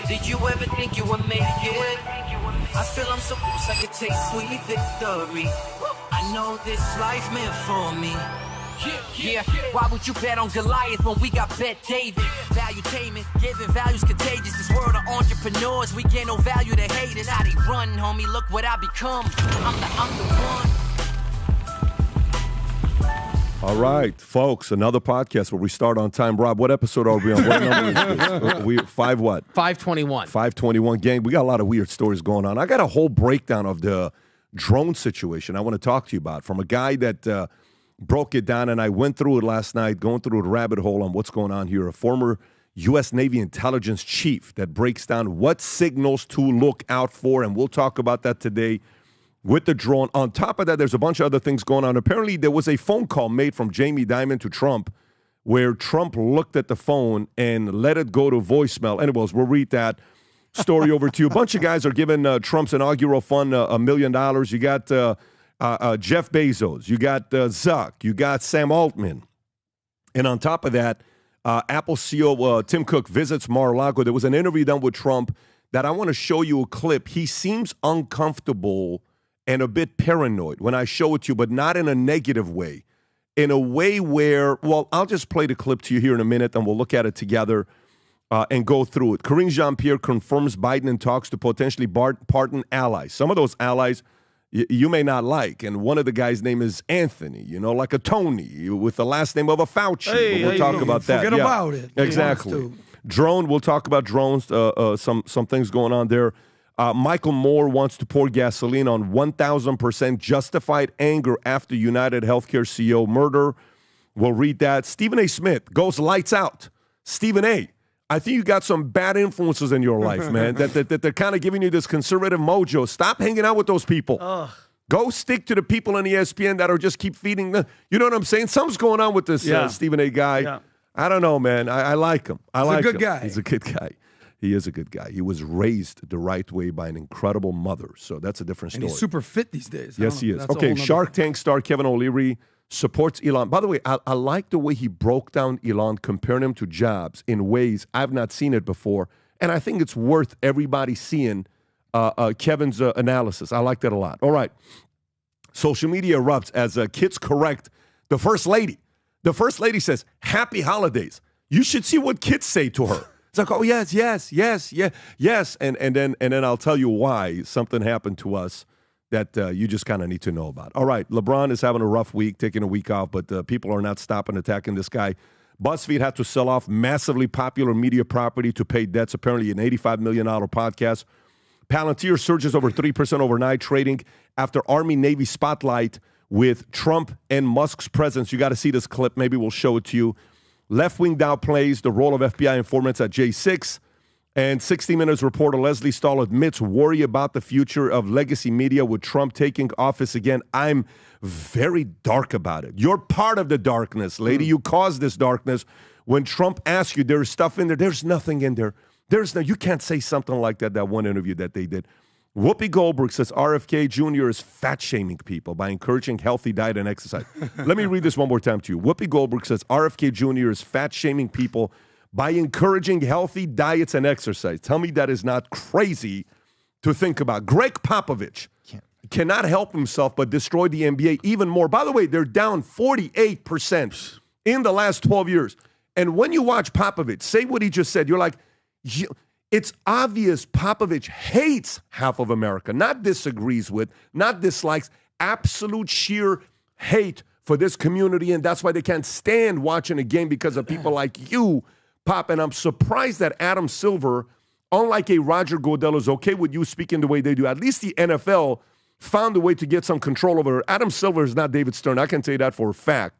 Did you ever think you would make it? I feel I'm so close I could taste sweet victory. I know this life meant for me. Yeah, why would you bet on Goliath when we got Bet David? Valuetainment, giving value's contagious. This world of entrepreneurs, we get no value to haters. How they run, homie, look what I become. I'm the one. All right, folks, another podcast where we start on time. Rob, what episode are we on? What number is this? 521. 521. Gang, we got a lot of weird stories going on. I got a whole breakdown of the drone situation I want to talk to you about from a guy that broke it down, and I went through it last night, going through the rabbit hole on what's going on here. A former U.S. Navy intelligence chief that breaks down what signals to look out for, and we'll talk about that today with the drone. On top of that, there's a bunch of other things going on. Apparently, there was a phone call made from Jamie Dimon to Trump where Trump looked at the phone and let it go to voicemail. Anyways, we'll read that story over to you. A bunch of guys are giving Trump's inaugural fund $1 million. You got Jeff Bezos. You got Zuck. You got Sam Altman. And on top of that, Apple CEO Tim Cook visits Mar-a-Lago. There was an interview done with Trump that I want to show you a clip. He seems uncomfortable and a bit paranoid when I show it to you, but not in a negative way. In a way where, well, I'll just play the clip to you here in a minute, and we'll look at it together and go through it. Karine Jean-Pierre confirms Biden in talks to potentially pardon allies. Some of those allies you may not like, and one of the guys' name is Anthony, you know, like a Tony, with the last name of a Fauci. Hey, but we'll talk about that. Forget about it. Exactly. Drone, we'll talk about drones, some things going on there. Michael Moore wants to pour gasoline on 1,000% justified anger after United Healthcare CEO murder. We'll read that. Stephen A. Smith goes lights out. Stephen A., I think you got some bad influences in your life, man, that they're kind of giving you this conservative mojo. Stop hanging out with those people. Go stick to the people on ESPN that are just keep feeding them. You know what I'm saying? Something's going on with this Stephen A. guy. Yeah. I don't know, man. I like him. He's a good guy. He's a good guy. He is a good guy. He was raised the right way by an incredible mother. So that's a different story. And he's super fit these days. Yes, he is. Okay, Shark Tank star Kevin O'Leary supports Elon. By the way, I like the way he broke down Elon, comparing him to Jobs in ways I've not seen it before. And I think it's worth everybody seeing Kevin's analysis. I like that a lot. All right. Social media erupts as kids correct the First Lady. The First Lady says, "Happy holidays." You should see what kids say to her. It's like, oh, yes. And then I'll tell you why something happened to us that you just kind of need to know about. All right, LeBron is having a rough week, taking a week off, but people are not stopping attacking this guy. BuzzFeed had to sell off massively popular media property to pay debts, apparently an $85 million podcast. Palantir surges over 3% overnight, trading after Army-Navy spotlight with Trump and Musk's presence. You got to see this clip. Maybe we'll show it to you. Left Wing downplays the role of FBI informants at J6. And 60 Minutes reporter Leslie Stahl admits worry about the future of legacy media with Trump taking office again. I'm very dark about it. You're part of the darkness, lady. You caused this darkness. When Trump asks you, there's stuff in there. There's nothing in there. You can't say something like that one interview that they did. Whoopi Goldberg says RFK Jr. is fat-shaming people by encouraging healthy diet and exercise. Let me read this one more time to you. Whoopi Goldberg says RFK Jr. is fat-shaming people by encouraging healthy diets and exercise. Tell me that is not crazy to think about. Greg Popovich cannot help himself but destroy the NBA even more. By the way, they're down 48% in the last 12 years. And when you watch Popovich say what he just said, you're like, it's obvious Popovich hates half of America, not disagrees with, not dislikes, absolute sheer hate for this community. And that's why they can't stand watching a game because of people like you, Pop. And I'm surprised that Adam Silver, unlike a Roger Goodell, is okay with you speaking the way they do. At least the NFL found a way to get some control over it. Adam Silver is not David Stern. I can tell you that for a fact.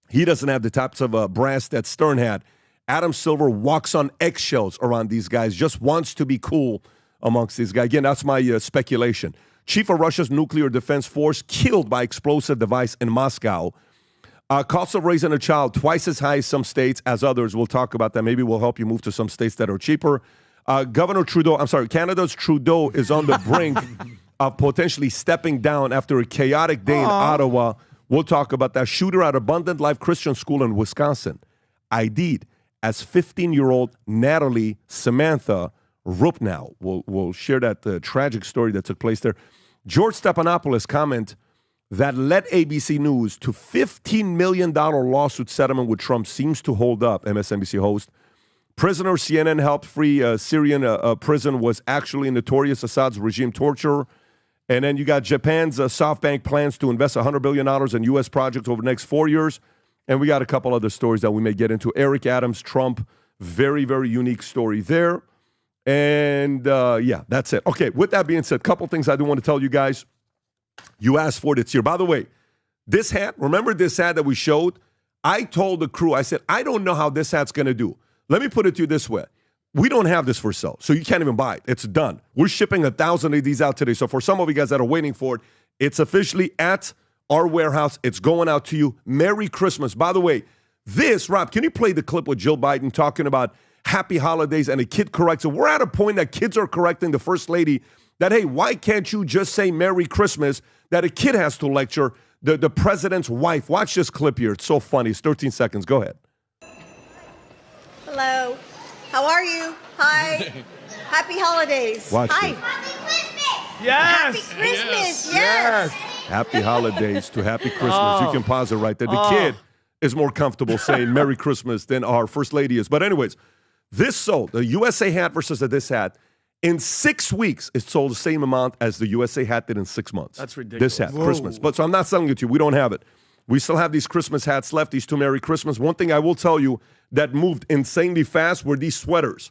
He doesn't have the types of brass that Stern had. Adam Silver walks on eggshells around these guys, just wants to be cool amongst these guys. Again, that's my speculation. Chief of Russia's nuclear defense force killed by explosive device in Moscow. Cost of raising a child twice as high as some states as others. We'll talk about that. Maybe we'll help you move to some states that are cheaper. Canada's Trudeau is on the brink of potentially stepping down after a chaotic day in Ottawa. We'll talk about that. Shooter at Abundant Life Christian School in Wisconsin. ID'd as 15-year-old Natalie Samantha Rupnow. We'll share that tragic story that took place there. George Stephanopoulos comment that led ABC News to $15 million lawsuit settlement with Trump seems to hold up, MSNBC host. Prisoner CNN helped free Syrian prison was actually notorious Assad's regime torture. And then you got Japan's SoftBank plans to invest $100 billion in U.S. projects over the next 4 years. And we got a couple other stories that we may get into. Eric Adams, Trump, very, very unique story there. And, yeah, that's it. Okay, with that being said, a couple things I do want to tell you guys. You asked for it, it's here. By the way, this hat, remember this hat that we showed? I told the crew, I said, I don't know how this hat's going to do. Let me put it to you this way. We don't have this for sale, so you can't even buy it. It's done. We're shipping 1,000 of these out today. So for some of you guys that are waiting for it, it's officially at our warehouse. It's going out to you. Merry Christmas. By the way, this, Rob, can you play the clip with Jill Biden talking about happy holidays and a kid corrects it? We're at a point that kids are correcting the First Lady that, hey, why can't you just say Merry Christmas? That a kid has to lecture the president's wife. Watch this clip here. It's so funny. It's 13 seconds. Go ahead. Hello. How are you? Hi. Happy holidays. Watch Hi. it. Happy Christmas. Yes. Happy Christmas. Yes. Happy holidays to happy Christmas. You can pause it right there. The kid is more comfortable saying Merry Christmas than our First Lady is. But anyways, this sold, the USA hat versus this hat, in 6 weeks, it sold the same amount as the USA hat did in 6 months. That's ridiculous. This hat, Whoa. Christmas. But so I'm not selling it to you. We don't have it. We still have these Christmas hats left, these two Merry Christmas. One thing I will tell you that moved insanely fast were these sweaters.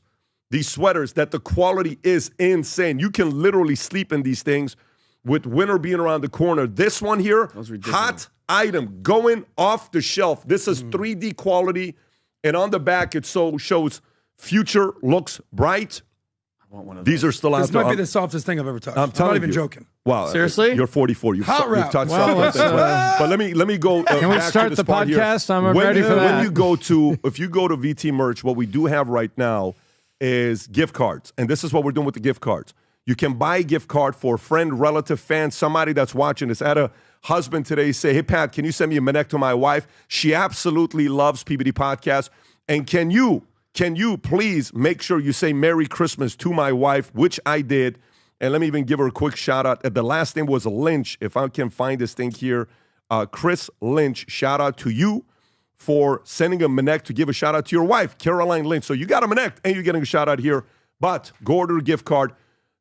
These sweaters that the quality is insane. You can literally sleep in these things with winter being around the corner. This one here, hot item going off the shelf. This is 3D quality. And on the back, it shows future looks bright. I want one of these are still out This there. might be the softest thing I've ever touched. I'm not even you. joking. Wow. Seriously? You're 44. You've Hot touched wrap. something. But let me go. Can we back start to the part podcast? Here. I'm ready for that. When if you go to VT Merch, what we do have right now is gift cards. And this is what we're doing with the gift cards. You can buy a gift card for a friend, relative, fan, somebody that's watching this. I had a husband today say, hey, Pat, can you send me a Manek to my wife? She absolutely loves PBD Podcast. And can you please make sure you say Merry Christmas to my wife, which I did. And let me even give her a quick shout out. The last name was Lynch. If I can find this thing here, Chris Lynch, shout out to you for sending a Manek to give a shout out to your wife, Caroline Lynch. So you got a Manek and you're getting a shout out here. But go order a gift card.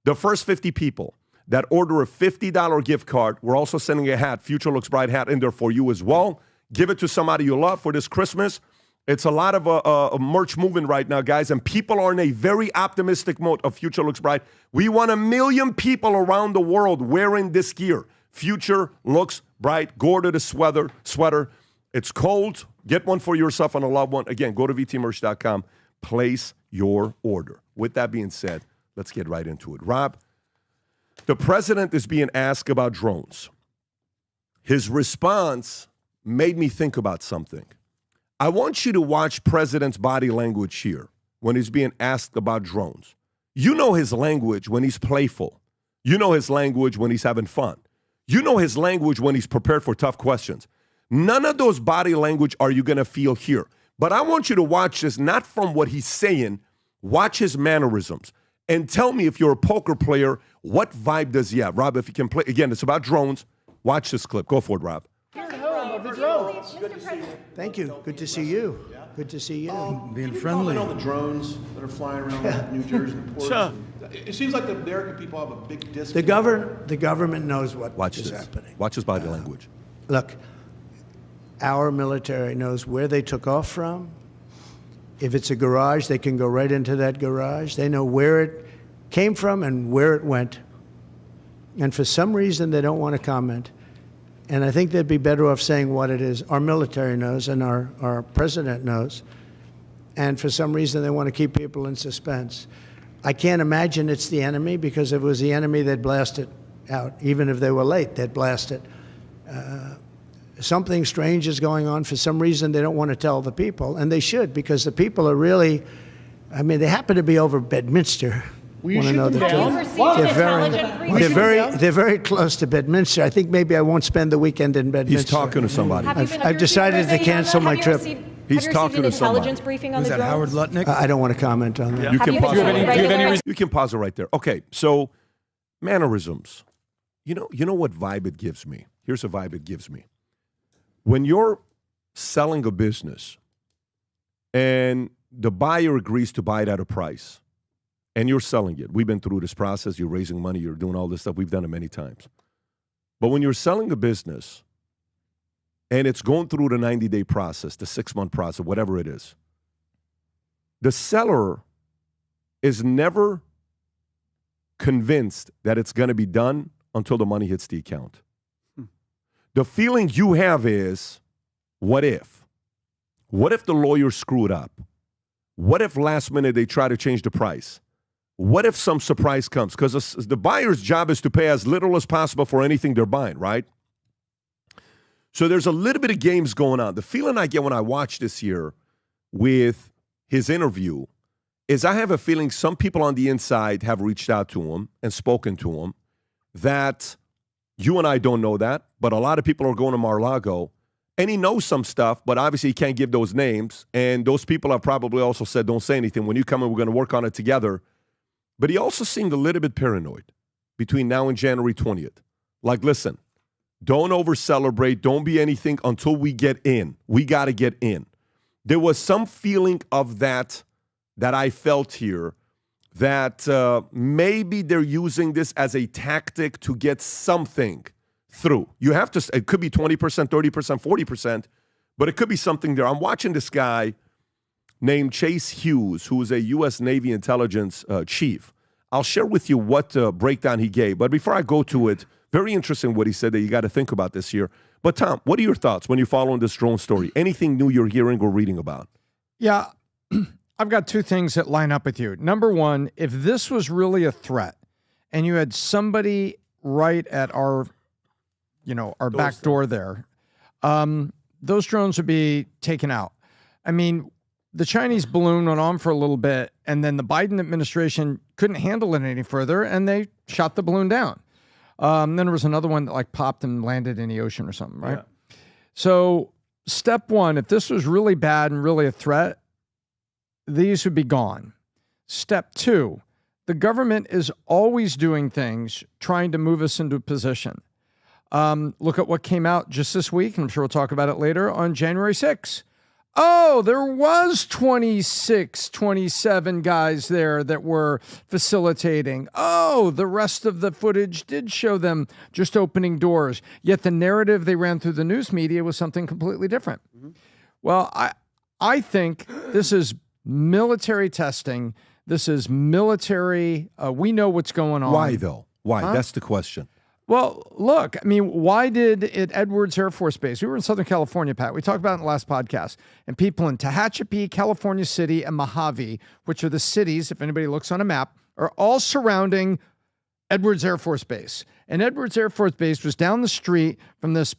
The first 50 people that order a $50 gift card, we're also sending a hat, Future Looks Bright hat in there for you as well. Give it to somebody you love for this Christmas. It's a lot of merch moving right now, guys, and people are in a very optimistic mode of Future Looks Bright. We want 1 million people around the world wearing this gear. Future Looks Bright. Go order the sweater. It's cold. Get one for yourself and a loved one. Again, go to vtmerch.com. Place your order. With that being said, let's get right into it. Rob, the president is being asked about drones. His response made me think about something. I want you to watch President's body language here when he's being asked about drones. You know his language when he's playful. You know his language when he's having fun. You know his language when he's prepared for tough questions. None of those body language are you going to feel here. But I want you to watch this not from what he's saying. Watch his mannerisms. And tell me, if you're a poker player, what vibe does he have? Rob, if you can play. Again, it's about drones. Watch this clip. Go for it, Rob. Thank you. Good to see you. Good to see you. Being friendly. All the drones that are flying around New Jersey and the ports. It seems like the American people have a big disconnect. The government knows what Watch is this. happening. Watch his body language. Look, our military knows where they took off from. If it's a garage, they can go right into that garage. They know where it came from and where it went. And for some reason, they don't want to comment. And I think they'd be better off saying what it is. Our military knows and our president knows. And for some reason, they want to keep people in suspense. I can't imagine it's the enemy, because if it was the enemy, they'd blast it out. Even if they were late, they'd blast it. Something strange is going on. For some reason, they don't want to tell the people. And they should, because the people are really, I mean, they happen to be over Bedminster. You shoot them down. They're very close to Bedminster. I think maybe I won't spend the weekend in Bedminster. He's talking to somebody. I've decided to cancel my trip. He's talking to somebody. Intelligence briefing on Was the that drones? Howard Lutnick? I don't want to comment on that. You Have can you pause been it. doing regular- You can pause it right there. Okay, so mannerisms. You know what vibe it gives me? Here's a vibe it gives me. When you're selling a business and the buyer agrees to buy it at a price and you're selling it. We've been through this process. You're raising money. You're doing all this stuff. We've done it many times. But when you're selling a business and it's going through the 90-day process, the 6-month process, whatever it is, the seller is never convinced that it's going to be done until the money hits the account. The feeling you have is, what if? What if the lawyer screwed up? What if last minute they try to change the price? What if some surprise comes? Because the buyer's job is to pay as little as possible for anything they're buying, right? So there's a little bit of games going on. The feeling I get when I watch this here with his interview is I have a feeling some people on the inside have reached out to him and spoken to him that you and I don't know that, but a lot of people are going to Mar-a-Lago, and he knows some stuff, but obviously he can't give those names, and those people have probably also said, don't say anything. When you come in, we're going to work on it together. But he also seemed a little bit paranoid between now and January 20th. Like, listen, don't over-celebrate. Don't be anything until we get in. We got to get in. There was some feeling of that I felt here, that maybe they're using this as a tactic to get something through. You have to, it could be 20%, 30%, 40%, but it could be something there. I'm watching this guy named Chase Hughes, who is a U.S. Navy intelligence chief. I'll share with you what breakdown he gave. But before I go to it, very interesting what he said that you got to think about this year. But Tom, what are your thoughts when you're following this drone story? Anything new you're hearing or reading about? Yeah, I've got two things that line up with you. Number one, if this was really a threat and you had somebody right at our back door there, those drones would be taken out. I mean, the Chinese balloon went on for a little bit, and then the Biden administration couldn't handle it any further, and they shot the balloon down. Then there was another one that popped and landed in the ocean or something, right? Yeah. So step one, if this was really bad and really a threat, these would be gone. Step two, the government is always doing things trying to move us into a position. Look at what came out just this week, and I'm sure we'll talk about it later, on January 6th. Oh, there was 26, 27 guys there that were facilitating. Oh, the rest of the footage did show them just opening doors. Yet the narrative they ran through the news media was something completely different. Mm-hmm. Well, I think this is military testing. This is military. We know what's going on. Why, though? Why? Huh? That's the question. Well, look, I mean, why did it Edwards Air Force Base? We were in Southern California, Pat. We talked about it in the last podcast. And people in Tehachapi, California City, and Mojave, which are the cities, if anybody looks on a map, are all surrounding Edwards Air Force Base. And Edwards Air Force Base was down the street from this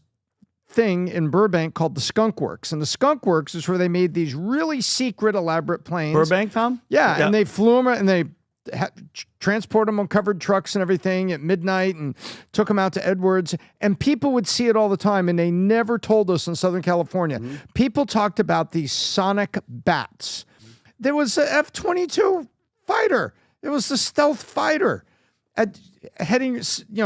thing in Burbank called the Skunk Works. And the Skunk Works is where they made these really secret, elaborate planes. Burbank, Tom? Yeah. And they flew them, and they transport them on covered trucks and everything at midnight and took them out to Edwards, and people would see it all the time, and they never told us in Southern California. Mm-hmm. People talked about these sonic bats. There was a F-22 fighter. It was the stealth fighter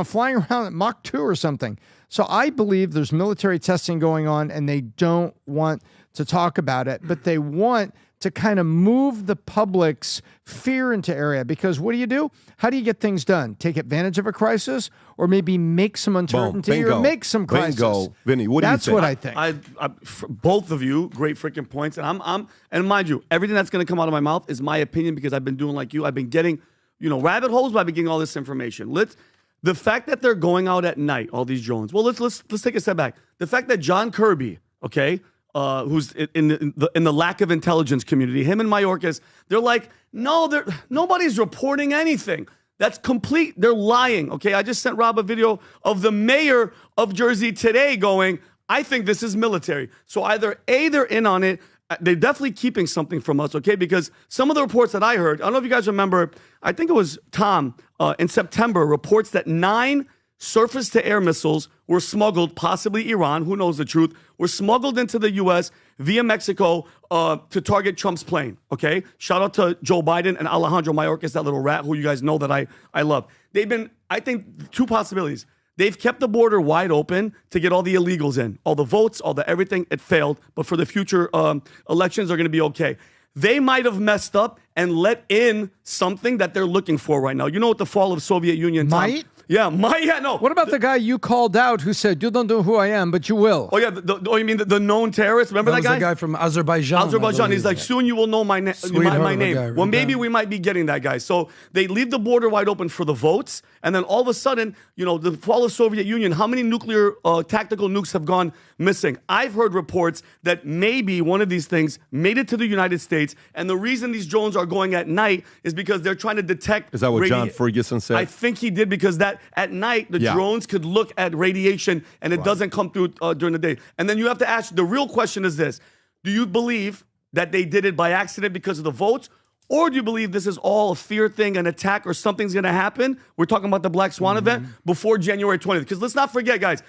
flying around at Mach 2 or something. So I believe there's military testing going on, and they don't want to talk about it, but they want to kind of move the public's fear into area. Because what do? How do you get things done? Take advantage of a crisis, or maybe make some uncertainty, or make some crisis? Bingo. Vinny, what do you think? That's what I think. I both of you, great freaking points. And and mind you, everything that's going to come out of my mouth is my opinion, because I've been doing like you. I've been getting, rabbit holes, but I've been getting all this information. The fact that they're going out at night, all these drones. Well, let's take a step back. The fact that John Kirby, okay, who's in the lack of intelligence community, him and Mayorkas, they're like, no, nobody's reporting anything. That's complete. They're lying. Okay, I just sent Rob a video of the mayor of Jersey today going, I think this is military. So either A, they're in on it. They're definitely keeping something from us, okay? Because some of the reports that I heard, I don't know if you guys remember, I think it was Tom, in September, reports that 9 surface-to-air missiles were smuggled, possibly Iran, who knows the truth, were smuggled into the U.S. via Mexico to target Trump's plane, okay? Shout out to Joe Biden and Alejandro Mayorkas, that little rat who you guys know that I love. They've been, I think, two possibilities. They've kept the border wide open to get all the illegals in. All the votes, all the everything, it failed. But for the future elections are going to be okay. They might have messed up and let in something that they're looking for right now. You know what the fall of Soviet Union... Might? Yeah, no. What about the guy you called out who said, you don't know who I am, but you will? Oh, yeah. You mean the known terrorist? Remember that guy? The guy from Azerbaijan. He's like, soon you will know my name. Well, maybe we might be getting that guy. So they leave the border wide open for the votes. And then all of a sudden, the fall of Soviet Union, how many nuclear tactical nukes have gone missing? I've heard reports that maybe one of these things made it to the United States. And the reason these drones are going at night is because they're trying to detect... Is that what John Ferguson said? I think he did, because that at night, the drones could look at radiation and it doesn't come through during the day. And then you have to ask, the real question is this: do you believe that they did it by accident because of the votes? Or do you believe this is all a fear thing, an attack, or something's going to happen? We're talking about the Black Swan event before January 20th. Because let's not forget, guys,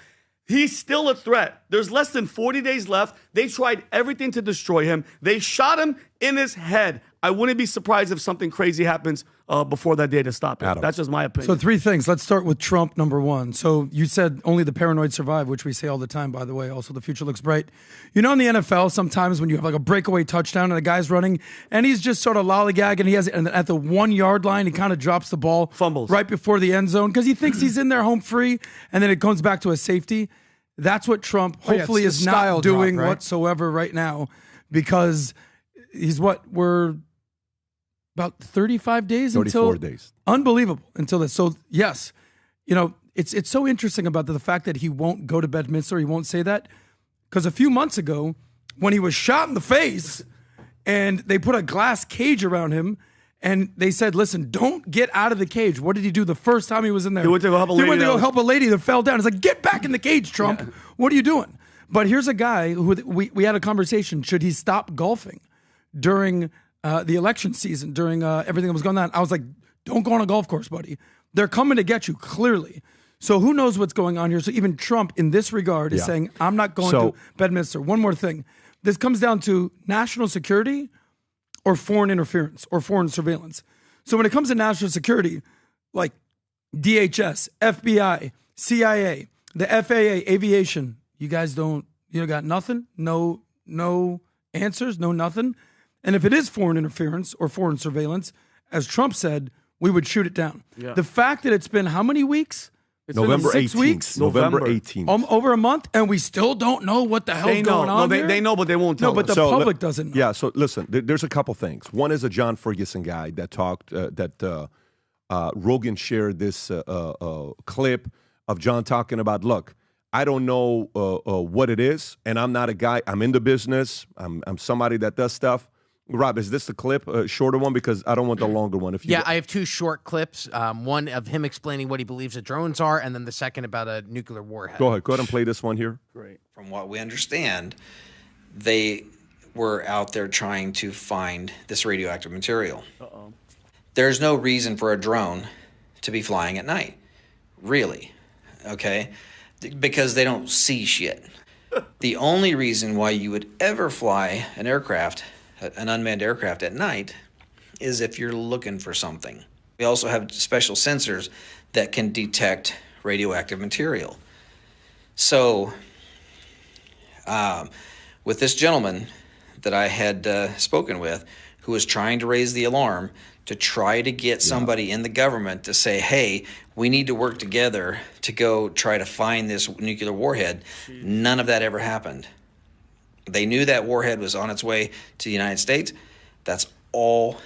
he's still a threat. There's less than 40 days left. They tried everything to destroy him. They shot him in his head. I wouldn't be surprised if something crazy happens before that day to stop it. Adam. That's just my opinion. So 3 things. Let's start with Trump, number 1. So you said only the paranoid survive, which we say all the time, by the way. Also, the future looks bright. In the NFL, sometimes when you have like a breakaway touchdown and the guy's running and he's just sort of lollygagging, and at the 1 yard line, he kind of drops the ball. Fumbles. Right before the end zone because he thinks he's in there home free, and then it comes back to a safety. That's what Trump hopefully is not doing whatsoever right now, because we're about 35 days 34 days. Unbelievable until this. So yes, it's so interesting about the fact that he won't go to Bedminster. He won't say that, because a few months ago when he was shot in the face and they put a glass cage around him and they said, listen, don't get out of the cage. What did he do the first time he was in there? He went to go help a lady. He went to go help a lady that fell down. It's like, get back in the cage, Trump. Yeah. What are you doing? But here's a guy who we had a conversation. Should he stop golfing during the election season, during everything that was going on? I was like, don't go on a golf course, buddy. They're coming to get you, clearly. So who knows what's going on here? So even Trump, in this regard, is saying, I'm not going to Bedminster. One more thing. This comes down to national security or foreign interference or foreign surveillance. So when it comes to national security, like DHS, FBI, CIA, the FAA, aviation, you guys got nothing? No answers, no nothing? And if it is foreign interference or foreign surveillance, as Trump said, we would shoot it down. Yeah. The fact that it's been how many weeks? It's November 6 18th. weeks? November 18th. Over a month, and we still don't know what the hell's going on here? They know, but they won't tell us. No, but the public doesn't know. Yeah, so listen, there's a couple things. One is a John Ferguson guy that talked, Rogan shared this clip of John talking about, look, I don't know what it is, and I'm not a guy, I'm in the business, I'm somebody that does stuff. Rob, is this the clip, a shorter one? Because I don't want the longer one. I have 2 short clips. One of him explaining what he believes the drones are, and then the second about a nuclear warhead. Go ahead and play this one here. Great. From what we understand, they were out there trying to find this radioactive material. Uh-oh. There's no reason for a drone to be flying at night, really, okay? Because they don't see shit. The only reason why you would ever fly an unmanned aircraft at night is if you're looking for something. We also have special sensors that can detect radioactive material. So with this gentleman that I had spoken with, who was trying to raise the alarm to try to get somebody in the government to say, hey, we need to work together to go try to find this nuclear warhead, none of that ever happened. They knew that warhead was on its way to the United States. That's all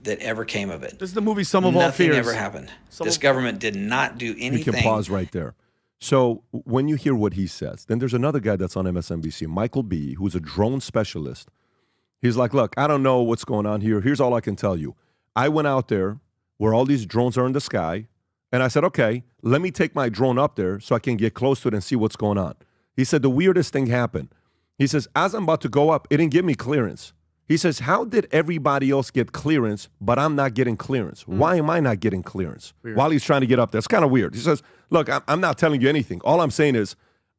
that ever came of it. This is the movie Sum of All Fears. Nothing ever happened. This government did not do anything. We can pause right there. So when you hear what he says, then there's another guy that's on MSNBC, Michael B., who's a drone specialist. He's like, look, I don't know what's going on here. Here's all I can tell you. I went out there where all these drones are in the sky, and I said, okay, let me take my drone up there so I can get close to it and see what's going on. He said the weirdest thing happened. He says, as I'm about to go up, it didn't give me clearance. He says, how did everybody else get clearance, but I'm not getting clearance? Why am I not getting clearance? While he's trying to get up there. It's kind of weird. He says, look, I'm not telling you anything. All I'm saying is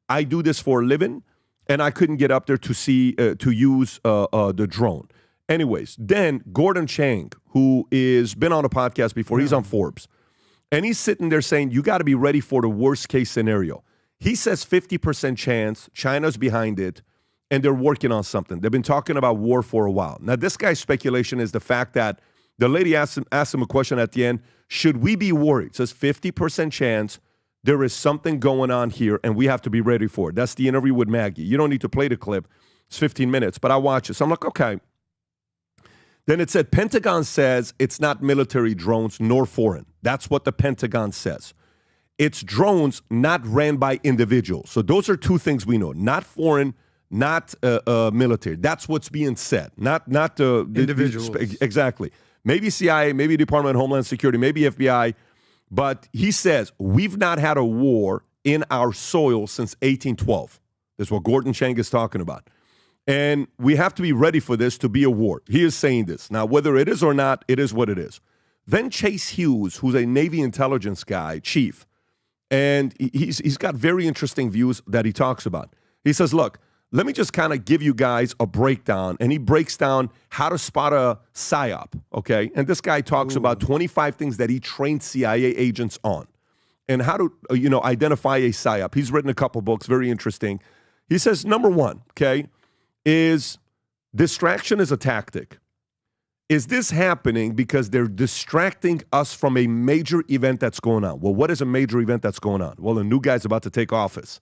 I do this for a living, and I couldn't get up there to use the drone. Anyways, then Gordon Chang, who is been on a podcast before, he's on Forbes, and he's sitting there saying, you got to be ready for the worst case scenario. He says 50% chance, China's behind it, and they're working on something. They've been talking about war for a while. Now, this guy's speculation is the fact that the lady asked him a question at the end, should we be worried? It says 50% chance there is something going on here, and we have to be ready for it. That's the interview with Maggie. You don't need to play the clip. It's 15 minutes, but I watch it. So I'm like, okay. Then it said, Pentagon says it's not military drones nor foreign. That's what the Pentagon says. It's drones not ran by individuals. So those are two things we know. Not foreign, not military. That's what's being said. Not the individuals. Exactly. Maybe CIA, maybe Department of Homeland Security, maybe FBI. But he says, we've not had a war in our soil since 1812. That's what Gordon Chang is talking about. And we have to be ready for this to be a war. He is saying this. Now, whether it is or not, it is what it is. Then Chase Hughes, who's a Navy intelligence guy, chief, and he's got very interesting views that he talks about. He says, look, let me just kind of give you guys a breakdown. And he breaks down how to spot a PSYOP, okay? And this guy talks about 25 things that he trained CIA agents on and how to, identify a PSYOP. He's written a couple books, very interesting. He says, number one, okay, is distraction is a tactic. Is this happening because they're distracting us from a major event that's going on? Well, what is a major event that's going on? Well, a new guy's about to take office.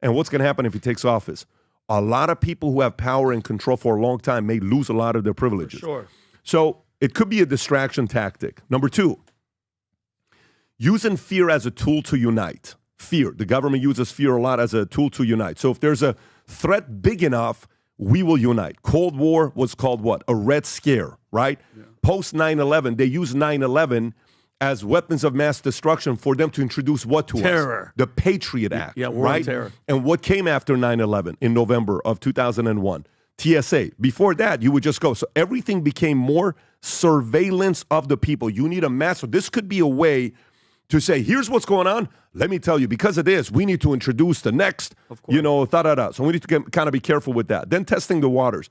And what's going to happen if he takes office? A lot of people who have power and control for a long time may lose a lot of their privileges. For sure. So it could be a distraction tactic. Number two, using fear as a tool to unite. Fear. The government uses fear a lot as a tool to unite. So if there's a threat big enough, we will unite. Cold War was called what? A Red Scare, right? Yeah. Post 9/11, they used 9/11 as weapons of mass destruction for them to introduce what to terror. Us? The Patriot Act, war right? on terror. And what came after 9/11 in November of 2001? TSA. Before that, you would just go. So everything became more surveillance of the people. You need a mass. So this could be a way to say, here's what's going on. Let me tell you, because of this, we need to introduce the next, So we need to kind of be careful with that. Then testing the waters.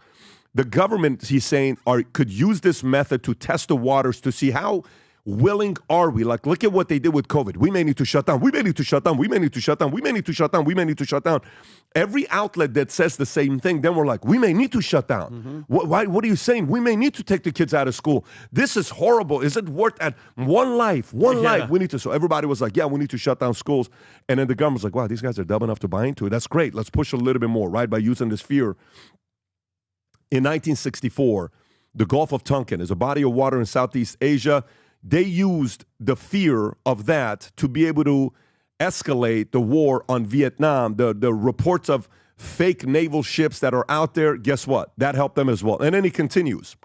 The government, he's saying, could use this method to test the waters to see how willing are we? Like, look at what they did with COVID. We may need to shut down. We may need to shut down. We may need to shut down. We may need to shut down. We may need to shut down. Every outlet that says the same thing, then we're like, we may need to shut down. What are you saying? We may need to take the kids out of school. This is horrible. Is it worth at one life? Life. We need to. So everybody was like, yeah, we need to shut down schools. And then the government's like, wow, these guys are dumb enough to buy into it. That's great. Let's push a little bit more, right? By using this fear. In 1964, the Gulf of Tonkin is a body of water in Southeast Asia. They used the fear of that to be able to escalate the war on Vietnam. The reports of fake naval ships that are out there, guess what? That helped them as well. And then he continues,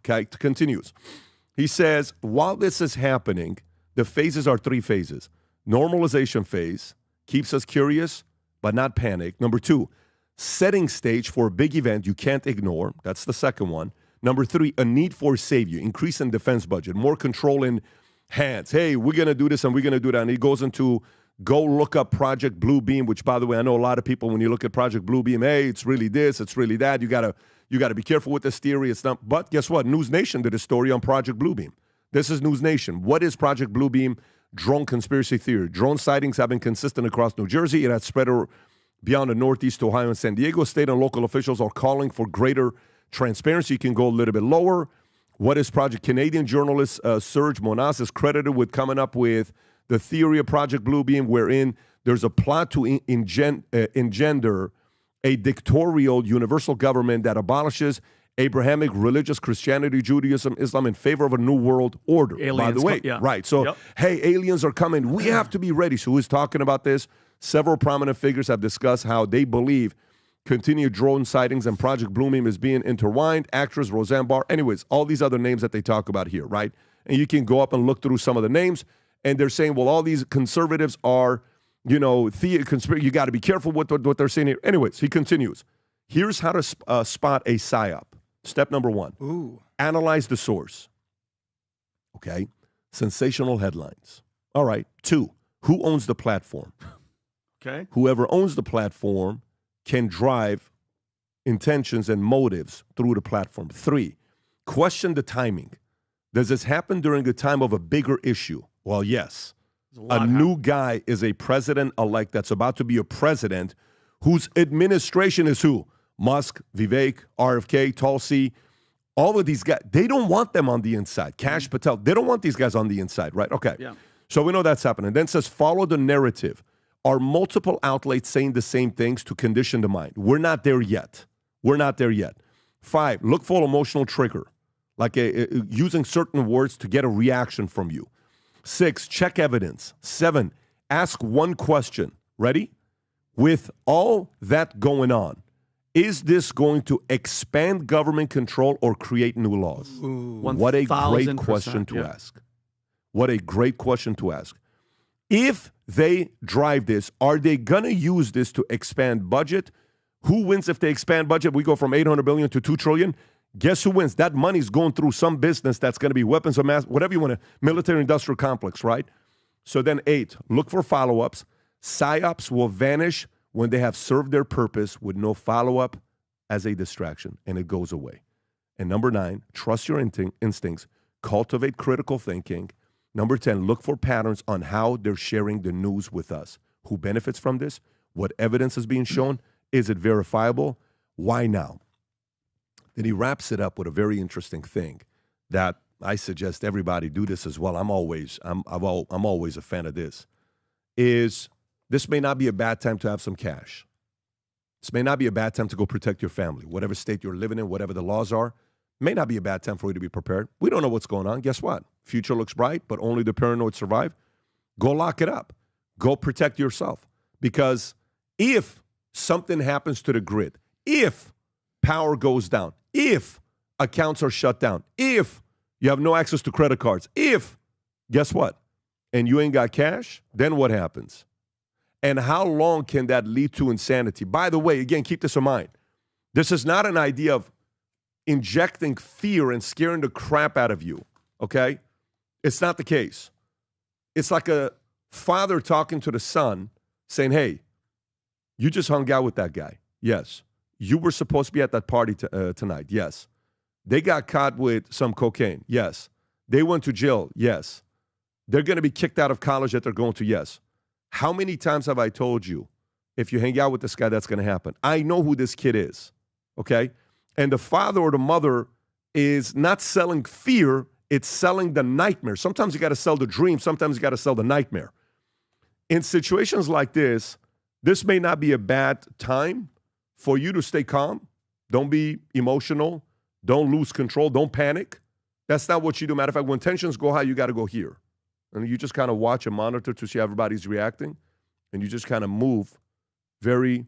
He says, while this is happening, the phases are three phases. Normalization phase keeps us curious, but not panic. Number two, setting stage for a big event you can't ignore. That's the second one. Number three, a need for savior, increase in defense budget, more control in hands. Hey, we're going to do this and we're going to do that. And he goes into go look up Project Bluebeam, which, by the way, I know a lot of people, when you look at Project Bluebeam, hey, it's really this, it's really that. You got to be careful with this theory. It's not. But guess what? News Nation did a story on Project Bluebeam. This is News Nation. What is Project Bluebeam? Drone conspiracy theory. Drone sightings have been consistent across New Jersey. It has spread beyond the Northeast to Ohio and San Diego. State and local officials are calling for greater transparency. You can go a little bit lower. What is Project? Canadian journalist Serge Monas is credited with coming up with the theory of Project Bluebeam, wherein there's a plot to engender a dictatorial universal government that abolishes Abrahamic religious Christianity, Judaism, Islam in favor of a new world order. Aliens, by the way, right. So, hey, aliens are coming. We have to be ready. So who's talking about this? Several prominent figures have discussed how they believe continued drone sightings and Project Bluebeam is being intertwined. Actress Roseanne Barr. Anyways, all these other names that they talk about here, right? And you can go up and look through some of the names, and they're saying, well, all these conservatives are, you got to be careful with what they're saying here. Anyways, he continues. Here's how to spot a PSYOP. Step number one. Ooh. Analyze the source. Okay. Sensational headlines. All right. 2, who owns the platform? Okay. Whoever owns the platform can drive intentions and motives through the platform. 3, question the timing. Does this happen during the time of a bigger issue? Well, yes. A new guy is a president-elect that's about to be a president whose administration is who? Musk, Vivek, RFK, Tulsi, all of these guys. They don't want them on the inside. Kash Patel, they don't want these guys on the inside, right? Okay. Yeah. So we know that's happening. Then it says, follow the narrative. Are multiple outlets saying the same things to condition the mind? We're not there yet. We're not there yet. 5, look for emotional trigger, like using certain words to get a reaction from you. 6, check evidence. 7, ask one question. Ready? With all that going on, is this going to expand government control or create new laws? Ooh, what a great 1000%, question to ask. What a great question to ask. If they drive this, are they going to use this to expand budget? Who wins if they expand budget? We go from 800 billion to 2 trillion. Guess who wins? That money's going through some business that's going to be weapons of mass, whatever you want to, military-industrial complex, right? So then 8, look for follow-ups. PSYOPs will vanish when they have served their purpose with no follow-up as a distraction, and it goes away. And number 9, trust your instincts. Cultivate critical thinking. Number 10, look for patterns on how they're sharing the news with us. Who benefits from this? What evidence is being shown? Is it verifiable? Why now? Then he wraps it up with a very interesting thing that I suggest everybody do this as well. I'm always a fan of this. This may not be a bad time to have some cash. This may not be a bad time to go protect your family. Whatever state you're living in, whatever the laws are, may not be a bad time for you to be prepared. We don't know what's going on. Guess what? Future looks bright, but only the paranoid survive. Go lock it up. Go protect yourself. Because if something happens to the grid, if power goes down, if accounts are shut down, if you have no access to credit cards, guess what? And you ain't got cash, then what happens? And how long can that lead to insanity? By the way, again, keep this in mind. This is not an idea of injecting fear and scaring the crap out of you, okay? It's not the case. It's like a father talking to the son saying, hey, you just hung out with that guy. Yes. You were supposed to be at that party tonight. Yes. They got caught with some cocaine. Yes. They went to jail. Yes. They're going to be kicked out of college that they're going to. Yes. How many times have I told you, if you hang out with this guy, that's going to happen? I know who this kid is, okay? And the father or the mother is not selling fear, it's selling the nightmare. Sometimes you got to sell the dream. Sometimes you got to sell the nightmare. In situations like this may not be a bad time for you to stay calm. Don't be emotional. Don't lose control. Don't panic. That's not what you do. Matter of fact, when tensions go high, you got to go here. And you just kind of watch and monitor to see how everybody's reacting. And you just kind of move very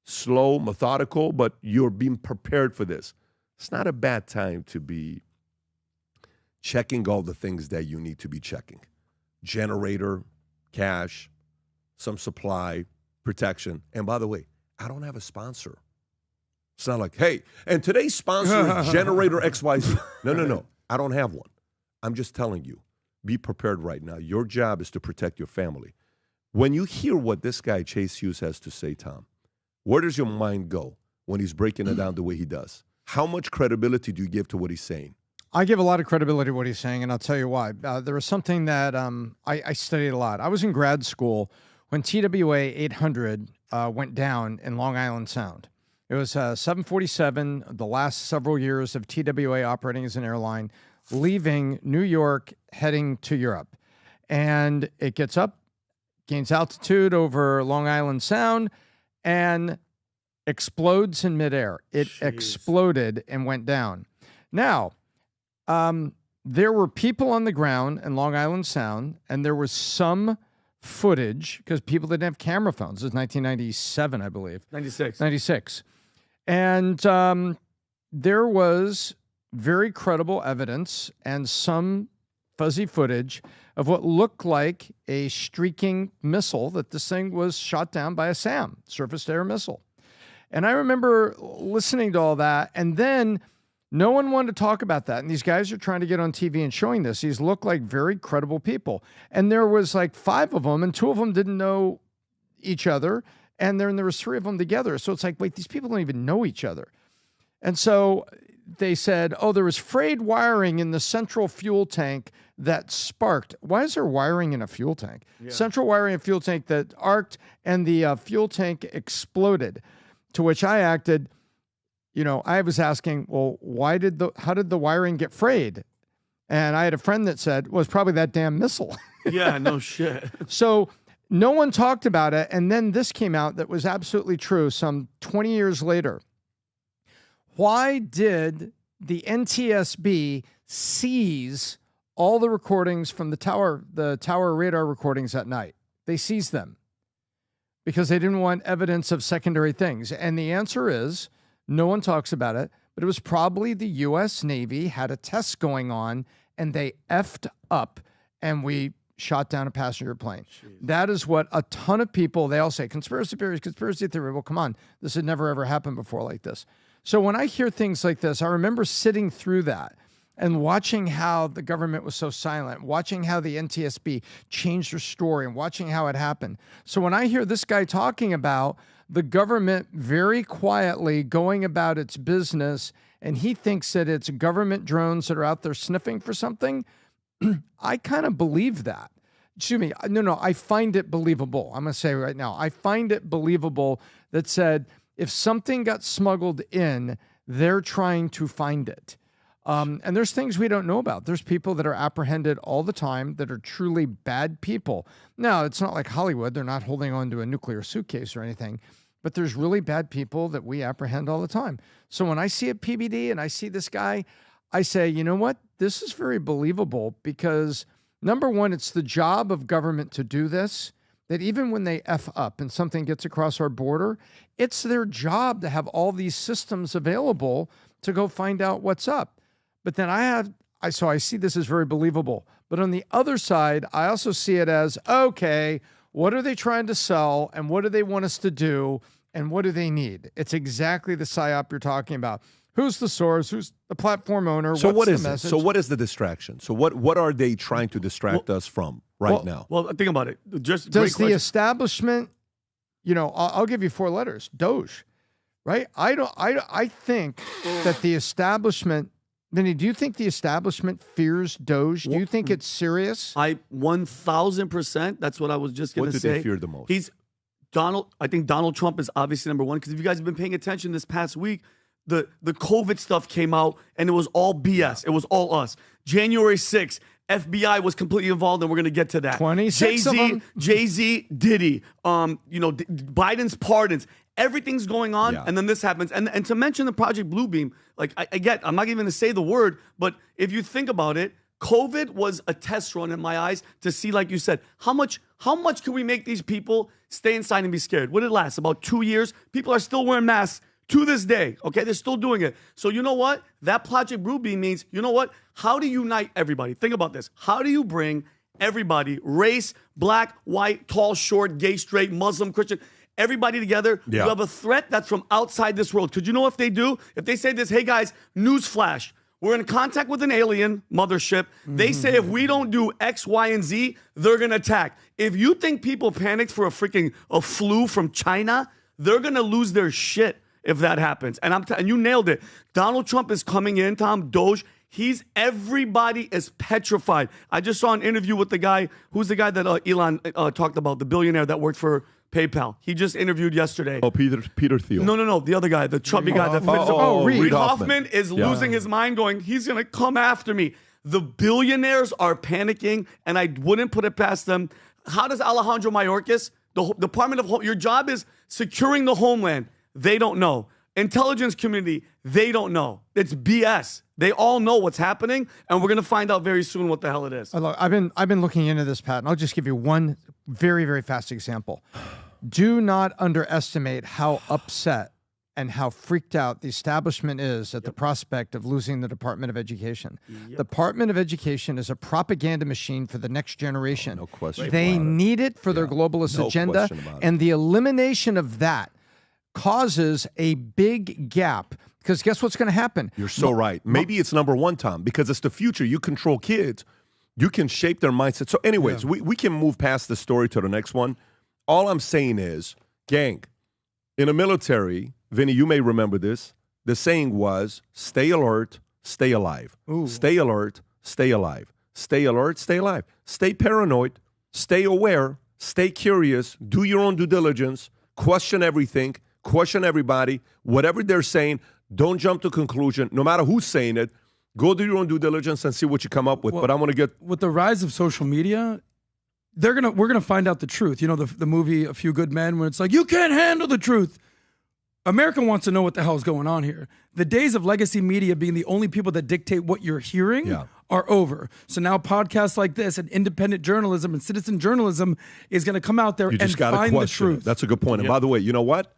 slow, methodical, but you're being prepared for this. It's not a bad time to be checking all the things that you need to be checking. Generator, cash, some supply, protection. And by the way, I don't have a sponsor. It's not like, hey, and today's sponsor is Generator XYZ. No. I don't have one. I'm just telling you, be prepared right now. Your job is to protect your family. When you hear what this guy, Chase Hughes, has to say, Tom, where does your mind go when he's breaking it down the way he does? How much credibility do you give to what he's saying? I give a lot of credibility to what he's saying, and I'll tell you why. There was something that I studied a lot. I was in grad school when TWA 800 went down in Long Island Sound. It was 747, the last several years of TWA operating as an airline, leaving New York, heading to Europe. And it gets up, gains altitude over Long Island Sound, and explodes in midair. It exploded and went down. Now, there were people on the ground in Long Island Sound, and there was some footage, because people didn't have camera phones. It was 1997, I believe. 96. And there was very credible evidence and some fuzzy footage of what looked like a streaking missile, that this thing was shot down by a SAM, surface-to-air missile. And I remember listening to all that, and then No one wanted to talk about that. And these guys are trying to get on TV and showing this. These look like very credible people. And there was like 5 of them, and 2 of them didn't know each other. And then there was 3 of them together. So it's like, wait, these people don't even know each other. And so they said, oh, there was frayed wiring in the central fuel tank that sparked. Why is there wiring in a fuel tank? Yeah. Central wiring in a fuel tank that arced, and the fuel tank exploded. To which I acted, I was asking, well, how did the wiring get frayed? And I had a friend that said, well, it's probably that damn missile. Yeah, no shit. So no one talked about it. And then this came out that was absolutely true some 20 years later. Why did the NTSB seize all the recordings from the tower radar recordings at night? They seized them because they didn't want evidence of secondary things. And the answer is, no one talks about it, but it was probably the U.S. Navy had a test going on and they effed up and we shot down a passenger plane. Jeez. That is what a ton of people, they all say, conspiracy theory. Well, come on. This had never, ever happened before like this. So when I hear things like this, I remember sitting through that and watching how the government was so silent, watching how the NTSB changed their story and watching how it happened. So when I hear this guy talking about the government very quietly going about its business and he thinks that it's government drones that are out there sniffing for something, I kind of believe that. Excuse me. No, I find it believable. I'm going to say right now, I find it believable that said, if something got smuggled in, they're trying to find it. And there's things we don't know about. There's people that are apprehended all the time that are truly bad people. Now, it's not like Hollywood. They're not holding on to a nuclear suitcase or anything. But there's really bad people that we apprehend all the time. So when I see a PBD and I see this guy, I say, you know what? This is very believable because, number one, it's the job of government to do this. That even when they F up and something gets across our border, it's their job to have all these systems available to go find out what's up. But then I see this as very believable. But on the other side, I also see it as, okay, what are they trying to sell and what do they want us to do and what do they need? It's exactly the PSYOP you're talking about. Who's the source? Who's the platform owner? So what's what is the it? message? So what is the distraction? So what are they trying to distract us from now? Well, think about it. Does the establishment, I'll give you 4 letters, Doge, right? I think that the establishment, Vinny, do you think the establishment fears Doge? Do you think it's serious? 1,000%. That's what I was just going to say. What do they fear the most? I think Donald Trump is obviously number one because if you guys have been paying attention this past week, the COVID stuff came out and it was all BS. It was all us. January 6th, FBI was completely involved, and we're going to get to that. 26 of them. Jay-Z, Diddy, Biden's pardons. Everything's going on, and then this happens. And to mention the Project Bluebeam, I'm not even going to say the word, but if you think about it, COVID was a test run in my eyes to see, like you said, how much can we make these people stay inside and be scared? What did it last? About 2 years? People are still wearing masks to this day, okay? They're still doing it. So you know what? That Project Bluebeam means, you know what? How do you unite everybody? Think about this. How do you bring everybody, race, black, white, tall, short, gay, straight, Muslim, Christian, everybody together? Yeah. You have a threat that's from outside this world. Because you know what they do? If they say this, hey guys, newsflash, we're in contact with an alien mothership. They say if we don't do X, Y, and Z, they're going to attack. If you think people panicked for a flu from China, they're going to lose their shit if that happens. And you nailed it. Donald Trump is coming in, Tom, Doge. Everybody is petrified. I just saw an interview with the guy, who's the guy that Elon talked about, the billionaire that worked for PayPal. He just interviewed yesterday. Oh, Peter Thiel. No, the other guy, the chubby guy. Reid Hoffman is losing his mind going, he's going to come after me. The billionaires are panicking, and I wouldn't put it past them. How does Alejandro Mayorkas, the Department of Home, your job is securing the homeland. They don't know. Intelligence community, they don't know. It's BS. They all know what's happening, and we're going to find out very soon what the hell it is. Look, I've been looking into this, Pat, and I'll just give you one very, very fast example. Do not underestimate how upset and how freaked out the establishment is at the prospect of losing the Department of Education. The Department of Education is a propaganda machine for the next generation. No question. They need it for their globalist agenda, and the elimination of that causes a big gap. Because guess what's going to happen? You're so right. Maybe it's number one, Tom, because it's the future. You control kids. You can shape their mindset. So anyways, we can move past the story to the next one. All I'm saying is, gang, in the military, Vinny, you may remember this. The saying was, stay alert, stay alive. Ooh. Stay alert, stay alive. Stay alert, stay alive. Stay paranoid, stay aware, stay curious, do your own due diligence, question everything, question everybody, whatever they're saying, don't jump to conclusion. No matter who's saying it, go do your own due diligence and see what you come up with. But I want to get... With the rise of social media, we're gonna find out the truth. You know, the movie A Few Good Men, where it's like, you can't handle the truth. America wants to know what the hell is going on here. The days of legacy media being the only people that dictate what you're hearing are over. So now podcasts like this and independent journalism and citizen journalism is going to come out there and find the truth. That's a good point. And by the way, you know what?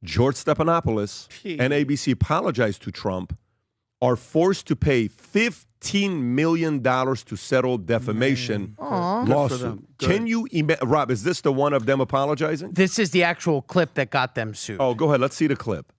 George Stephanopoulos and ABC apologized to Trump, are forced to pay $15 million to settle defamation lawsuit. Can you Rob, is this the one of them apologizing? This is the actual clip that got them sued. Oh, go ahead. Let's see the clip.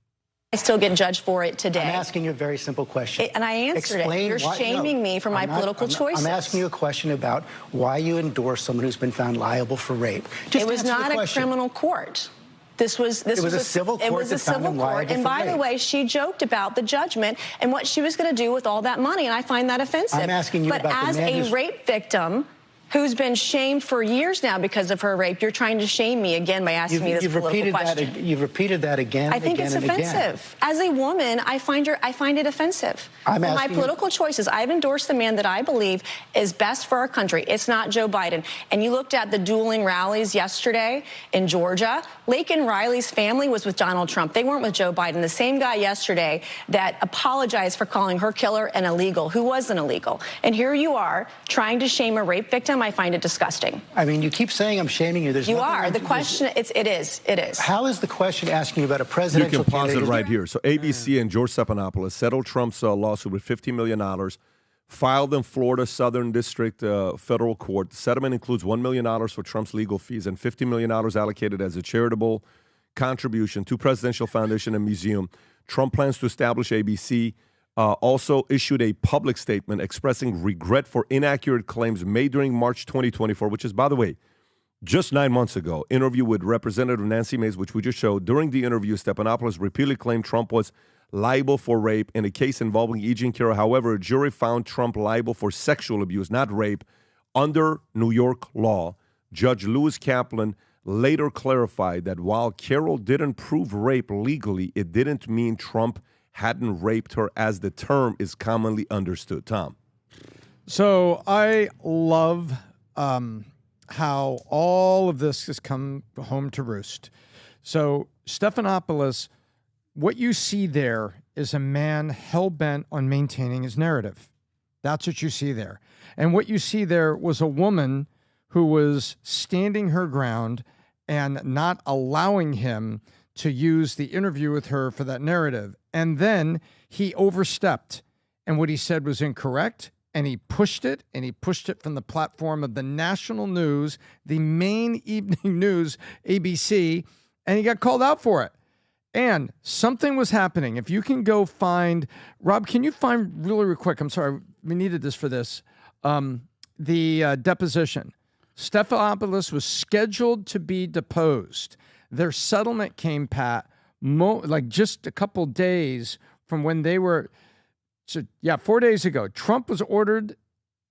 I still get judged for it today. I'm asking you a very simple question. And I answered it. You're shaming me for my political choices. I'm asking you a question about why you endorse someone who's been found liable for rape. It was not a criminal court. This was a civil court. It was a civil court. And by the way, she joked about the judgment and what she was going to do with all that money, and I find that offensive. I'm asking you about the man as a rape victim who's been shamed for years now because of her rape, you're trying to shame me again by asking me this political question. You've repeated that again. I think it's offensive. As a woman, I find it offensive. For my political choices, I've endorsed the man that I believe is best for our country. It's not Joe Biden. And you looked at the dueling rallies yesterday in Georgia. Laken Riley's family was with Donald Trump. They weren't with Joe Biden. The same guy yesterday that apologized for calling her killer an illegal, who wasn't illegal. And here you are trying to shame a rape victim. I find it disgusting. I mean, you keep saying I'm shaming you. You are. The question, it is. How is the question asking you about a presidential You can pause candidate? it right here. So ABC and George Stephanopoulos settled Trump's lawsuit with $50 million, filed in Florida Southern District Federal Court. The settlement includes $1 million for Trump's legal fees and $50 million allocated as a charitable contribution to Presidential Foundation and Museum. Trump plans to establish ABC. Also issued a public statement expressing regret for inaccurate claims made during March 2024, which is, by the way, just 9 months ago. Interview with Representative Nancy Mace, which we just showed. During the interview, Stephanopoulos repeatedly claimed Trump was liable for rape in a case involving E. Jean Carroll. However, a jury found Trump liable for sexual abuse, not rape, under New York law. Judge Lewis Kaplan later clarified that while Carroll didn't prove rape legally, it didn't mean Trump hadn't raped her, as the term is commonly understood. Tom. So I love how all of this has come home to roost. So Stephanopoulos, what you see there is a man hell-bent on maintaining his narrative. That's what you see there. And what you see there was a woman who was standing her ground and not allowing him to use the interview with her for that narrative. And then he overstepped, and what he said was incorrect, and he pushed it from the platform of the national news, the main evening news, ABC, and he got called out for it. And something was happening. If you can go find, Rob, can you find really quick, I'm sorry, we needed this for this, the deposition. Stephanopoulos was scheduled to be deposed. Their settlement came, Pat, like just a couple days from when they were, 4 days ago. Trump was ordered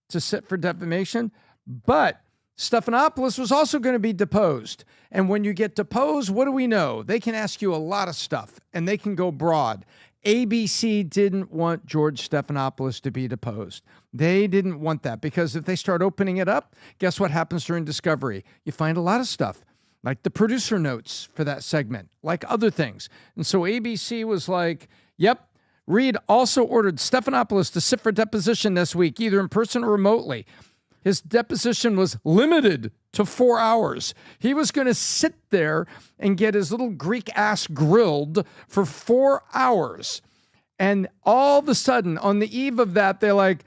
to sit for defamation, but Stephanopoulos was also going to be deposed. And when you get deposed, what do we know? They can ask you a lot of stuff, and they can go broad. ABC didn't want George Stephanopoulos to be deposed. They didn't want that, because if they start opening it up, guess what happens during discovery? You find a lot of stuff, like the producer notes for that segment, like other things. And so ABC was like, yep, Reid also ordered Stephanopoulos to sit for deposition this week, either in person or remotely. His deposition was limited to 4 hours. He was going to sit there and get his little Greek ass grilled for 4 hours. And all of a sudden, on the eve of that, they're like,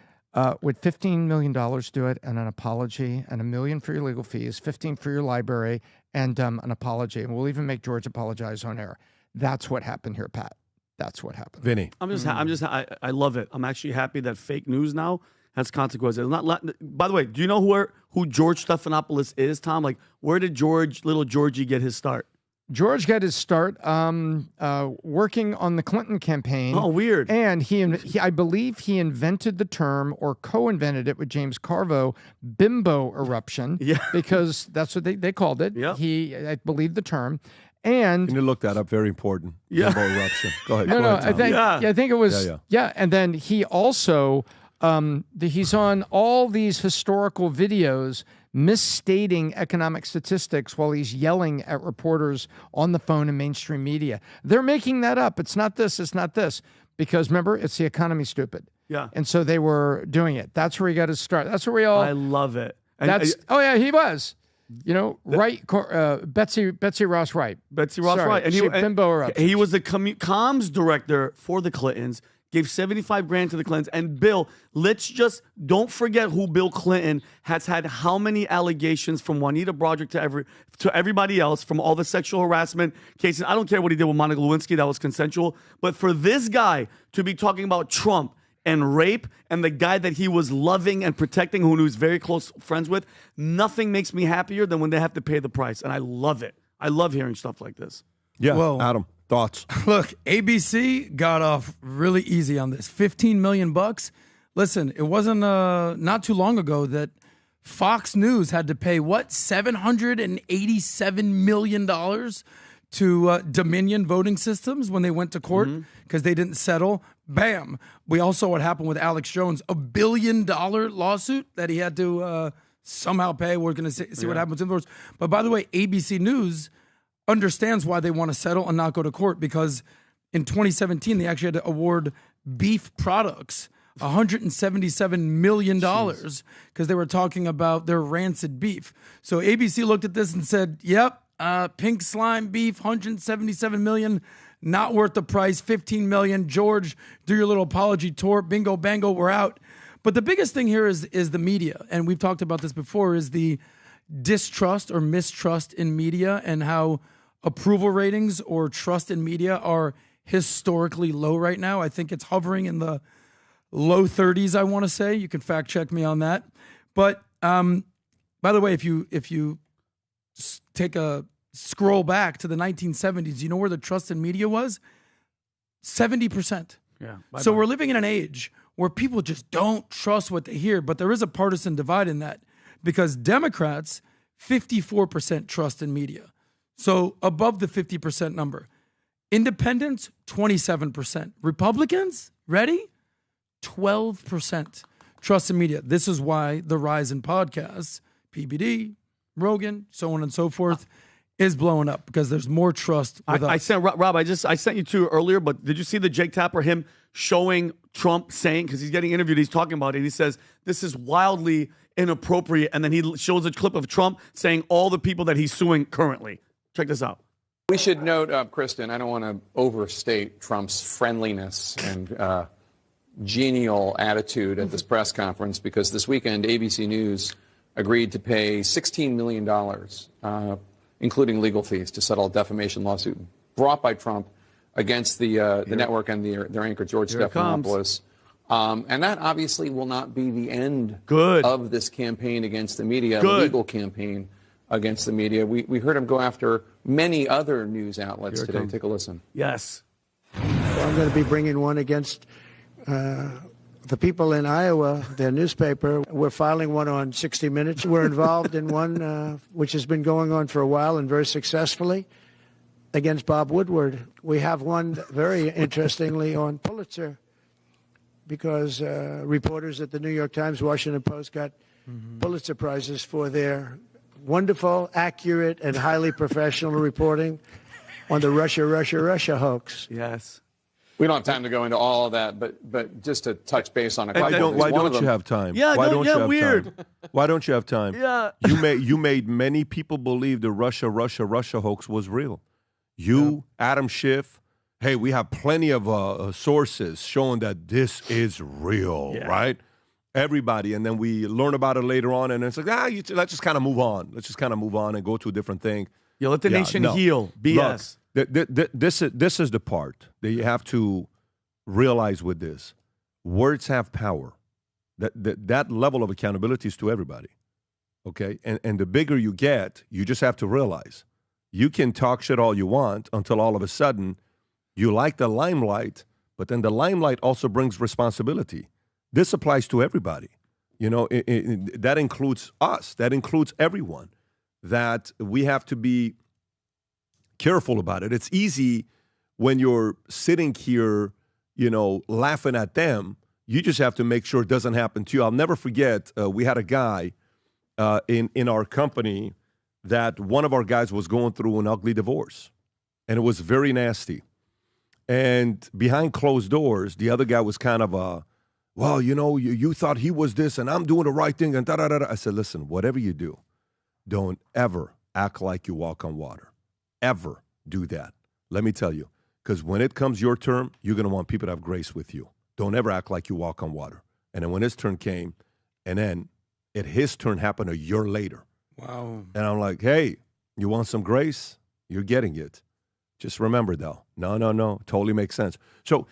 would $15 million do it, and an apology, and $1 million for your legal fees, $15 for your library, and an apology. And we'll even make George apologize on air. That's what happened here, Pat. That's what happened. Vinny. I love it. I'm actually happy that fake news now has consequences. By the way, do you know who George Stephanopoulos is, Tom? Like, where did little Georgie get his start? George got his start working on the Clinton campaign. Oh, weird. And he I believe he invented the term or co-invented it with James Carville, bimbo eruption. Yeah. Because that's what they called it. Yeah. I believe the term. And Can you look that up? Very important. Yeah. Bimbo eruption. Go ahead. No, Go no, ahead, Tom. I think it was, Yeah. And then he also, he's on all these historical videos misstating economic statistics while he's yelling at reporters on the phone in mainstream media. They're making that up. It's not this, it's not this. Because remember, it's the economy, stupid. Yeah. And so they were doing it. That's where he got his start. That's where we all. I love it. He was. Right, Betsy Ross Wright. Betsy Ross Wright. And he was the comms director for the Clintons, gave $75,000 to the Clintons. And Bill, let's just don't forget who Bill Clinton has had how many allegations from Juanita Broaddrick to everybody else, from all the sexual harassment cases. I don't care what he did with Monica Lewinsky, that was consensual. But for this guy to be talking about Trump and rape and the guy that he was loving and protecting, who he was very close friends with, nothing makes me happier than when they have to pay the price. And I love it. I love hearing stuff like this. Yeah, Well, Adam, thoughts? Look, ABC got off really easy on this. $15 million. Listen, it wasn't not too long ago that Fox News had to pay $787 million to Dominion Voting Systems when they went to court because they didn't settle. Bam. We all saw what happened with Alex Jones, $1 billion lawsuit that he had to somehow pay. We're going to see what happens in the courts. But by the way, ABC News understands why they want to settle and not go to court, because in 2017, they actually had to award beef products $177 million because they were talking about their rancid beef. So ABC looked at this and said, yep, pink slime beef, $177 million, not worth the price, $15 million. George, do your little apology tour. Bingo, bango, we're out. But the biggest thing here is the media, and we've talked about this before, is the distrust or mistrust in media and how approval ratings or trust in media are historically low right now. I think it's hovering in the low 30s, I want to say. You can fact check me on that. But by the way, if you take a scroll back to the 1970s, you know where the trust in media was? 70%. Yeah. So we're living in an age where people just don't trust what they hear, but there is a partisan divide in that, because Democrats, 54% trust in media. So above the 50% number. Independents, 27%. Republicans, ready? 12% trust in media. This is why the rise in podcasts, PBD, Rogan, so on and so forth, is blowing up, because there's more trust with us. I sent Rob. I sent you two earlier, but did you see the Jake Tapper, him showing Trump saying, because he's getting interviewed, he's talking about it, and he says this is wildly inappropriate, and then he shows a clip of Trump saying all the people that he's suing currently. Check this out. We should note, Kristen, I don't want to overstate Trump's friendliness and genial attitude at this press conference, because this weekend ABC News agreed to pay $16 million, including legal fees, to settle a defamation lawsuit brought by Trump against the network and their anchor, George Stephanopoulos. And that obviously will not be the end of this campaign against the media, the legal campaign against the media. We heard him go after many other news outlets today. Take a listen. Yes. So I'm going to be bringing one against the people in Iowa, their newspaper. We're filing one on 60 Minutes. We're involved in one which has been going on for a while and very successfully against Bob Woodward. We have one very interestingly on Pulitzer, because reporters at the New York Times, Washington Post got Pulitzer Prizes for their wonderful, accurate, and highly professional reporting on the Russia hoax. Yes. We don't have time to go into all of that, but just to touch base on a couple. Why don't you have time? Yeah, why don't you have weird. time? Why don't you have time? Yeah. You made many people believe the Russia hoax was real. You, Adam Schiff, hey, we have plenty of sources showing that this is real, right? Everybody, and then we learn about it later on, and it's like, let's just kind of move on. Let's just kind of move on and go to a different thing. Yeah, let the nation heal. BS. This is the part that you have to realize with this. Words have power. That level of accountability is to everybody. Okay? And the bigger you get, you just have to realize you can talk shit all you want until all of a sudden you like the limelight, but then the limelight also brings responsibility. This applies to everybody. You know, that includes us. That includes everyone. That we have to be careful about it. It's easy when you're sitting here, you know, laughing at them. You just have to make sure it doesn't happen to you. I'll never forget, we had a guy in our company that one of our guys was going through an ugly divorce, and it was very nasty. And behind closed doors, the other guy was kind of well, you know, you thought he was this, and I'm doing the right thing, and da-da-da-da. I said, listen, whatever you do, don't ever act like you walk on water. Ever do that. Let me tell you, because when it comes your turn, you're going to want people to have grace with you. Don't ever act like you walk on water. And then when his turn came, and then his turn happened a year later. Wow. And I'm like, hey, you want some grace? You're getting it. Just remember, though. No. Totally makes sense. So,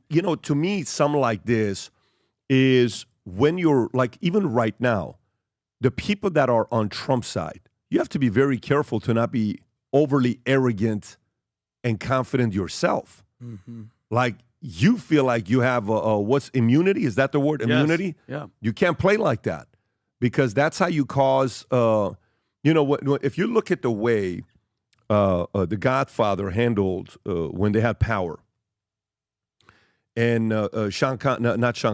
you know, to me, something like this is when you're, like, even right now, the people that are on Trump's side, you have to be very careful to not be overly arrogant and confident yourself. Mm-hmm. Like, you feel like you have, what's immunity? Is that the word? Immunity? Yes. Yeah. You can't play like that. Because that's how you cause, you know, if you look at the way The Godfather handled when they had power, and not Sean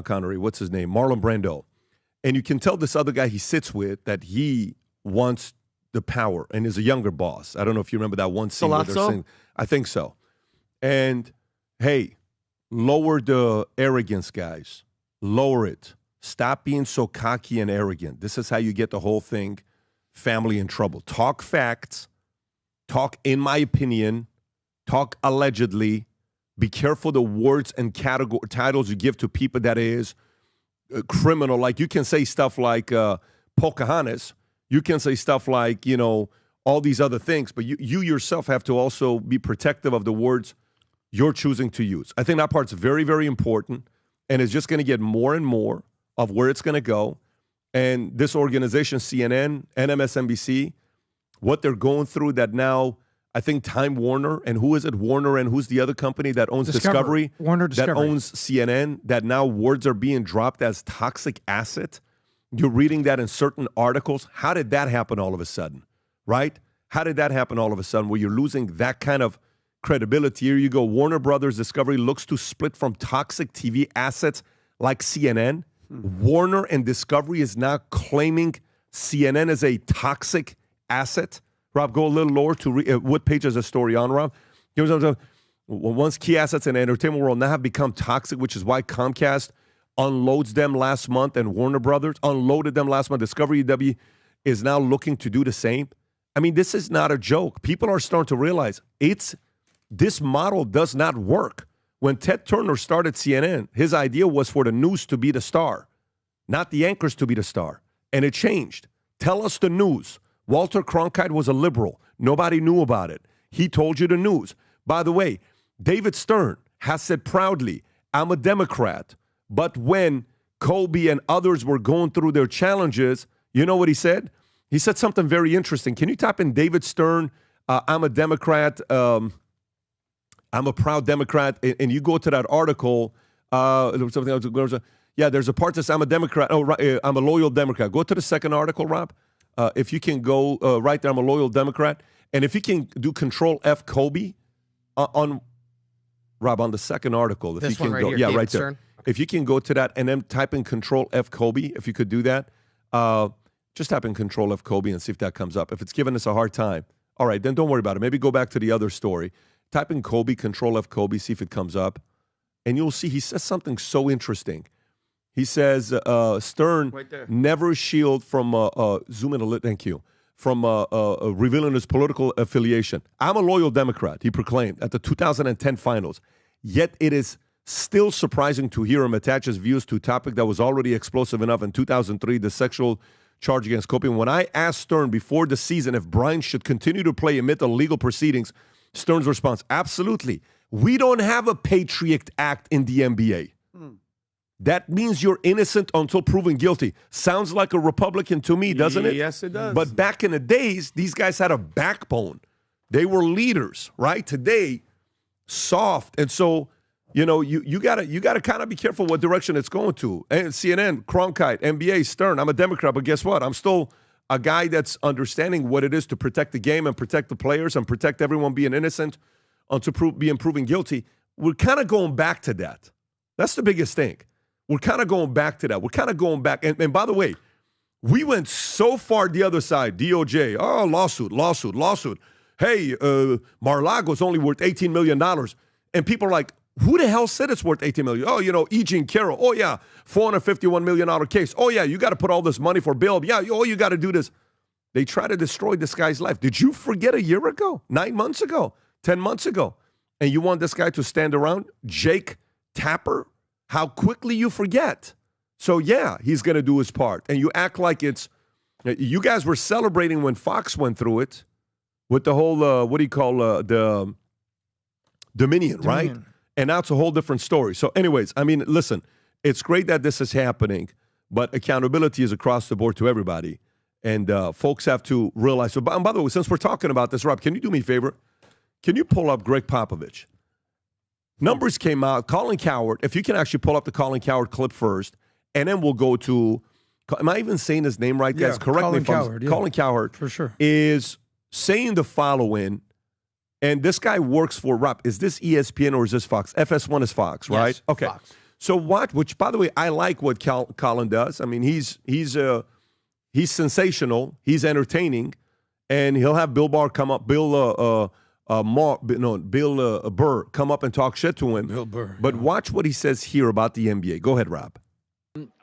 Connery, what's his name? Marlon Brando. And you can tell this other guy he sits with that he wants the power and is a younger boss. I don't know if you remember that one scene where they're saying, I think so. And, hey, lower the arrogance, guys. Lower it. Stop being so cocky and arrogant. This is how you get the whole thing, family in trouble. Talk facts. Talk, in my opinion. Talk allegedly. Be careful the words and titles you give to people that is criminal. Like, you can say stuff like Pocahontas. You can say stuff like, you know, all these other things. But you yourself have to also be protective of the words you're choosing to use. I think that part's very, very important. And it's just going to get more and more of where it's going to go. And this organization, CNN and MSNBC, what they're going through that now, I think Time Warner, and who is it? Warner, and who's the other company that owns Discovery? Warner Discovery. That owns CNN, that now words are being dropped as toxic asset. You're reading that in certain articles. How did that happen all of a sudden, right? How did that happen all of a sudden where you're losing that kind of credibility? Here you go. Warner Brothers Discovery looks to split from toxic TV assets like CNN. Warner and Discovery is now claiming CNN is a toxic asset. Rob, go a little lower to what page is the story on, Rob? Once key assets in the entertainment world now have become toxic, which is why Comcast unloads them last month and Warner Brothers unloaded them last month. Discovery EW is now looking to do the same. I mean, this is not a joke. People are starting to realize this model does not work. When Ted Turner started CNN, his idea was for the news to be the star, not the anchors to be the star. And it changed. Tell us the news. Walter Cronkite was a liberal. Nobody knew about it. He told you the news. By the way, David Stern has said proudly, I'm a Democrat. But when Kobe and others were going through their challenges, you know what he said? He said something very interesting. Can you type in David Stern, I'm a Democrat, I'm a proud Democrat, and you go to that article. There was something else. Yeah, there's a part that says I'm a Democrat. Oh, right, I'm a loyal Democrat. Go to the second article, Rob. If you can go right there, I'm a loyal Democrat. And if you can do Control F Kobe on Rob on the second article. If this you can one right go, here, yeah, David right there. Stern. If you can go to that and then type in Control F Kobe, if you could do that, just type in Control F Kobe and see if that comes up. If it's giving us a hard time, all right, then don't worry about it. Maybe go back to the other story. Type in Kobe, Control F Kobe, see if it comes up. And you'll see he says something so interesting. He says, Stern right never shield from, zoom in a little, thank you, from revealing his political affiliation. I'm a loyal Democrat, he proclaimed at the 2010 finals. Yet it is still surprising to hear him attach his views to a topic that was already explosive enough in 2003, the sexual charge against Kobe. When I asked Stern before the season if Bryant should continue to play amid the legal proceedings Stern's response, absolutely. We don't have a Patriot Act in the NBA. That means you're innocent until proven guilty. Sounds like a Republican to me, doesn't it? Yes, it does. But back in the days, these guys had a backbone. They were leaders, right? Today, soft. And so, you gotta kind of be careful what direction it's going to. And CNN, Cronkite, NBA, Stern. I'm a Democrat, but guess what? I'm still a guy that's understanding what it is to protect the game and protect the players and protect everyone being innocent until being proven guilty. We're kind of going back to that. That's the biggest thing. We're kind of going back to that. We're kind of going back. And by the way, we went so far the other side. DOJ, lawsuit. Hey, Mar-a-Lago's only worth $18 million. And people are like, who the hell said it's worth $18 million? Oh, E. Jean Carroll. Oh, yeah, $451 million case. Oh, yeah, you got to put all this money for bail. Yeah, you got to do this. They try to destroy this guy's life. Did you forget a year ago, 9 months ago, 10 months ago? And you want this guy to stand around? Jake Tapper? How quickly you forget. So, yeah, he's going to do his part. And you act like you guys were celebrating when Fox went through it with the whole, the Dominion, right? And now it's a whole different story. So anyways, I mean, listen, it's great that this is happening, but accountability is across the board to everybody. And folks have to realize. So, and by the way, since we're talking about this, Rob, can you do me a favor? Can you pull up Greg Popovich? Numbers came out. Colin Cowherd, if you can actually pull up the Colin Cowherd clip first, and then we'll go to, am I even saying his name right, guys? Yeah, Correct me if Cowherd, yeah. Colin Cowherd For sure. is saying the following, and this guy works for, Rob, is this ESPN or is this Fox? FS1 is Fox, right? Yes, okay. Fox. So which, by the way, I like what Colin does. I mean, he's sensational. He's entertaining. And he'll have Bill Burr come up, Bill Burr come up and talk shit to him. Bill Burr. But watch what he says here about the NBA. Go ahead, Rob.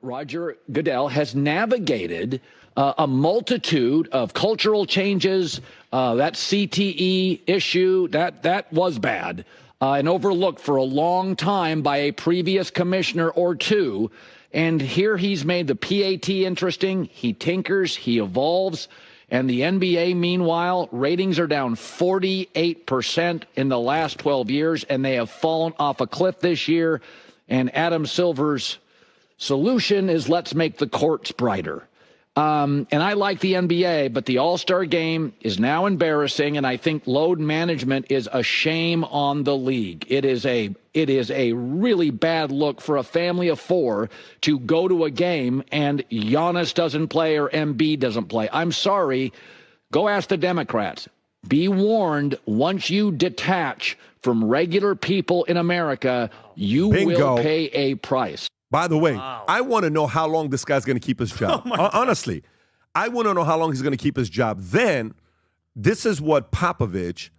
Roger Goodell has navigated a multitude of cultural changes. That CTE issue, that was bad and overlooked for a long time by a previous commissioner or two. And here he's made the PAT interesting. He tinkers, he evolves. And the NBA, meanwhile, ratings are down 48% in the last 12 years, and they have fallen off a cliff this year. And Adam Silver's solution is let's make the courts brighter. And I like the NBA, but the All-Star game is now embarrassing, and I think load management is a shame on the league. It is a really bad look for a family of four to go to a game and Giannis doesn't play or Embiid doesn't play. I'm sorry. Go ask the Democrats. Be warned, once you detach from regular people in America, you will pay a price. By the way, I want to know how long this guy's going to keep his job. Honestly, I want to know how long he's going to keep his job. Then, this is what Popovich,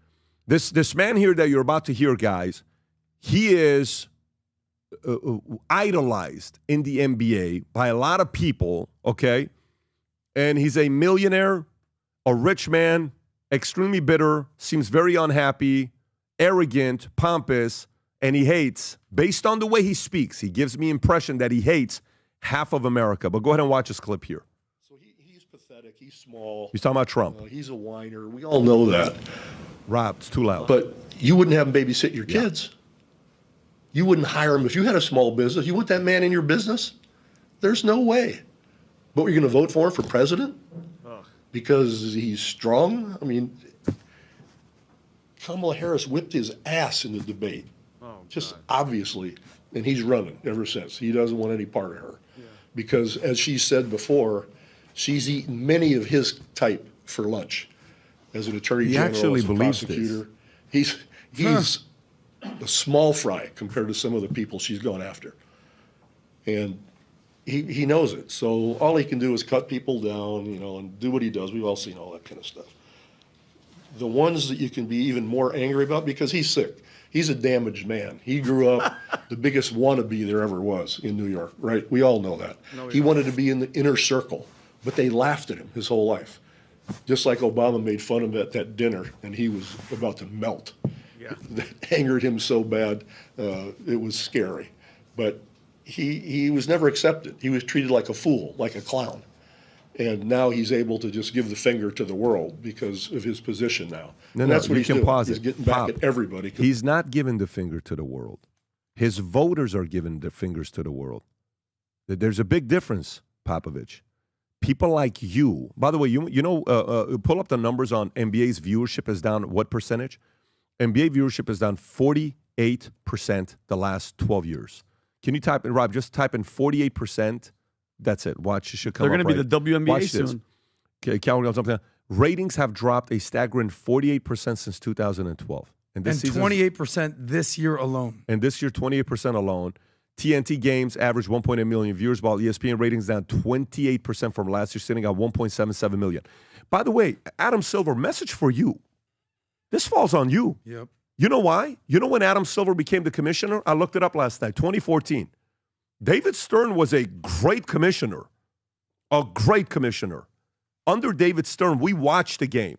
this man here that you're about to hear, guys, he is idolized in the NBA by a lot of people, okay? And he's a millionaire, a rich man, extremely bitter, seems very unhappy, arrogant, pompous, and he hates, based on the way he speaks, he gives me impression that he hates half of America. But go ahead and watch this clip here. So he's pathetic. He's small. He's talking about Trump. He's a whiner. We all know that. Rob, it's too loud. But you wouldn't have him babysit your kids. You wouldn't hire him if you had a small business. You want that man in your business? There's no way. But we're going to vote for him for president? Because he's strong? I mean, Kamala Harris whipped his ass in the debate. Just obviously, and he's running ever since. He doesn't want any part of her. Because, as she said before, she's eaten many of his type for lunch. As an attorney general, as a prosecutor. He's a small fry compared to some of the people she's gone after. And he knows it. So all he can do is cut people down, and do what he does. We've all seen all that kind of stuff. The ones that you can be even more angry about, because he's sick. He's a damaged man. He grew up the biggest wannabe there ever was in New York, right? We all know that. He wanted to be in the inner circle, but they laughed at him his whole life. Just like Obama made fun of him at that dinner, and he was about to melt. That angered him so bad, it was scary. But he was never accepted. He was treated like a fool, like a clown. And now he's able to just give the finger to the world because of his position now. No, and that's what he's doing. Pause He's it. getting back Pop, at everybody. He's not giving the finger to the world. His voters are giving the fingers to the world. There's a big difference, Popovich. People like you, by the way, pull up the numbers on NBA's viewership is down what percentage? NBA viewership is down 48% the last 12 years. Can you type in, Rob, just type in 48%. That's it. Watch, it should come up. They're going to be the WNBA Watch soon. Okay, Calvin, something. Ratings have dropped a staggering 48% since 2012. And 28% this year alone. And this year, 28% alone. TNT games average 1.8 million viewers, while ESPN ratings down 28% from last year, sitting at 1.77 million. By the way, Adam Silver, message for you. This falls on you. Yep. You know why? You know when Adam Silver became the commissioner? I looked it up last night, 2014. David Stern was a great commissioner. A great commissioner. Under David Stern, we watched the game.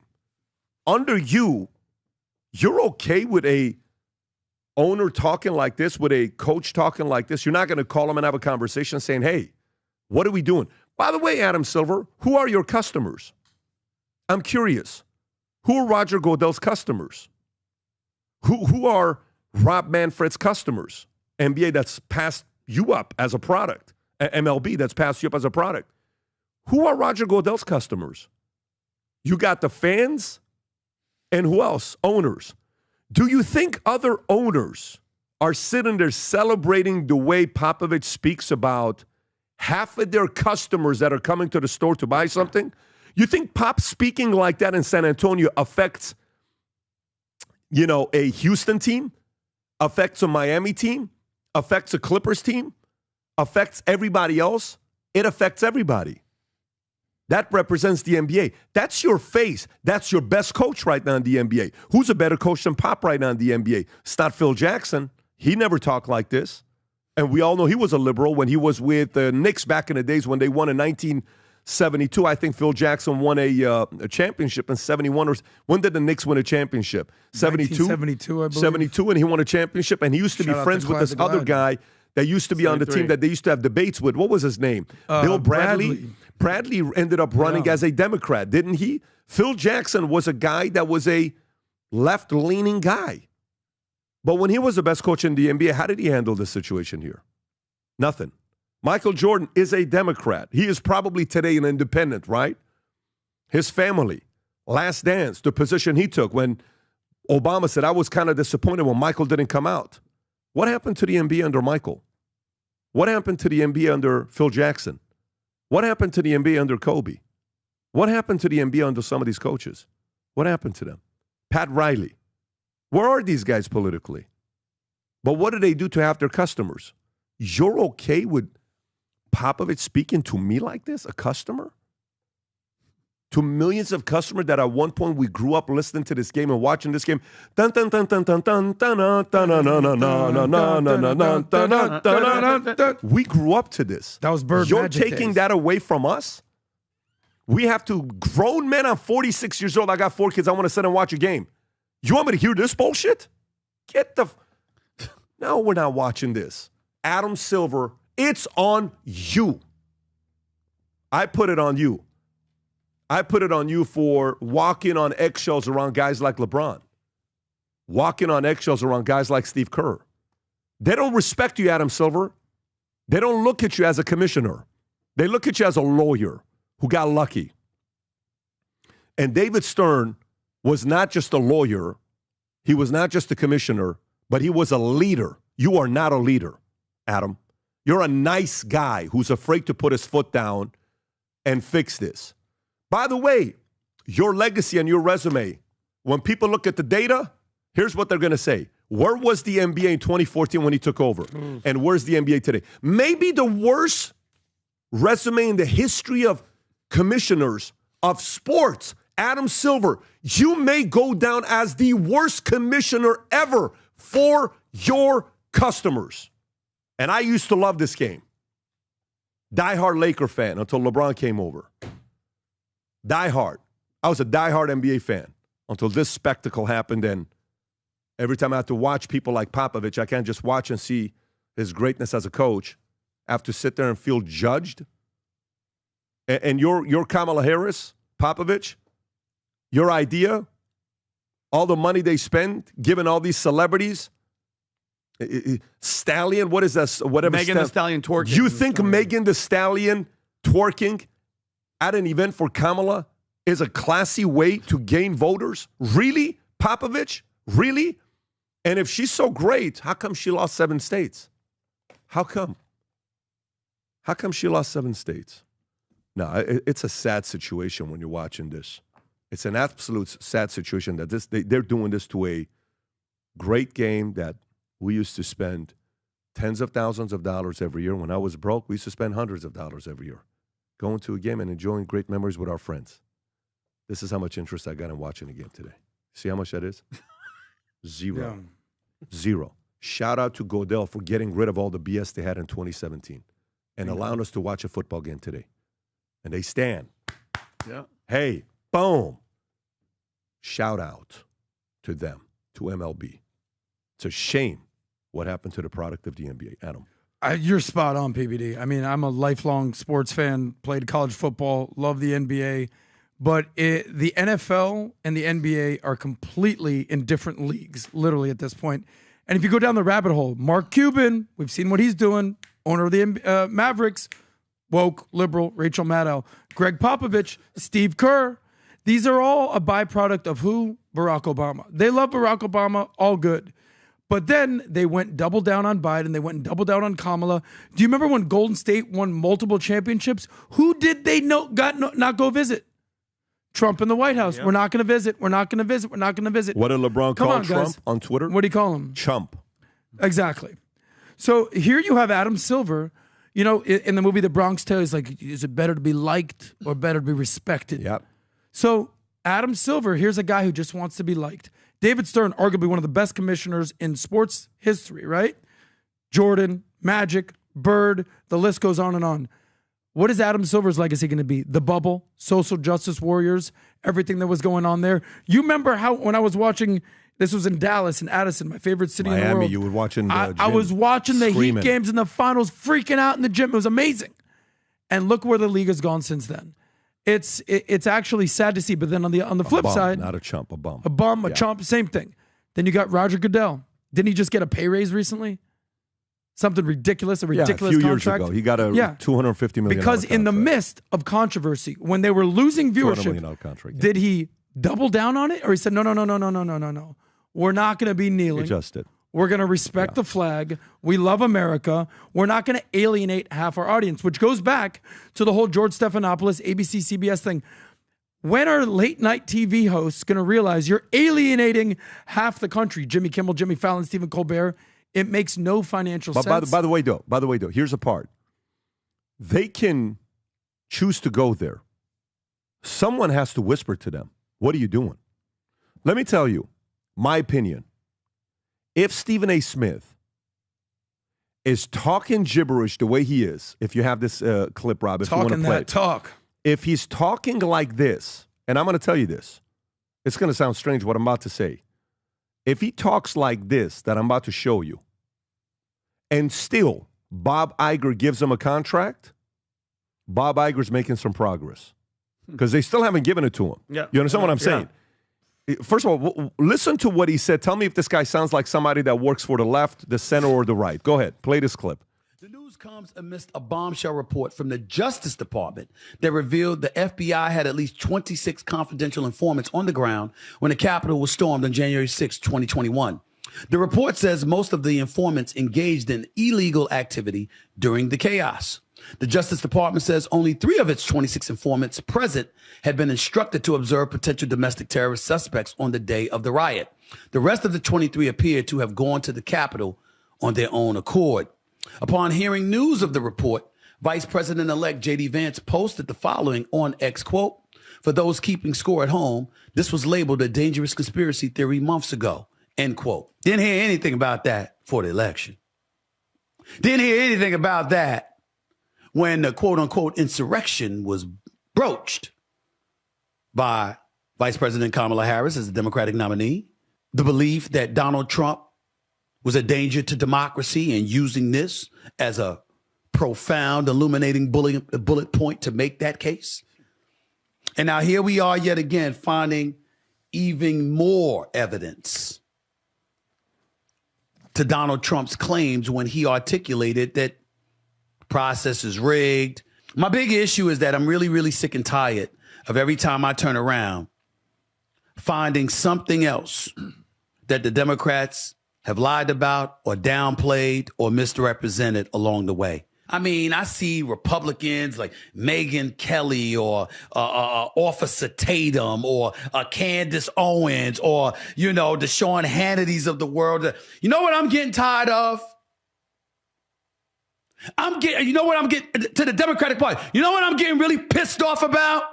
Under you, you're okay with a owner talking like this, with a coach talking like this? You're not going to call him and have a conversation saying, hey, what are we doing? By the way, Adam Silver, who are your customers? I'm curious. Who are Roger Goodell's customers? Who are Rob Manfred's customers? NBA that's passed you up as a product. MLB that's passed you up as a product. Who are Roger Goodell's customers? You got the fans, and who else? Owners. Do you think other owners are sitting there celebrating the way Popovich speaks about half of their customers that are coming to the store to buy something? You think Pop speaking like that in San Antonio affects, a Houston team, affects a Miami team, affects a Clippers team, affects everybody else? It affects everybody. That represents the NBA. That's your face. That's your best coach right now in the NBA. Who's a better coach than Pop right now in the NBA? It's not Phil Jackson. He never talked like this. And we all know he was a liberal when he was with the Knicks back in the days when they won in 1972. I think Phil Jackson won a championship in 71. Or when did the Knicks win a championship? 72? 1972, I believe. 72, and he won a championship. And he used to be friends with this other guy that used to be on the team that they used to have debates with. What was his name? Bill Bradley. Bradley ended up running as a Democrat, didn't he? Phil Jackson was a guy that was a left-leaning guy. But when he was the best coach in the NBA, how did he handle the situation here? Nothing. Michael Jordan is a Democrat. He is probably today an independent, right? His family, Last Dance, the position he took when Obama said, I was kind of disappointed when Michael didn't come out. What happened to the NBA under Michael? What happened to the NBA under Phil Jackson? What happened to the NBA under Kobe? What happened to the NBA under some of these coaches? What happened to them? Pat Riley. Where are these guys politically? But what do they do to have their customers? You're okay with Popovich speaking to me like this, a customer? To millions of customers that at one point we grew up listening to this game and watching this game. We grew up to this. That was Bird You're Magic taking days. that away from us? We have to, grown men, I'm 46 years old, I got 4 kids, I want to sit and watch a game. You want me to hear this bullshit? No, we're not watching this. Adam Silver, it's on you. I put it on you. I put it on you for walking on eggshells around guys like LeBron, walking on eggshells around guys like Steve Kerr. They don't respect you, Adam Silver. They don't look at you as a commissioner. They look at you as a lawyer who got lucky. And David Stern was not just a lawyer. He was not just a commissioner, but he was a leader. You are not a leader, Adam. You're a nice guy who's afraid to put his foot down and fix this. By the way, your legacy and your resume, when people look at the data, here's what they're going to say. Where was the NBA in 2014 when he took over? And where's the NBA today? Maybe the worst resume in the history of commissioners of sports. Adam Silver, you may go down as the worst commissioner ever for your customers. And I used to love this game. Diehard Laker fan until LeBron came over. Diehard. I was a diehard NBA fan until this spectacle happened. And every time I have to watch people like Popovich, I can't just watch and see his greatness as a coach. I have to sit there and feel judged. And your Kamala Harris, Popovich, your idea, all the money they spend giving all these celebrities, Stallion, what is that? Whatever. Megan Thee Stallion twerking. You think Megan Thee Stallion twerking at an event for Kamala is a classy way to gain voters? Really, Popovich? Really? And if she's so great, how come she lost 7 states? How come? How come she lost 7 states? No, it's a sad situation when you're watching this. It's an absolute sad situation that they're doing this to a great game that we used to spend tens of thousands of dollars every year. When I was broke, we used to spend hundreds of dollars every year going to a game and enjoying great memories with our friends. This is how much interest I got in watching a game today. See how much that is? Zero. Yeah. Zero. Shout out to Goodell for getting rid of all the BS they had in 2017 and allowing us to watch a football game today. And they stand. Yeah. Hey, boom. Shout out to them, to MLB. It's a shame what happened to the product of the NBA. Adam. You're spot on, PBD. I mean, I'm a lifelong sports fan, played college football, love the NBA. But the NFL and the NBA are completely in different leagues, literally at this point. And if you go down the rabbit hole, Mark Cuban, we've seen what he's doing, owner of the Mavericks, woke, liberal, Rachel Maddow, Greg Popovich, Steve Kerr. These are all a byproduct of who? Barack Obama. They love Barack Obama, all good. But then they went double down on Biden. They went and double down on Kamala. Do you remember when Golden State won multiple championships? Who did they not go visit? Trump in the White House. Yep. We're not going to visit. We're not going to visit. We're not going to visit. What did LeBron call Trump on Twitter? What do you call him? Chump. Exactly. So here you have Adam Silver. You know, in the movie The Bronx Tale, he's like, is it better to be liked or better to be respected? Yep. So Adam Silver, here's a guy who just wants to be liked. David Stern, arguably one of the best commissioners in sports history, right? Jordan, Magic, Bird, the list goes on and on. What is Adam Silver's legacy going to be? The bubble, social justice warriors, everything that was going on there. You remember how when I was watching, this was in Dallas and Addison, my favorite city in the world. You were watching the I was watching the screaming. Heat games in the finals, freaking out in the gym. It was amazing. And look where the league has gone since then. It's actually sad to see. But then on the flip side, not a chump, a bum. A bum, a chump, same thing. Then you got Roger Goodell. Didn't he just get a pay raise recently? Something ridiculous, a ridiculous a few contract. years ago. He got a $250 million because in the contract. midst of controversy, when they were losing $200 million viewership, contract, did he double down on it? Or he said, no. We're not going to be kneeling. He just did. We're going to respect the flag. We love America. We're not going to alienate half our audience, which goes back to the whole George Stephanopoulos, ABC, CBS thing. When are late night TV hosts going to realize you're alienating half the country? Jimmy Kimmel, Jimmy Fallon, Stephen Colbert. It makes no financial sense. By the way, though, here's a part. They can choose to go there. Someone has to whisper to them, what are you doing? Let me tell you, my opinion. If Stephen A. Smith is talking gibberish the way he is, if you have this clip, Rob, if you want to play it. Talk. If he's talking like this, and I'm going to tell you this, it's going to sound strange what I'm about to say. If he talks like this that I'm about to show you, and still Bob Iger gives him a contract, Bob Iger's making some progress because they still haven't given it to him. Yeah. You understand what I'm saying? First of all, listen to what he said. Tell me if this guy sounds like somebody that works for the left, the center, or the right. Go ahead. Play this clip. The news comes amidst a bombshell report from the Justice Department that revealed the FBI had at least 26 confidential informants on the ground when the Capitol was stormed on January 6, 2021. The report says most of the informants engaged in illegal activity during the chaos. The Justice Department says only 3 of its 26 informants present had been instructed to observe potential domestic terrorist suspects on the day of the riot. The rest of the 23 appeared to have gone to the Capitol on their own accord. Upon hearing news of the report, Vice President-elect J.D. Vance posted the following on X, quote, "For those keeping score at home, this was labeled a dangerous conspiracy theory months ago," end quote. Didn't hear anything about that for the election. Didn't hear anything about that when the quote-unquote insurrection was broached by Vice President Kamala Harris as the Democratic nominee. The belief that Donald Trump was a danger to democracy and using this as a profound, illuminating bullet point to make that case. And now here we are yet again finding even more evidence to Donald Trump's claims when he articulated that process is rigged. My big issue is that I'm really, really sick and tired of every time I turn around finding something else that the Democrats have lied about or downplayed or misrepresented along the way. I mean, I see Republicans like Megyn Kelly or Officer Tatum or Candace Owens or, the Sean Hannitys of the world. You know what I'm getting tired of? To the Democratic Party. You know what I'm getting really pissed off about?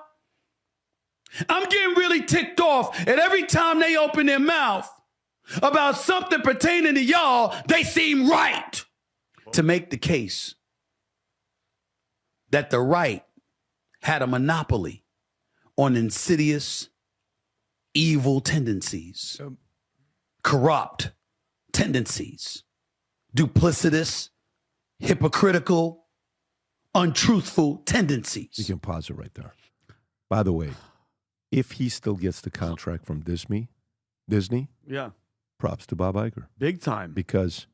I'm getting really ticked off at every time they open their mouth about something pertaining to y'all, they seem right to make the case that the right had a monopoly on insidious, evil tendencies, corrupt tendencies, duplicitous, hypocritical, untruthful tendencies. You can pause it right there. By the way, if he still gets the contract from Disney, yeah, props to Bob Iger. Big time. Because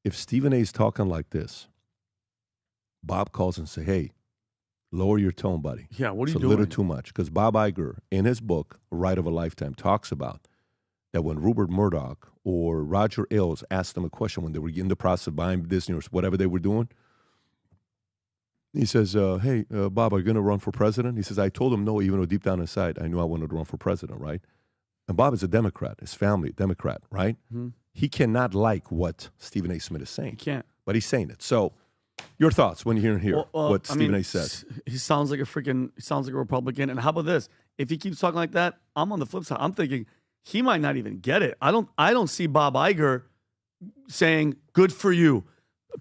if Stephen A is talking like this, Bob calls and say, hey, lower your tone, buddy. Yeah, what are you doing? It's a doing? little too much. Because Bob Iger, in his book, Right of a Lifetime, talks about that when Rupert Murdoch or Roger Ailes asked them a question when they were in the process of buying Disney or whatever they were doing, he says, hey, Bob, are you going to run for president? He says, I told him no, even though deep down inside, I knew I wanted to run for president, right? And Bob is a Democrat, his family, Democrat, right? Mm-hmm. He cannot like what Stephen A. Smith is saying. He can't. But he's saying it. So your thoughts when you hear what Stephen A. says? He sounds like a Republican. And how about this? If he keeps talking like that, I'm on the flip side. I'm thinking he might not even get it. I don't see Bob Iger saying, good for you.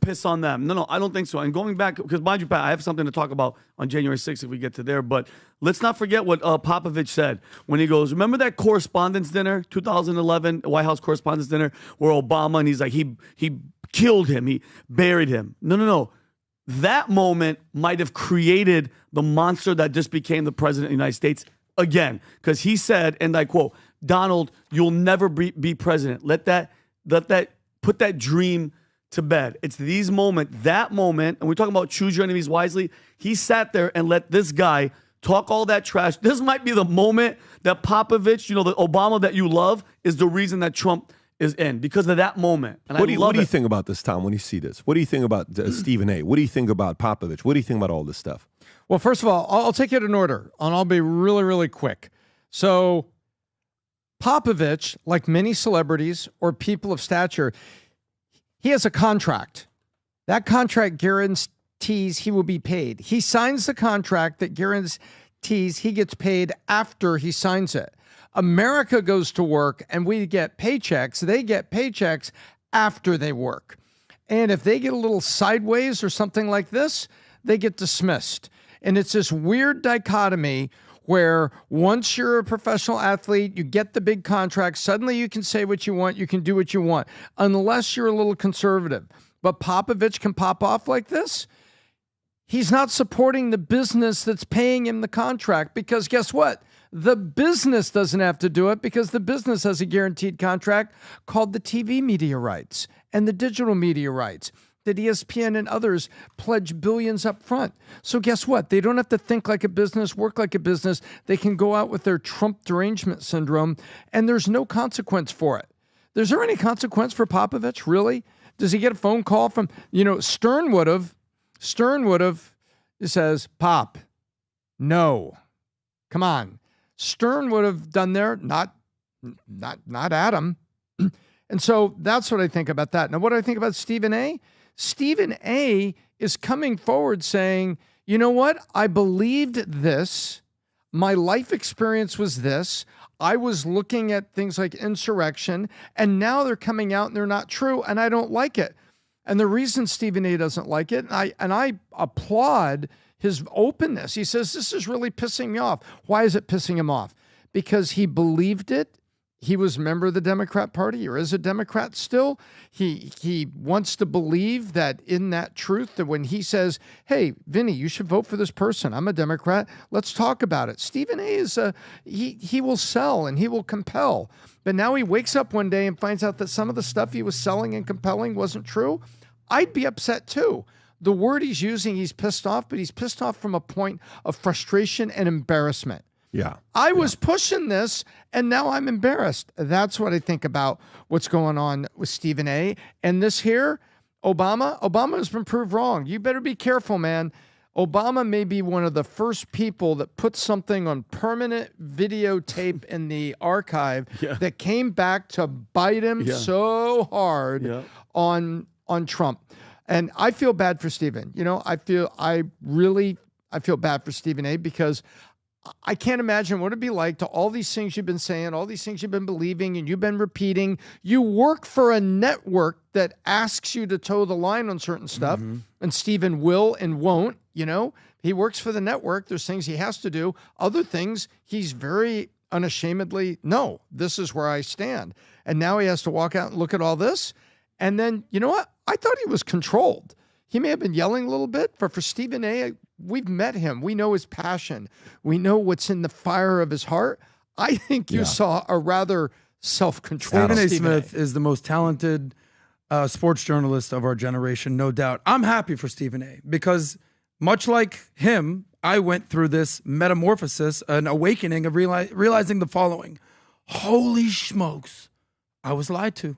Piss on them. No, I don't think so. And going back, because mind you, Pat, I have something to talk about on January 6th if we get to there. But let's not forget what Popovich said when he goes, remember that correspondence dinner, 2011 White House correspondence dinner, where Obama, and he's like, he killed him. He buried him. No. That moment might have created the monster that just became the president of the United States again. Because he said, and I quote, Donald, you'll never be president. Let that put that dream to bed. It's that moment, and we're talking about choose your enemies wisely. He sat there and let this guy talk all that trash. This might be the moment that Popovich, the Obama that you love, is the reason that Trump is in, because of that moment. And what do you think about this, Tom, when you see this? What do you think about Stephen A? What do you think about Popovich? What do you think about all this stuff? Well, first of all, I'll take it in order, and I'll be really, really quick. So Popovich, like many celebrities or people of stature, he has a contract. That contract guarantees he will be paid. He signs the contract that guarantees he gets paid after he signs it. America goes to work and we get paychecks. They get paychecks after they work. And if they get a little sideways or something like this, they get dismissed. And it's this weird dichotomy where once you're a professional athlete, you get the big contract, suddenly you can say what you want, you can do what you want, unless you're a little conservative. But Popovich can pop off like this. He's not supporting the business that's paying him the contract, because guess what? The business doesn't have to do it, because the business has a guaranteed contract called the TV media rights and the digital media rights that ESPN and others pledge billions up front. So guess what? They don't have to think like a business, work like a business. They can go out with their Trump derangement syndrome, and there's no consequence for it. Is there any consequence for Popovich, really? Does he get a phone call from, Stern would have, it says, Pop, no, come on. Stern would have done there, not Adam. And so that's what I think about that. Now, what do I think about Stephen A? Stephen A is coming forward saying, you know what? I believed this. My life experience was this. I was looking at things like Insurrection, and now they're coming out and they're not true, and I don't like it. And the reason Stephen A doesn't like it, and I applaud his openness. He says, this is really pissing me off. Why is it pissing him off? Because he believed it. he was a member of the Democrat Party or is a Democrat still. He wants to believe that in that truth, that when he says, hey, Vinny, you should vote for this person. I'm a Democrat. Let's talk about it. Stephen A. is he will sell and he will compel. But now he wakes up one day and finds out that some of the stuff he was selling and compelling wasn't true. I'd be upset too. The word he's using, he's pissed off, but he's pissed off from a point of frustration and embarrassment. Yeah. I was pushing this, and now I'm embarrassed. That's what I think about what's going on with Stephen A. And this here, Obama has been proved wrong. You better be careful, man. Obama may be one of the first people that put something on permanent videotape in the archive that came back to bite him so hard on Trump. And I feel bad for Stephen. You know, I feel bad for Stephen A. because I can't imagine what it'd be like to all these things you've been saying, all these things you've been believing and you've been repeating. You work for a network that asks you to toe the line on certain stuff, and Stephen will and won't, you know. He works for the network. There's things he has to do. Other things, he's very unashamedly, no, this is where I stand. And now he has to walk out and look at all this. And then, you know what? I thought he was controlled. He may have been yelling a little bit, but for Stephen A., we've met him. We know his passion. We know what's in the fire of his heart. I think you saw a rather self-controlled Stephen A. Smith is the most talented sports journalist of our generation, no doubt. I'm happy for Stephen A. because much like him, I went through this metamorphosis, an awakening of realizing the following. Holy smokes, I was lied to.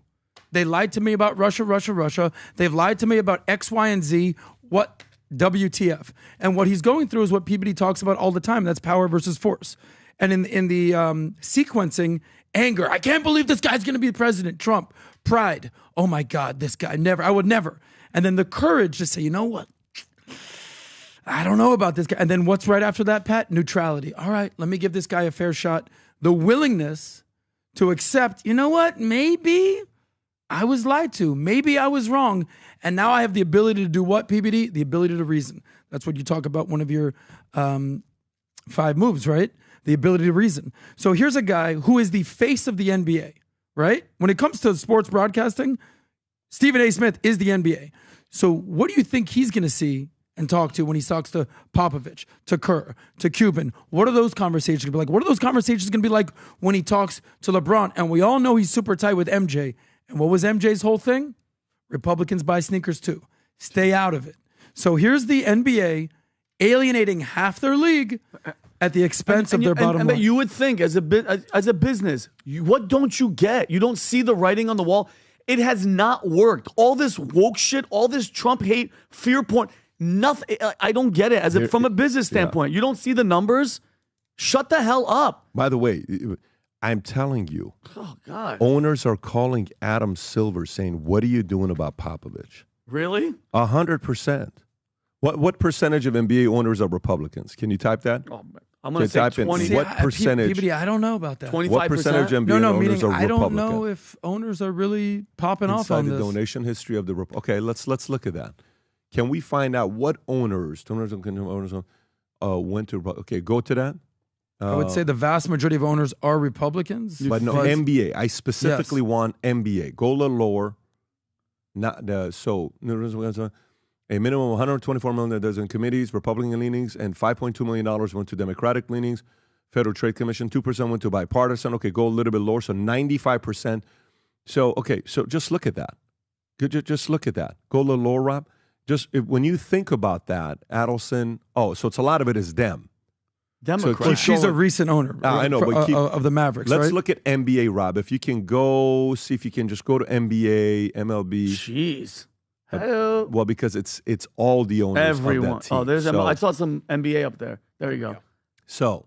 They lied to me about Russia. They've lied to me about X, Y, and Z. What? WTF. And what he's going through is what PBD talks about all the time. That's power versus force. And in the sequencing, anger. I can't believe this guy's going to be president. Trump. Pride. Oh my God, this guy. Never. I would never. And then the courage to say, you know what? I don't know about this guy. And then what's right after that, Pat? Neutrality. All right, let me give this guy a fair shot. The willingness to accept, you know what? Maybe I was lied to. Maybe I was wrong. And now I have the ability to do what, PBD? The ability to reason. That's what you talk about, one of your 5 moves, right? The ability to reason. So here's a guy who is the face of the NBA, right? When it comes to sports broadcasting, Stephen A. Smith is the NBA. So what do you think he's going to see and talk to when he talks to Popovich, to Kerr, to Cuban? What are those conversations going to be like? What are those conversations going to be like when he talks to LeBron? And we all know he's super tight with MJ. And what was MJ's whole thing? Republicans buy sneakers too. Stay out of it. So here's the NBA alienating half their league at the expense of their bottom line. You would think as a business, what don't you get? You don't see the writing on the wall. It has not worked. All this woke shit, all this Trump hate, fear porn, nothing. I don't get it. From a business standpoint, you don't see the numbers. Shut the hell up. By the way, I'm telling you, oh God, owners are calling Adam Silver saying, "What are you doing about Popovich?" Really? 100%. What percentage of NBA owners are Republicans? Can you type that? Oh, I'm going to say 20. What percentage? PBD, I don't know about that. 25%. What percentage of NBA owners are Republican? I don't know if owners are really popping off on the this. donation history of the okay. Let's look at that. Can we find out what owners went to? Okay, go to that. I would say the vast majority of owners are Republicans. But no, NBA. I specifically want NBA. Go a little lower. Not a minimum of $124 million does in committees, Republican leanings, and $5.2 million went to Democratic leanings. Federal Trade Commission, 2% went to bipartisan. Okay, go a little bit lower, so 95%. So, okay, so just look at that. Just look at that. Go a little lower, Rob. When you think about that, Adelson, so it's a lot of it is Dem. Democrat. So she's a recent owner I know, but of the Mavericks, let's right? look at NBA, Rob. If you can see if you can just go to NBA, MLB. Jeez. Well, because it's all the owners of that team. There's I saw some NBA up there. There you go. So,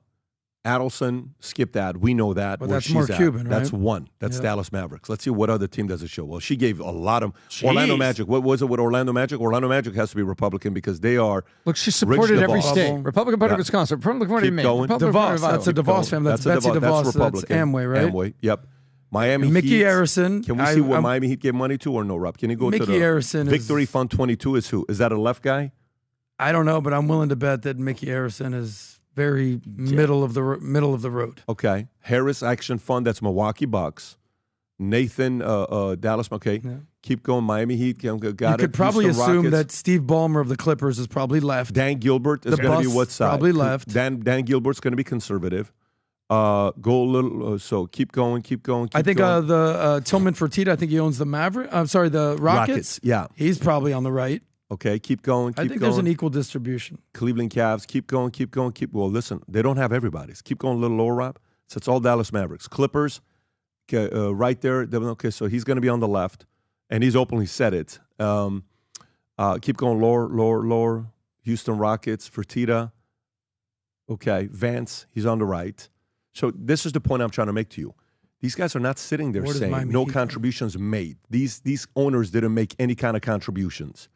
Adelson, skip that. We know that. But that's more Cuban, right? That's one. That's Dallas Mavericks. Let's see what other team does it show. Well, she gave a lot of Orlando Magic. What was it with Orlando Magic? Orlando Magic has to be Republican because they are. Look, she supported every state. Republican Party of Wisconsin. Republican Party of Maine. DeVos. That's a DeVos family. That's Betsy DeVos. That's Republican. Amway, right? Amway. Yep. Miami Mickey Heat. Harrison. Can we see what Miami Heat gave money to or no, Rob? Can you go to the Mickey Harrison Victory Fund 22 is who? Is that a left guy? I don't know, but I'm willing to bet that Mickey Harrison is very middle of the road. Okay. Harris Action Fund, that's Milwaukee Bucks. Nathan, Dallas, okay. Yeah. Keep going, Miami Heat. Got you it. could probably Houston assume Rockets. that Steve Ballmer of the Clippers is probably left. Dan Gilbert is going to be what side? Probably left. Dan Gilbert's going to be conservative. Go a little. So keep going. I think the Tillman Fertitta. I think he owns the the Rockets. Yeah, he's probably on the right. Okay, keep going. I think there's an equal distribution. Cleveland Cavs. Keep going. Well, listen, they don't have everybody's. Keep going a little lower, Rob. So it's all Dallas Mavericks. Clippers. Right there. Okay, so he's going to be on the left, and he's openly said it. Keep going lower. Houston Rockets, Fertitta. Okay, Vance, he's on the right. So this is the point I'm trying to make to you. These guys are not sitting there saying no contributions made. These owners didn't make any kind of contributions.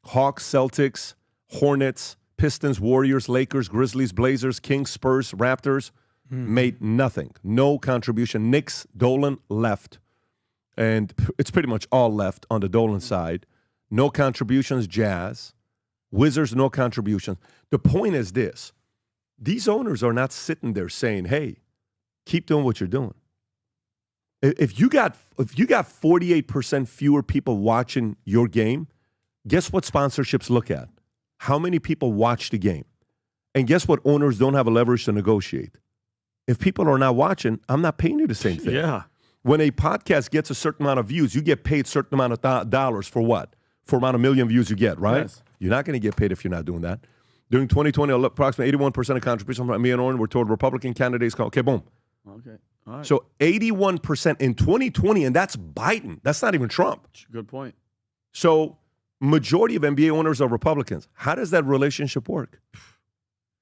Hawks, Celtics, Hornets, Pistons, Warriors, Lakers, Grizzlies, Blazers, Kings, Spurs, Raptors, made nothing. No contribution. Knicks, Dolan left. And it's pretty much all left on the Dolan side. No contributions, Jazz. Wizards, no contributions. The point is this. These owners are not sitting there saying, hey, keep doing what you're doing. If you got 48% fewer people watching your game, guess what sponsorships look at? How many people watch the game? And guess what owners don't have a leverage to negotiate? If people are not watching, I'm not paying you the same thing. Yeah. When a podcast gets a certain amount of views, you get paid a certain amount of dollars for what? For amount of million views you get, right? Yes. You're not going to get paid if you're not doing that. During 2020, approximately 81% of contributions from me and Oren were toward Republican candidates. Okay, boom. Okay. All right. So 81% in 2020, and that's Biden. That's not even Trump. Good point. So majority of NBA owners are Republicans. How does that relationship work?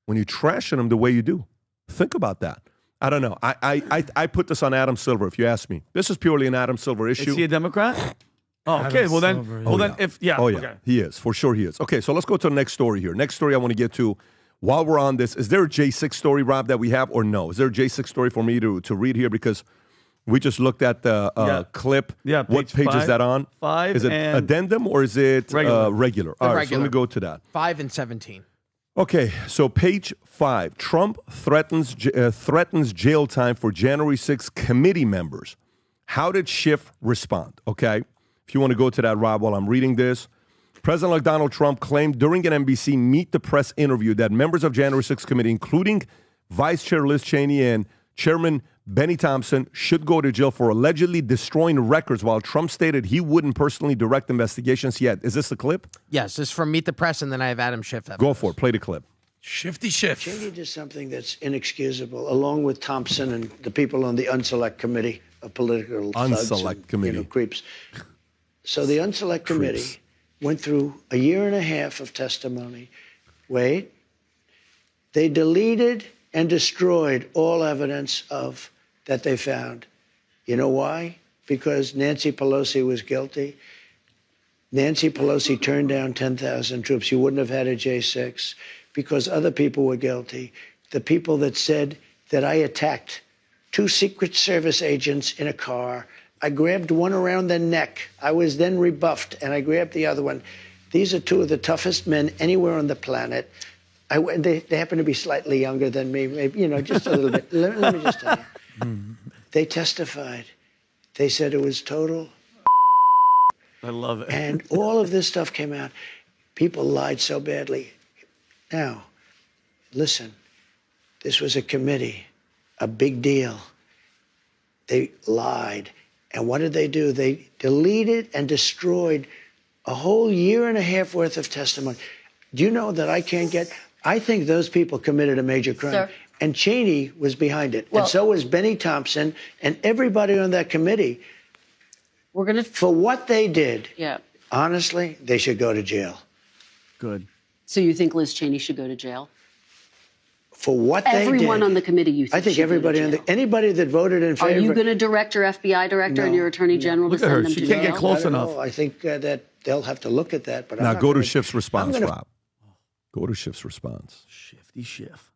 When you trash them the way you do. Think about that. I don't know. I put this on Adam Silver, if you ask me. This is purely an Adam Silver issue. Is he a Democrat? Oh, okay. Adam Well then, Silver, well yeah. then, if yeah, Oh, yeah. okay. He is. For sure he is. Okay, so let's go to the next story here. Next story I want to get to. While we're on this, is there a J6 story, Rob, that we have or no? Is there a J6 story for me to read here? Because we just looked at the clip. Yeah, what page is that on? 5 Is it and addendum or is it regular? All right, so let me go to that. 5 and 17. Okay, so page 5. Trump threatens jail time for January 6th committee members. How did Schiff respond? Okay, if you want to go to that, Rob, while I'm reading this. President-elect Donald Trump claimed during an NBC Meet the Press interview that members of January 6th committee, including Vice Chair Liz Cheney and Chairman Benny Thompson, should go to jail for allegedly destroying records, while Trump stated he wouldn't personally direct investigations yet. Is this the clip? Yes, this is from Meet the Press, and then I have Adam Schiff. Go for it. Play the clip. Shifty Schiff. Cheney did something that's inexcusable, along with Thompson and the people on the Unselect Committee of Political Thugs and, Committee. Creeps. So the Unselect Committee went through a year and a half of testimony. Wait. They deleted and destroyed all evidence of that they found. You know why? Because Nancy Pelosi was guilty. Nancy Pelosi turned down 10,000 troops. You wouldn't have had a J6 because other people were guilty. The people that said that I attacked 2 Secret Service agents in a car. I grabbed one around the neck. I was then rebuffed, and I grabbed the other one. These are 2 of the toughest men anywhere on the planet. They happen to be slightly younger than me, maybe, just a little bit. Let me just tell you. They testified. They said it was total. I love it. And all of this stuff came out. People lied so badly. Now, listen, this was a committee, a big deal. They lied. And what did they do? They deleted and destroyed a whole year and a half worth of testimony. Do you know that I think those people committed a major crime. Sir. And Cheney was behind it. Well, and so was Benny Thompson and everybody on that committee. For what they did, honestly, they should go to jail. Good. So you think Liz Cheney should go to jail? For what they did. Everyone on the committee, you think I think should everybody go to on jail. anybody that voted in favor. Are you going to direct your FBI director and your attorney general to send them to jail? I don't know. I think that they'll have to look at that. But Now I'm not go to gonna- Schiff's response, I'm gonna- Rob. Go to Schiff's response. Shifty Schiff.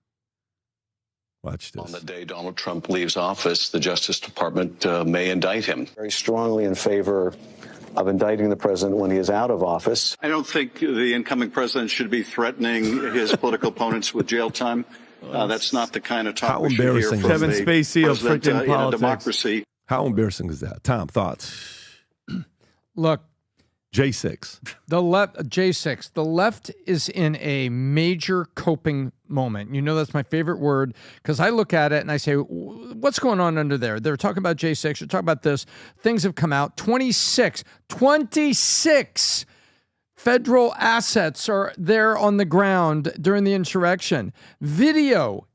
Watch this. On the day Donald Trump leaves office, the Justice Department may indict him. Very strongly in favor of indicting the president when he is out of office. I don't think the incoming president should be threatening his political opponents with jail time. That's not the kind of talk How we should hear embarrassing from Kevin a Spacey of president, freaking in a politics. democracy. How embarrassing is that? Tom, thoughts? Look, J6. J6. The left is in a major coping moment. You know that's my favorite word because I look at it and I say, what's going on under there? They're talking about J6. They're talking about this. Things have come out. 26 federal assets are there on the ground during the insurrection. Video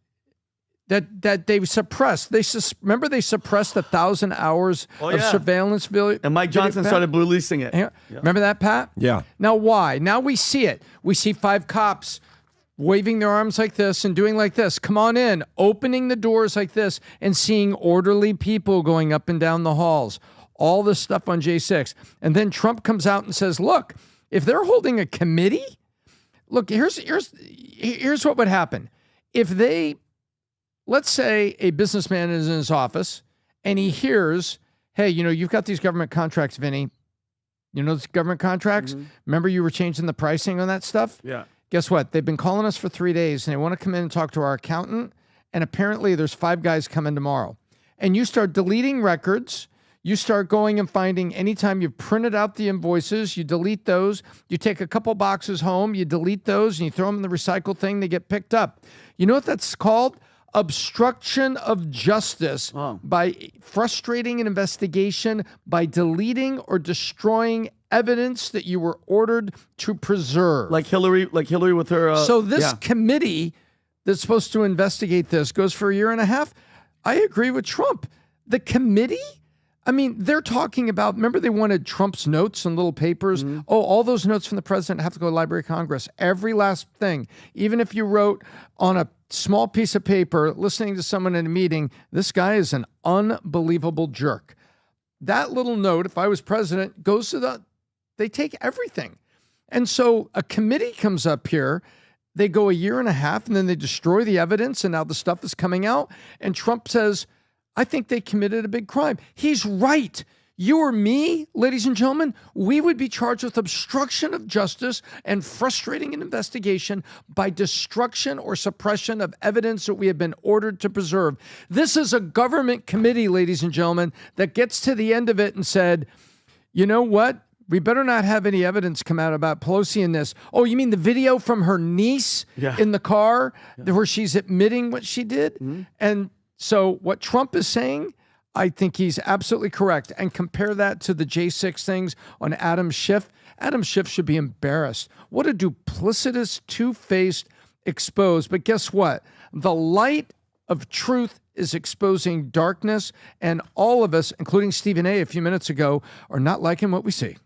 that they've suppressed. Remember they suppressed 1,000 hours of surveillance video. And Mike Johnson started releasing it. Yeah. Remember that, Pat? Yeah. Now why? Now we see it. We see 5 cops waving their arms like this and doing like this. Come on in. Opening the doors like this and seeing orderly people going up and down the halls. All this stuff on J6. And then Trump comes out and says, look, if they're holding a committee, look, here's what would happen. If they, let's say a businessman is in his office and he hears, hey, you've got these government contracts, Vinny. You know those government contracts? Mm-hmm. Remember you were changing the pricing on that stuff? Yeah. Guess what? They've been calling us for 3 days and they want to come in and talk to our accountant. And apparently there's 5 guys coming tomorrow. And you start deleting records. You start going and finding anytime you've printed out the invoices, you delete those. You take a couple boxes home, you delete those, and you throw them in the recycle thing. They get picked up. You know what that's called? Obstruction of justice by frustrating an investigation by deleting or destroying evidence that you were ordered to preserve. Like Hillary with her. So this committee that's supposed to investigate this goes for a year and a half. I agree with Trump. The committee? I mean, they're talking about, remember they wanted Trump's notes and little papers? Mm-hmm. Oh, all those notes from the president have to go to the Library of Congress. Every last thing. Even if you wrote on a small piece of paper, listening to someone in a meeting, this guy is an unbelievable jerk. That little note, if I was president, goes to they take everything. And so a committee comes up here, they go a year and a half, and then they destroy the evidence, and now the stuff is coming out, and Trump says, I think they committed a big crime. He's right. You or me, ladies and gentlemen, we would be charged with obstruction of justice and frustrating an investigation by destruction or suppression of evidence that we have been ordered to preserve. This is a government committee, ladies and gentlemen, that gets to the end of it and said, you know what? We better not have any evidence come out about Pelosi in this. Oh, you mean the video from her niece in the car where she's admitting what she did? Mm-hmm. And so what Trump is saying, I think he's absolutely correct. And compare that to the J6 things on Adam Schiff. Adam Schiff should be embarrassed. What a duplicitous, two-faced, exposed. But guess what? The light of truth is exposing darkness. And all of us, including Stephen A. few minutes ago, are not liking what we see.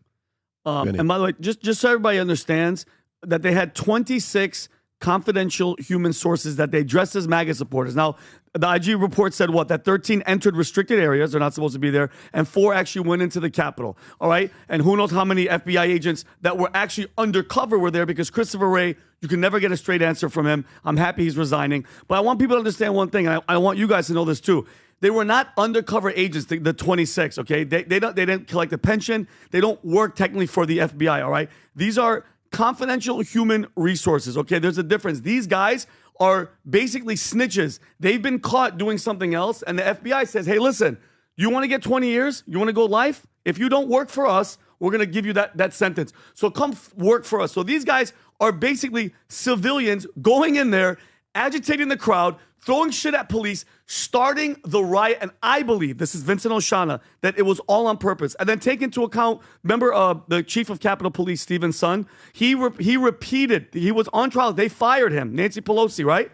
And by the way, just so everybody understands that they had 26 confidential human sources that they dressed as MAGA supporters. Now, the IG report said what? That 13 entered restricted areas. They're not supposed to be there. And 4 actually went into the Capitol. All right? And who knows how many FBI agents that were actually undercover were there, because Christopher Wray, you can never get a straight answer from him. I'm happy he's resigning. But I want people to understand one thing, and I want you guys to know this too. They were not undercover agents, the 26, okay? They didn't collect a pension. They don't work technically for the FBI, all right? These are confidential human resources, okay? There's a difference. These guys are basically snitches. They've been caught doing something else, and the FBI says, hey, listen, you want to get 20 years? You want to go life? If you don't work for us, we're going to give you that sentence. So come work for us. So these guys are basically civilians going in there, agitating the crowd, throwing shit at police, starting the riot. And I believe, this is Vincent Oshana, that it was all on purpose. And then take into account, remember the chief of Capitol Police, Stephen Son? He repeated, he was on trial. They fired him. Nancy Pelosi, right?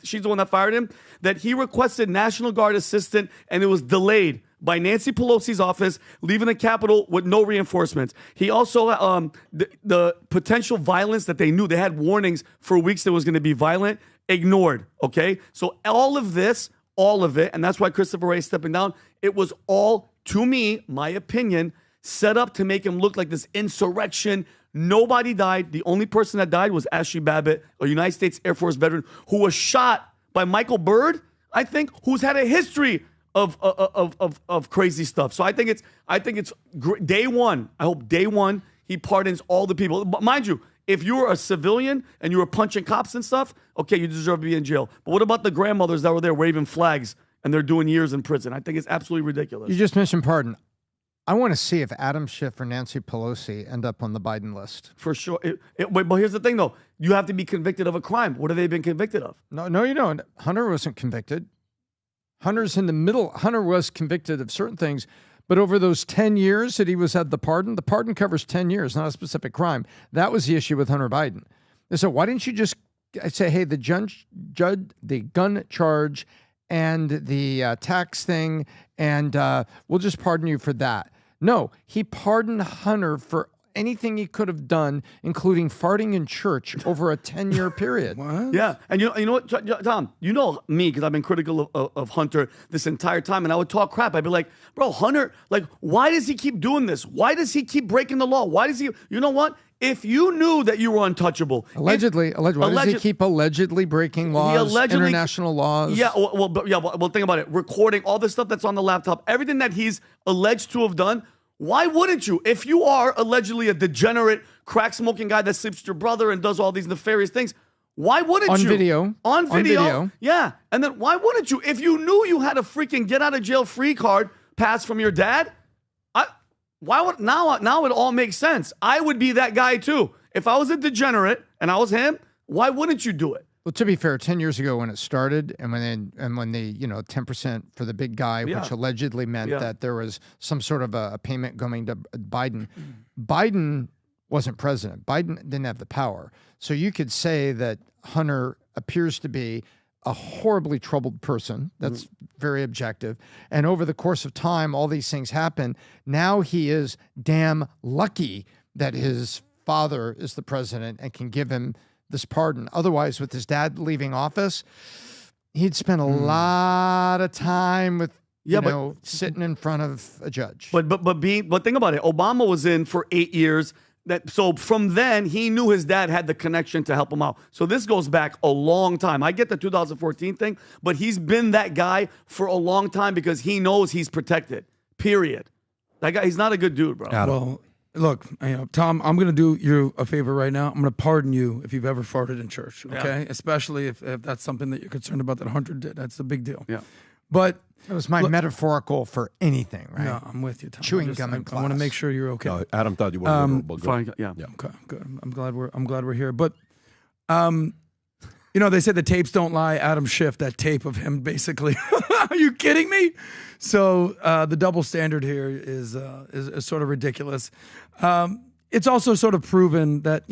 She's the one that fired him? That he requested National Guard assistance, and it was delayed by Nancy Pelosi's office, leaving the Capitol with no reinforcements. He also, the potential violence that they knew, they had warnings for weeks that was going to be violent, ignored, okay? So all of this, all of it, and that's why Christopher Wray is stepping down, it was all, to me, my opinion, set up to make him look like this insurrection. Nobody died. The only person that died was Ashley Babbitt, a United States Air Force veteran who was shot by Michael Byrd, I think, who's had a history of crazy stuff. So I think it's day one. I hope day one he pardons all the people. But mind you, If you were a civilian and you were punching cops and stuff, okay, you deserve to be in jail. But what about the grandmothers that were there waving flags and they're doing years in prison? I think it's absolutely ridiculous. You just mentioned pardon. I want to see if Adam Schiff or Nancy Pelosi end up on the Biden list. For sure. But here's the thing, though. You have to be convicted of a crime. What have they been convicted of? No, you don't. Hunter wasn't convicted. Hunter's in the middle. Hunter was convicted of certain things, but over those 10 years that he was at the pardon covers 10 years, not a specific crime. That was the issue with Hunter Biden. And so why didn't you just say, hey, the gun charge and the tax thing, and we'll just pardon you for that. No, he pardoned Hunter for anything he could have done, including farting in church over a 10-year period. What? Yeah, and you know what, Tom? You know me, because I've been critical of Hunter this entire time, and I would talk crap. I'd be like, bro, Hunter, like, why does he keep doing this? Why does he keep breaking the law? Why does he, you know what? If you knew that you were untouchable. Allegedly. Why does he keep allegedly breaking laws, international laws? Yeah, well, think about it. Recording all the stuff that's on the laptop, everything that he's alleged to have done. Why wouldn't you? If you are allegedly a degenerate, crack-smoking guy that sleeps with your brother and does all these nefarious things, why wouldn't you? On video. Yeah. And then why wouldn't you? If you knew you had a freaking get-out-of-jail-free card pass from your dad, now it all makes sense. I would be that guy too. If I was a degenerate and I was him, why wouldn't you do it? Well, to be fair, 10 years ago when it started, and when the 10% for the big guy, which allegedly meant that there was some sort of a payment going to Biden. Biden wasn't president. Biden didn't have the power. So you could say that Hunter appears to be a horribly troubled person. That's very objective. And over the course of time, all these things happen. Now he is damn lucky that his father is the president and can give him this pardon. Otherwise, with his dad leaving office, he'd spent a lot of time with, sitting in front of a judge. But think about it. Obama was in for 8 years. So from then, he knew his dad had the connection to help him out. So this goes back a long time. I get the 2014 thing, but he's been that guy for a long time because he knows he's protected, period. That guy, he's not a good dude, bro. Well, look, Tom, I'm going to do you a favor right now. I'm going to pardon you if you've ever farted in church, okay? Yeah. Especially if that's something that you're concerned about that Hunter did. That's a big deal. Yeah. But it was metaphorical for anything, right? No, I'm with you, Tom. Chewing gum in class. I want to make sure you're okay. Adam thought you were fine. Yeah. Okay, good. I'm glad we're here. But they say the tapes don't lie. Adam Schiff, that tape of him basically. Are you kidding me? So the double standard here is sort of ridiculous. It's also sort of proven that,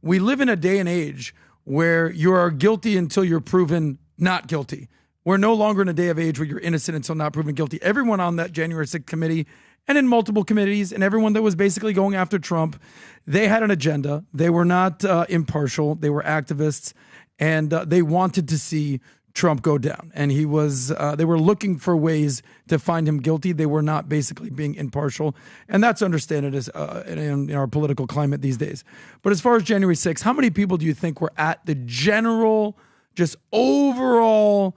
we live in a day and age where you are guilty until you're proven not guilty. We're no longer in a day of age where you're innocent until not proven guilty. Everyone on that January 6th committee and in multiple committees and everyone that was basically going after Trump, they had an agenda. They were not impartial. They were activists, and they wanted to see Trump go down. And they were looking for ways to find him guilty. They were not basically being impartial. And that's understandable in our political climate these days. But as far as January 6th, how many people do you think were at the general, just overall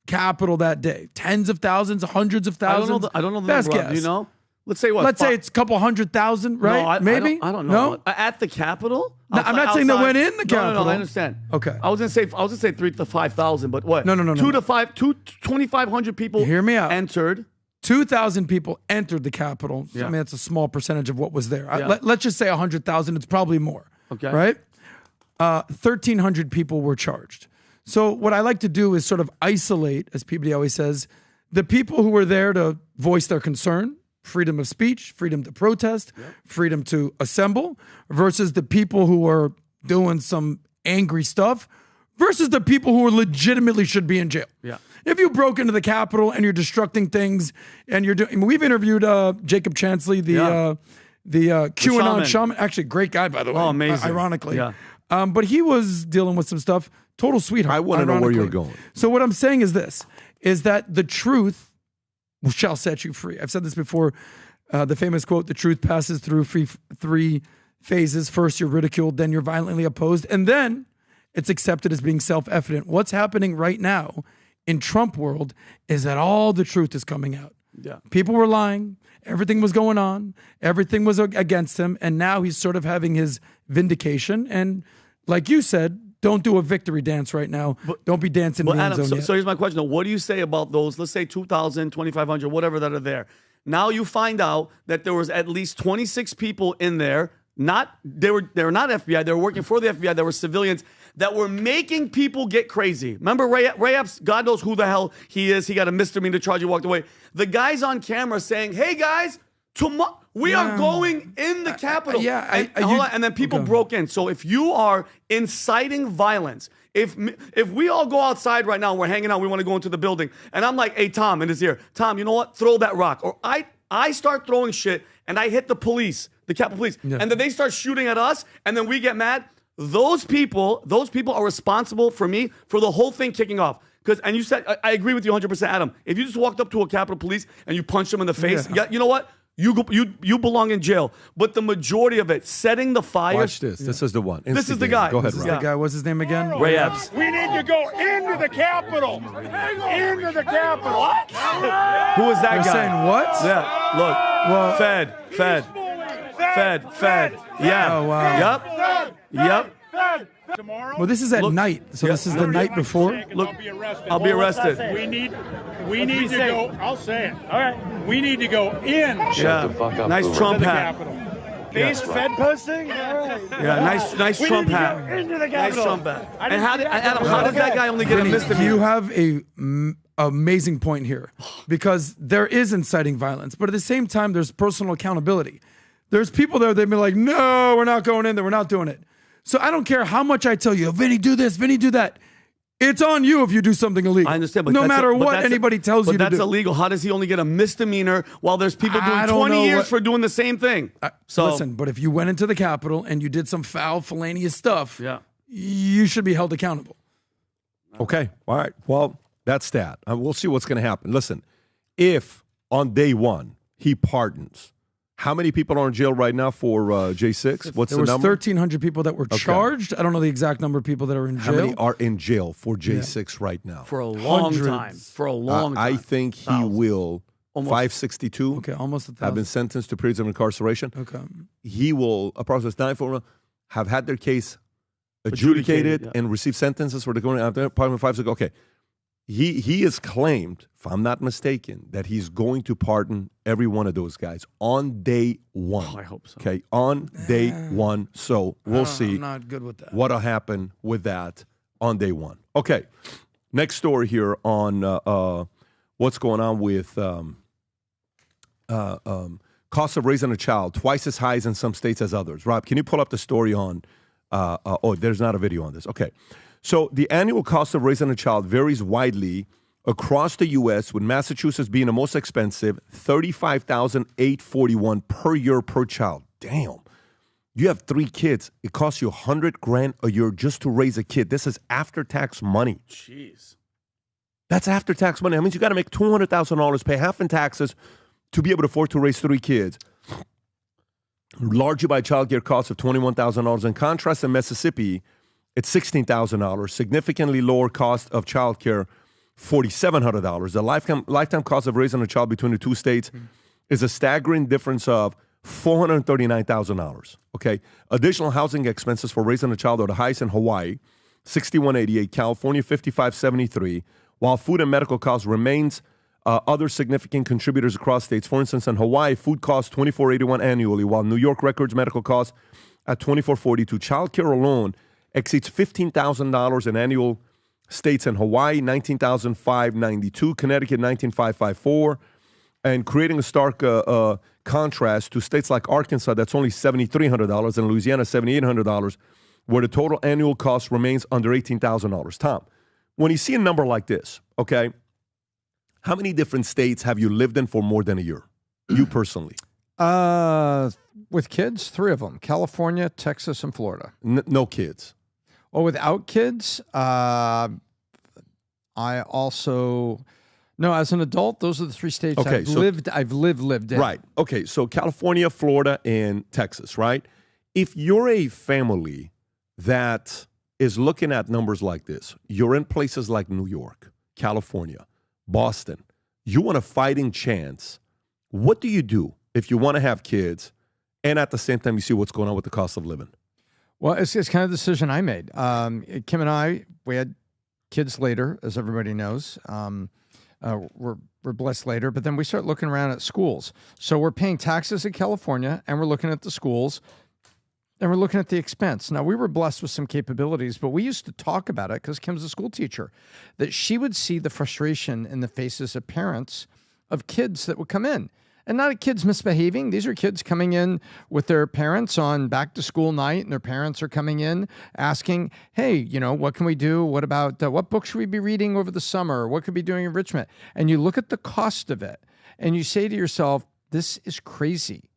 Capitol that day? Tens of thousands, hundreds of thousands? I don't know the Best number. guess. Do you know? Let's say what? Let's say it's a couple 100,000, right? No, maybe? I don't know. No? At the Capitol? No, I'm not saying they went in the Capitol. No, I understand. Okay. I was gonna say 3,000 to 5,000, but what? No. 2,500 people. Hear me out. Entered. 2,000 people entered the Capitol. So, Yeah. I mean, it's a small percentage of what was there. Yeah. Let's just say 100,000. It's probably more. Okay. Right? 1,300 people were charged. So what I like to do is sort of isolate, as PBD always says, the people who were there to voice their concern, freedom of speech, freedom to protest, freedom to assemble, versus the people who are doing some angry stuff, versus the people who legitimately should be in jail. Yeah. If you broke into the Capitol and you're destructing things, and you're doing, we've interviewed Jacob Chansley, the QAnon shaman, actually great guy, by the way. Oh, amazing. Ironically. Yeah. But he was dealing with some stuff. Total sweetheart. I want to know where you're going. So what I'm saying is this, is that the truth shall set you free. I've said this before, the famous quote, the truth passes through three phases. First, you're ridiculed, then you're violently opposed, and then it's accepted as being self-evident. What's happening right now in Trump world is that all the truth is coming out. Yeah. People were lying. Everything was going on. Everything was against him. And now he's sort of having his vindication. And like you said, don't do a victory dance right now. Don't be dancing in the end Adam, zone yet. so here's my question. Though. What do you say about those, let's say 2,000, 2,500, whatever that are there? Now you find out that there was at least 26 people in there. They were not FBI. They were working for the FBI. There were civilians that were making people get crazy. Remember Ray Epps? God knows who the hell he is. He got a misdemeanor charge. He walked away. The guy's on camera saying, "Hey guys, tomorrow we are going in the Capitol." And then people broke in. So if you are inciting violence, if we all go outside right now, we're hanging out, we want to go into the building, and I'm like, "Hey Tom," in his ear, "Tom, you know what? Throw that rock." Or I start throwing shit and I hit the police, the Capitol Police, and then they start shooting at us, and then we get mad. Those people are responsible for me for the whole thing kicking off. And you said, I agree with you 100%, Adam. If you just walked up to a Capitol Police and you punched them in the face, you know what? You belong in jail. But the majority of it, setting the fire. Watch this. This is the one. This is the guy. Go ahead, This is the guy. What's his name again? Ray Epps. We need to go into the Capitol. Into the Capitol. What? Who is that You're guy? saying what? Yeah. Look. Well, Fed. Yeah. Oh, wow. Yep. Well, this is at night, so this is the night before. Look, I'll be arrested. We need to go. I'll say it. All right. We need to go in. Yeah. Nice Trump to the hat. Capitol. Base Fed posting. Yeah. Nice We Trump need to hat. go into the Nice Capitol. Trump hat. I And didn't how see did that Adam? coming. How does that guy only get a misdemeanor? You have a amazing point here, because there is inciting violence, but at the same time, there's personal accountability. There's people there, they've been like, "No, we're not going in there. We're not doing it." So I don't care how much I tell you, "Vinny, do this, Vinny, do that." It's on you if you do something illegal. I understand, but no matter what anybody tells you to do. But that's illegal. How does he only get a misdemeanor while there's people doing 20 years for doing the same thing? Listen, but if you went into the Capitol and you did some foul, felonious stuff, you should be held accountable. Okay. All right. Well, that's that. We'll see what's going to happen. Listen, if on day one he pardons, how many people are in jail right now for J6? What's the number? There was 1,300 people that were charged. I don't know the exact number of people that are in jail. How many are in jail for J6 right now? For a long time. For a long time. I think he will. 562. Okay, almost 1,000. Have been sentenced to periods of incarceration. Okay. He will, approximately 9 have had their case adjudicated and receive sentences for the going out there. Department 5 ago. Okay. He has claimed, if I'm not mistaken, that he's going to pardon every one of those guys on day one. Oh, I hope so. Okay, on day one. So we'll see I'm not good with that. what'll happen with that on day one. Okay, next story here on what's going on with cost of raising a child, twice as high as in some states as others. Rob, can you pull up the story on, there's not a video on this. Okay. So the annual cost of raising a child varies widely across the U.S., with Massachusetts being the most expensive, $35,841 per year per child. Damn. You have 3 kids. It costs you $100,000 a year just to raise a kid. This is after-tax money. Jeez. That's after-tax money. That means you got to make $200,000, pay half in taxes to be able to afford to raise 3 kids. Largely by child care costs of $21,000. In contrast, in Mississippi, it's $16,000, significantly lower cost of child care, $4,700. The lifetime cost of raising a child between the two states is a staggering difference of $439,000. Okay. Additional housing expenses for raising a child are the highest in Hawaii, $6,188, California, $5,573, while food and medical costs remains other significant contributors across states. For instance, in Hawaii, food costs $2,481 annually, while New York records medical costs at $2,442. Child care alone exceeds $15,000 in annual states in Hawaii, $19,592, Connecticut, $19,554, and creating a stark contrast to states like Arkansas, that's only $7,300, and Louisiana, $7,800, where the total annual cost remains under $18,000. Tom, when you see a number like this, okay, how many different states have you lived in for more than a year, you personally? With kids, 3 of them, California, Texas, and Florida. No kids. Oh, without kids, I also, no, as an adult, those are the 3 states I've lived in. Right. Okay. So California, Florida, and Texas, right? If you're a family that is looking at numbers like this, you're in places like New York, California, Boston, you want a fighting chance. What do you do if you want to have kids and at the same time you see what's going on with the cost of living? Well, it's kind of the decision I made. Kim and I, we had kids later, as everybody knows. We're blessed later, but then we start looking around at schools. So we're paying taxes in California, and we're looking at the schools, and we're looking at the expense. Now, we were blessed with some capabilities, but we used to talk about it because Kim's a school teacher, that she would see the frustration in the faces of parents of kids that would come in. And not kids misbehaving. These are kids coming in with their parents on back to school night, and their parents are coming in asking, hey, you know, what can we do? What about what books should we be reading over the summer? What could we be doing enrichment? And you look at the cost of it and you say to yourself, this is crazy.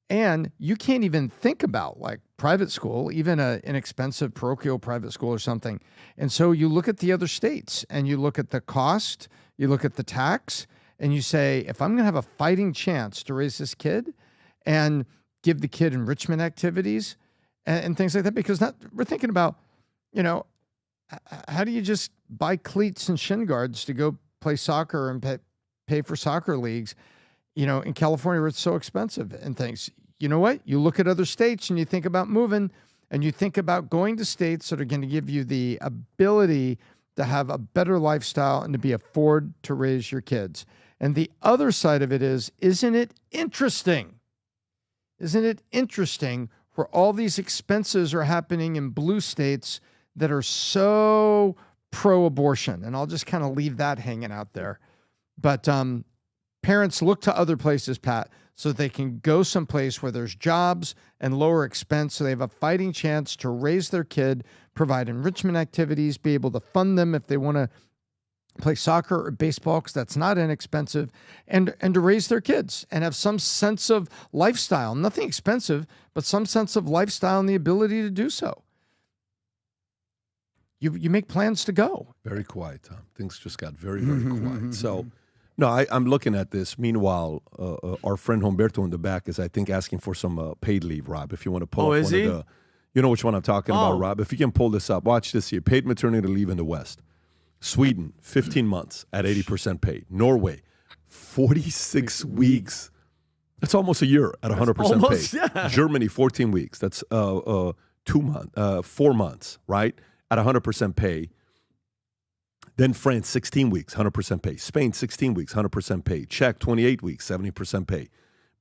And you can't even think about like private school, even an inexpensive parochial private school or something. And so you look at the other states and you look at the cost, you look at the tax, and you say, if I'm going to have a fighting chance to raise this kid and give the kid enrichment activities and things like that, because we're thinking about, you know, how do you just buy cleats and shin guards to go play soccer and pay for soccer leagues, you know, in California where it's so expensive and things. You know what? You look at other states and you think about moving, and you think about going to states that are going to give you the ability to have a better lifestyle and to be afford to raise your kids. And the other side of it is, isn't it interesting? Isn't it interesting where all these expenses are happening in blue states that are so pro-abortion? And I'll just kind of leave that hanging out there. But parents look to other places, Pat, so they can go someplace where there's jobs and lower expense, so they have a fighting chance to raise their kid, provide enrichment activities, be able to fund them if they want to play soccer or baseball, because that's not inexpensive, and to raise their kids and have some sense of lifestyle. Nothing expensive, but some sense of lifestyle and the ability to do so. You make plans to go. Very quiet, Tom. Things just got very, very quiet. So, no, I'm looking at this. Meanwhile, our friend Humberto in the back is, I think, asking for some paid leave, Rob, if you want to pull up is one he? of the... You know which one I'm talking about, Rob? If you can pull this up. Watch this here. Paid maternity leave in the West. Sweden, 15 months at 80% paid. Norway, 46 weeks. That's almost a year at 100% paid. Yeah. Germany, 14 weeks. That's 4 months, right? At 100% pay. Then France, 16 weeks, 100% pay. Spain, 16 weeks, 100% pay. Czech, 28 weeks, 70% pay.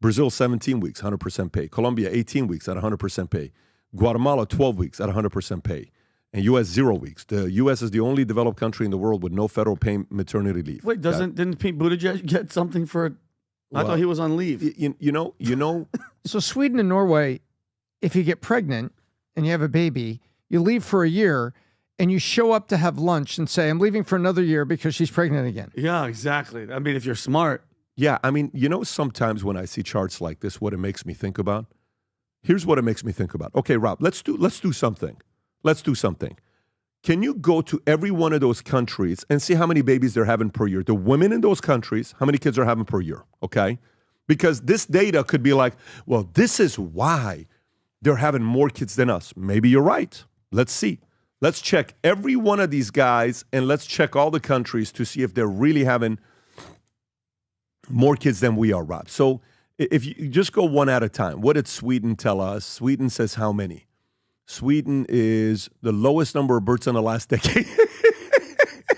Brazil, 17 weeks, 100% pay. Colombia, 18 weeks at 100% pay. Guatemala, 12 weeks at 100% pay. And U.S., 0 weeks. The U.S. is the only developed country in the world with no federal paid maternity leave. Wait, didn't Pete Buttigieg get something for? I thought he was on leave. You know. So Sweden and Norway, if you get pregnant and you have a baby, you leave for a year and you show up to have lunch and say, I'm leaving for another year because she's pregnant again. Yeah, exactly. I mean, if you're smart. Yeah, I mean, you know, sometimes when I see charts like this, what it makes me think about? Here's what it makes me think about. Okay, Rob, let's do something. Let's do something. Can you go to every one of those countries and see how many babies they're having per year? The women in those countries, how many kids are having per year, okay? Because this data could be like, well, this is why they're having more kids than us. Maybe you're right. Let's see. Let's check every one of these guys, and let's check all the countries to see if they're really having more kids than we are, Rob. So if you just go one at a time, what did Sweden tell us? Sweden says how many? Sweden is the lowest number of births in the last decade.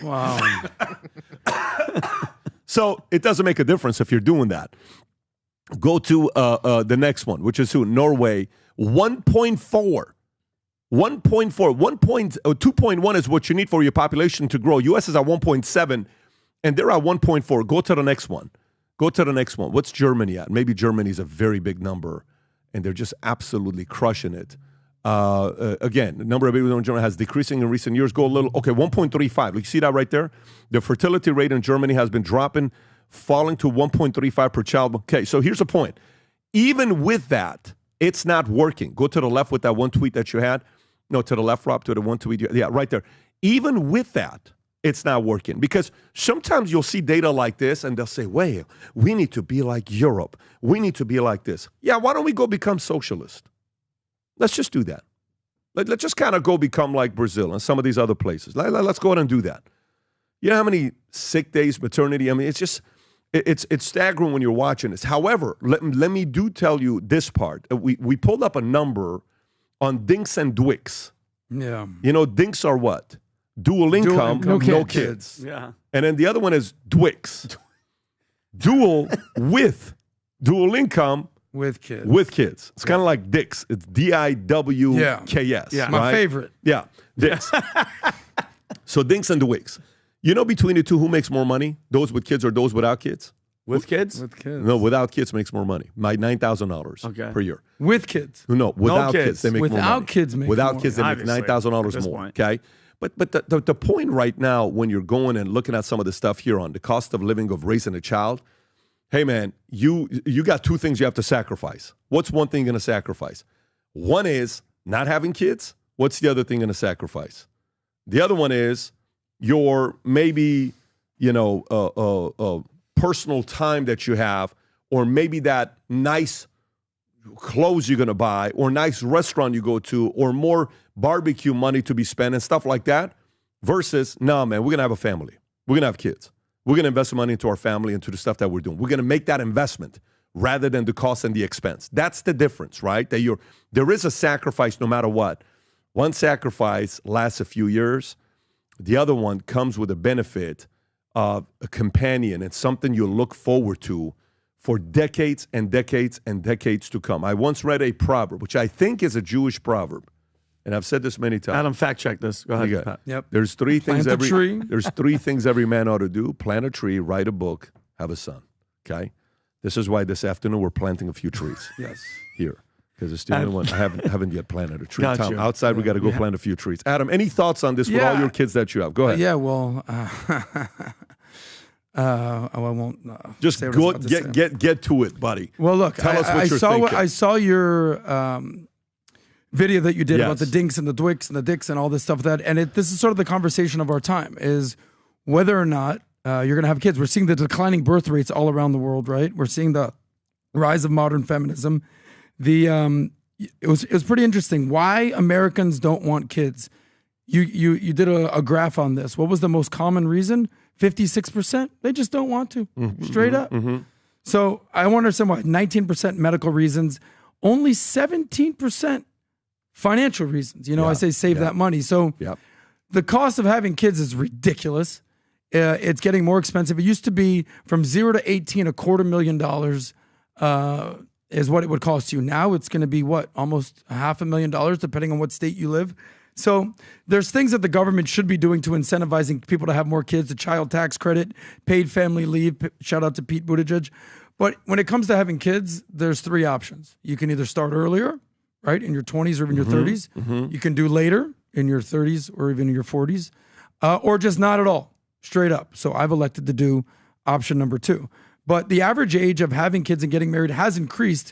Wow. So it doesn't make a difference if you're doing that. Go to the next one, which is who? Norway, 1.4. 2.1 is what you need for your population to grow. U.S. is at 1.7, and they're at 1.4. Go to the next one. What's Germany at? Maybe Germany's a very big number, and they're just absolutely crushing it. Again, the number of babies in Germany has decreasing in recent years. Go a little, okay, 1.35. You see that right there? The fertility rate in Germany has been dropping, falling to 1.35 per child. Okay, so here's the point. Even with that, it's not working. Go to the left with that one tweet that you had. No, to the left, Rob, to the one tweet. Yeah, right there. Even with that, it's not working. Because sometimes you'll see data like this and they'll say, well, we need to be like Europe. We need to be like this. Yeah, why don't we go become socialist? Let's just do that. Let's just kind of go become like Brazil and some of these other places. Let's go ahead and do that. You know how many sick days, maternity? I mean, it's just, It's staggering when you're watching this. However, let me tell you this part. We pulled up a number on Dinks and Dwicks. Yeah. You know, Dinks are what? Dual income, no kids. Yeah. And then the other one is Dwicks. Dual with dual income. With kids. With kids. It's kind of like Dicks. It's DIWKS. Yeah. My favorite. Yeah. Dicks. So Dinks and Dwicks. You know, between the two, who makes more money? Those with kids or those without kids? With kids? With kids. No, without kids makes more money. My $9,000 per year. With kids. No, without kids they make more money. Without kids make Without more. kids they make $9,000 more. Okay, but the point right now when you're going and looking at some of the stuff here on the cost of living of raising a child, hey man, you got two things you have to sacrifice. What's one thing you're going to sacrifice? One is not having kids. What's the other thing you're going to sacrifice? The other one is your maybe, personal time that you have, or maybe that nice clothes you're going to buy, or nice restaurant you go to, or more barbecue money to be spent and stuff like that, versus, no, man, we're going to have a family. We're going to have kids. We're going to invest some money into our family, into the stuff that we're doing. We're going to make that investment rather than the cost and the expense. That's the difference, right? There is a sacrifice no matter what. One sacrifice lasts a few years. The other one comes with a benefit of a companion and something you look forward to for decades and decades and decades to come. I once read a proverb, which I think is a Jewish proverb, and I've said this many times. Adam, fact check this. Go ahead. Pat. Yep. There's three things Plant a tree. There's three things every man ought to do: plant a tree, write a book, have a son. Okay, this is why this afternoon we're planting a few trees. Yes. Here. Because it's the only one I haven't yet planted a tree. Got Tom, you. outside we got to go plant a few trees. Adam, any thoughts on this with all your kids that you have? Go ahead. Yeah, well, I won't. Just say what go I was about to say. get to it, buddy. Well, look, Tell us what you're thinking. I saw your video that you did Yes. about the Dinks and the Dwicks and the Dicks and all this stuff. This is sort of the conversation of our time: is whether or not you're going to have kids. We're seeing the declining birth rates all around the world, right? We're seeing the rise of modern feminism. It was pretty interesting why Americans don't want kids. You did a graph on this. What was the most common reason? 56%. They just don't want to. Straight up. Mm-hmm. So I want to understand why. 19% medical reasons, only 17% financial reasons. I say save that money. So the cost of having kids is ridiculous. It's getting more expensive. It used to be from 0 to 18, $250,000 is what it would cost you. Now it's going to be what? Almost $500,000, depending on what state you live. So there's things that the government should be doing to incentivizing people to have more kids, the child tax credit, paid family leave. Shout out to Pete Buttigieg. But when it comes to having kids, there's three options. You can either start earlier, right, in your 20s or even your 30s. You can do later in your 30s or even in your 40s, or just not at all, straight up. So I've elected to do option number 2. But the average age of having kids and getting married has increased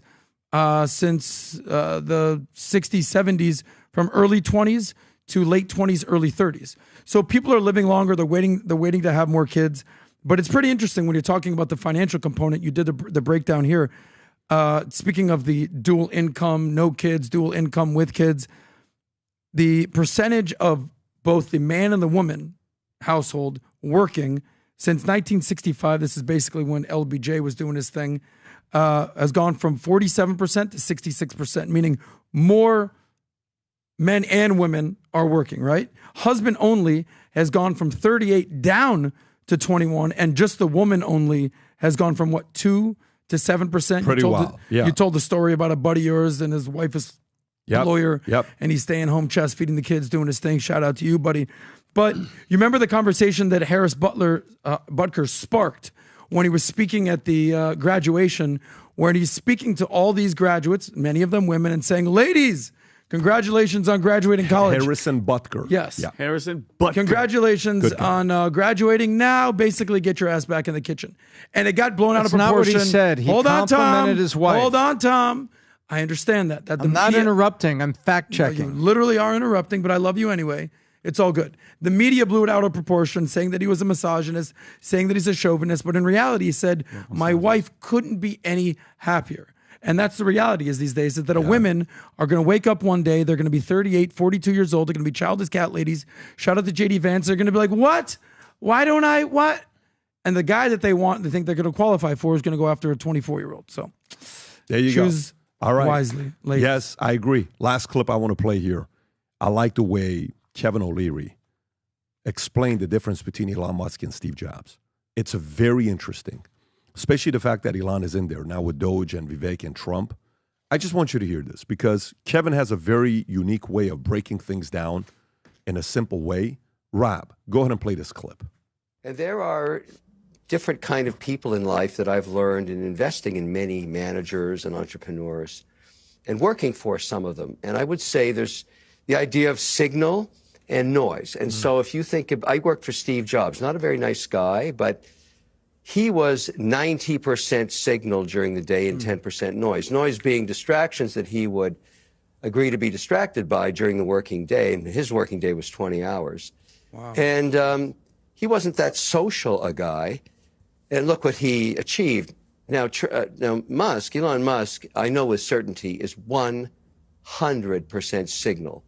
since the 60s, 70s, from early 20s to late 20s, early 30s. So people are living longer. They're waiting to have more kids. But it's pretty interesting when you're talking about the financial component. You did the breakdown here. Speaking of the dual income, no kids, dual income with kids, the percentage of both the man and the woman household working since 1965, this is basically when LBJ was doing his thing, has gone from 47% to 66%, meaning more men and women are working, right? Husband only has gone from 38 down to 21, and just the woman only has gone from 2 to 7%. Pretty wild. You told the story about a buddy of yours, and his wife is a lawyer, Yep. and he's staying home, chest feeding the kids, doing his thing. Shout out to you, buddy. But you remember the conversation that Harris Butker sparked when he was speaking at the graduation, where he's speaking to all these graduates, many of them women, and saying, ladies, congratulations on graduating college. Harrison Butker. Yes. Yeah. Harrison Butker. Congratulations on graduating. Now, basically, get your ass back in the kitchen. And it got blown out of That's not what proportion. he said. He Hold on, Tom. complimented his wife. Hold on, Tom. I understand that. I'm not interrupting. I'm fact No, checking. you literally are interrupting, but I love you anyway. It's all good. The media blew it out of proportion, saying that he was a misogynist, saying that he's a chauvinist. But in reality, he said, my wife couldn't be any happier. And that's the reality is these days, is that women are going to wake up one day. They're going to be 38, 42 years old. They're going to be childless cat ladies. Shout out to JD Vance. They're going to be like, what? Why don't I? What? And the guy that they think they're going to qualify for is going to go after a 24-year-old. So there you choose go. All right. wisely. Ladies. Yes, I agree. Last clip I want to play here. I like the way Kevin O'Leary explained the difference between Elon Musk and Steve Jobs. It's very interesting, especially the fact that Elon is in there now with Doge and Vivek and Trump. I just want you to hear this because Kevin has a very unique way of breaking things down in a simple way. Rob, go ahead and play this clip. And there are different kind of people in life that I've learned in investing in many managers and entrepreneurs and working for some of them. And I would say there's the idea of signal and noise. And so if you think, I worked for Steve Jobs, not a very nice guy, but he was 90% signal during the day and 10% noise. Noise being distractions that he would agree to be distracted by during the working day. And his working day was 20 hours. Wow. And he wasn't that social a guy. And look what he achieved. Now, Elon Musk, I know with certainty, is 100% signal.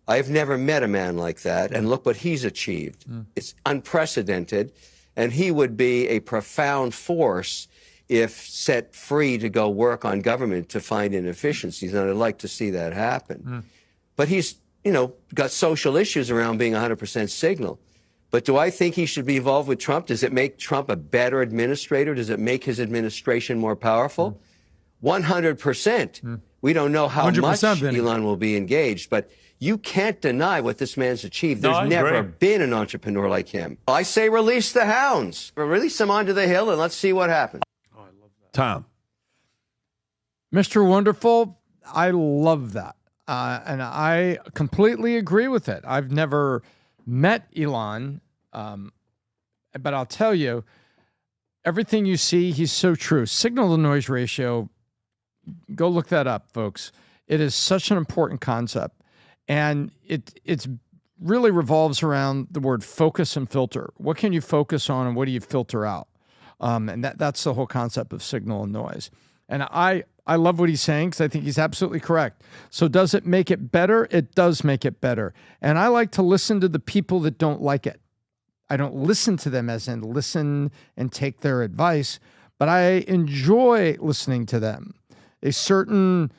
I've never met a man like that, and look what he's achieved. It's unprecedented, and he would be a profound force if set free to go work on government to find inefficiencies, and I'd like to see that happen. But he's, got social issues around being 100% signal. But do I think he should be involved with Trump? Does it make Trump a better administrator? Does it make his administration more powerful? 100%. We don't know how much Elon will be engaged, but you can't deny what this man's achieved. There's never been an entrepreneur like him. I say release the hounds. Release them onto the hill and let's see what happens. Oh, I love that. Tom. Mr. Wonderful, I love that. And I completely agree with it. I've never met Elon, but I'll tell you, everything you see, he's so true. Signal to noise ratio, go look that up, folks. It is such an important concept. And it's really revolves around the word focus and filter. What can you focus on and what do you filter out? And that's the whole concept of signal and noise. And I love what he's saying because I think he's absolutely correct. So does it make it better? It does make it better. And I like to listen to the people that don't like it. I don't listen to them as in listen and take their advice, but I enjoy listening to them. A certain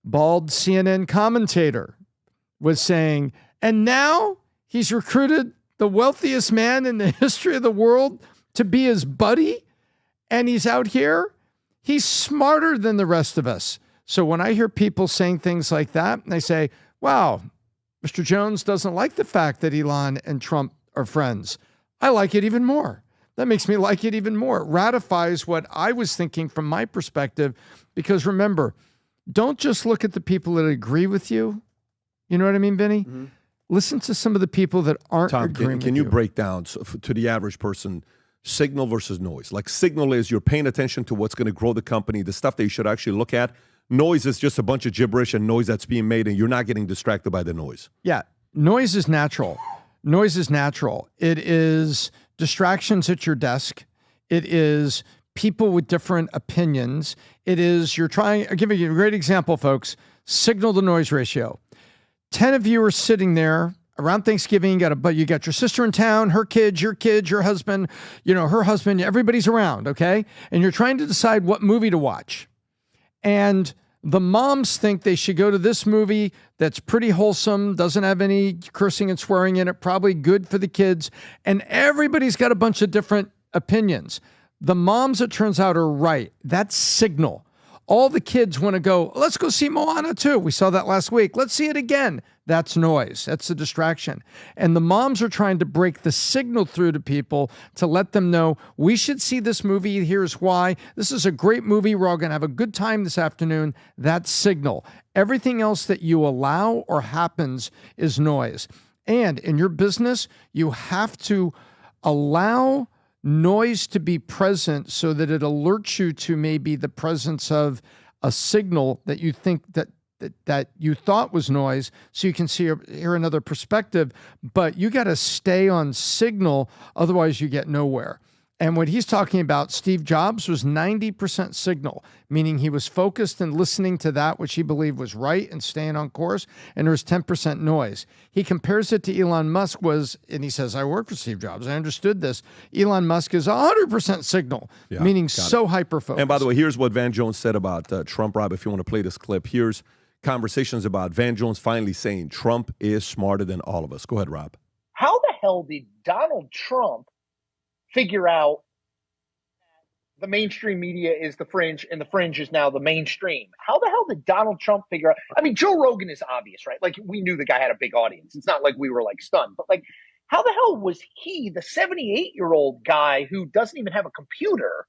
bald CNN commentator was saying, and now he's recruited the wealthiest man in the history of the world to be his buddy, and he's out here. He's smarter than the rest of us. So when I hear people saying things like that, they say, wow, Mr. Jones doesn't like the fact that Elon and Trump are friends. I like it even more. That makes me like it even more. It ratifies what I was thinking from my perspective, because remember, don't just look at the people that agree with you. You know what I mean, Vinny? Listen to some of the people that aren't agreeing with you. Can you break down to the average person signal versus noise? Like signal is you're paying attention to what's going to grow the company, the stuff that you should actually look at. Noise is just a bunch of gibberish and noise that's being made, and you're not getting distracted by the noise. Yeah, noise is natural. Noise is natural. It is distractions at your desk. It is people with different opinions. It is I'll give you a great example, folks. Signal to noise ratio. 10 of you are sitting there around Thanksgiving. You got your sister in town, her kids, your husband, her husband, everybody's around, okay? And you're trying to decide what movie to watch. And the moms think they should go to this movie that's pretty wholesome, doesn't have any cursing and swearing in it, probably good for the kids. And everybody's got a bunch of different opinions. The moms, it turns out, are right. That's signal. All the kids want to go, let's go see Moana 2. We saw that last week. Let's see it again. That's noise. That's the distraction. And the moms are trying to break the signal through to people to let them know, we should see this movie. Here's why. This is a great movie. We're all going to have a good time this afternoon. That's signal. Everything else that you allow or happens is noise. And in your business, you have to allow noise to be present so that it alerts you to maybe the presence of a signal that you think that you thought was noise, so you can hear another perspective, but you got to stay on signal, otherwise you get nowhere. And what he's talking about, Steve Jobs, was 90% signal, meaning he was focused and listening to that which he believed was right and staying on course, and there was 10% noise. He compares it to Elon Musk and he says, I worked for Steve Jobs. I understood this. Elon Musk is 100% signal, meaning so hyper-focused. And by the way, here's what Van Jones said about Trump, Rob, if you want to play this clip. Here's conversations about Van Jones finally saying Trump is smarter than all of us. Go ahead, Rob. How the hell did Donald Trump figure out the mainstream media is the fringe and the fringe is now the mainstream? How the hell did Donald Trump figure out? I mean, Joe Rogan is obvious, right? Like, we knew the guy had a big audience. It's not like we were like stunned, but like, how the hell was he, the 78-year-old guy who doesn't even have a computer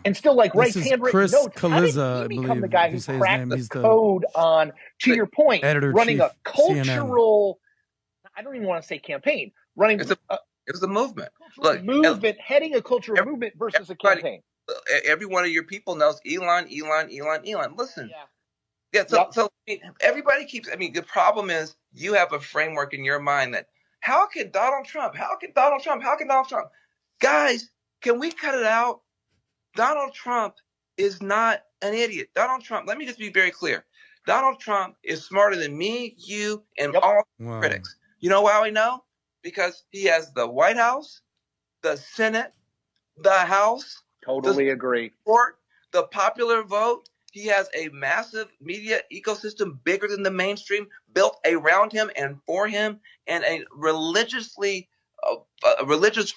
and still like writes handwritten notes? Kaliza, how did he become I believe, the guy who cracked the code on, to your point, running a cultural, I don't even want to say campaign, running it was a movement. Look, heading a cultural movement versus a campaign. Every one of your people knows Elon. Listen. So I mean, everybody keeps, I mean, the problem is you have a framework in your mind that how can Donald Trump? Guys, can we cut it out? Donald Trump is not an idiot. Donald Trump, let me just be very clear. Donald Trump is smarter than me, you, and all critics. You know how I know? Because he has the White House, the Senate, the House. Totally agree. Court, the popular vote. He has a massive media ecosystem bigger than the mainstream built around him and for him, and a religious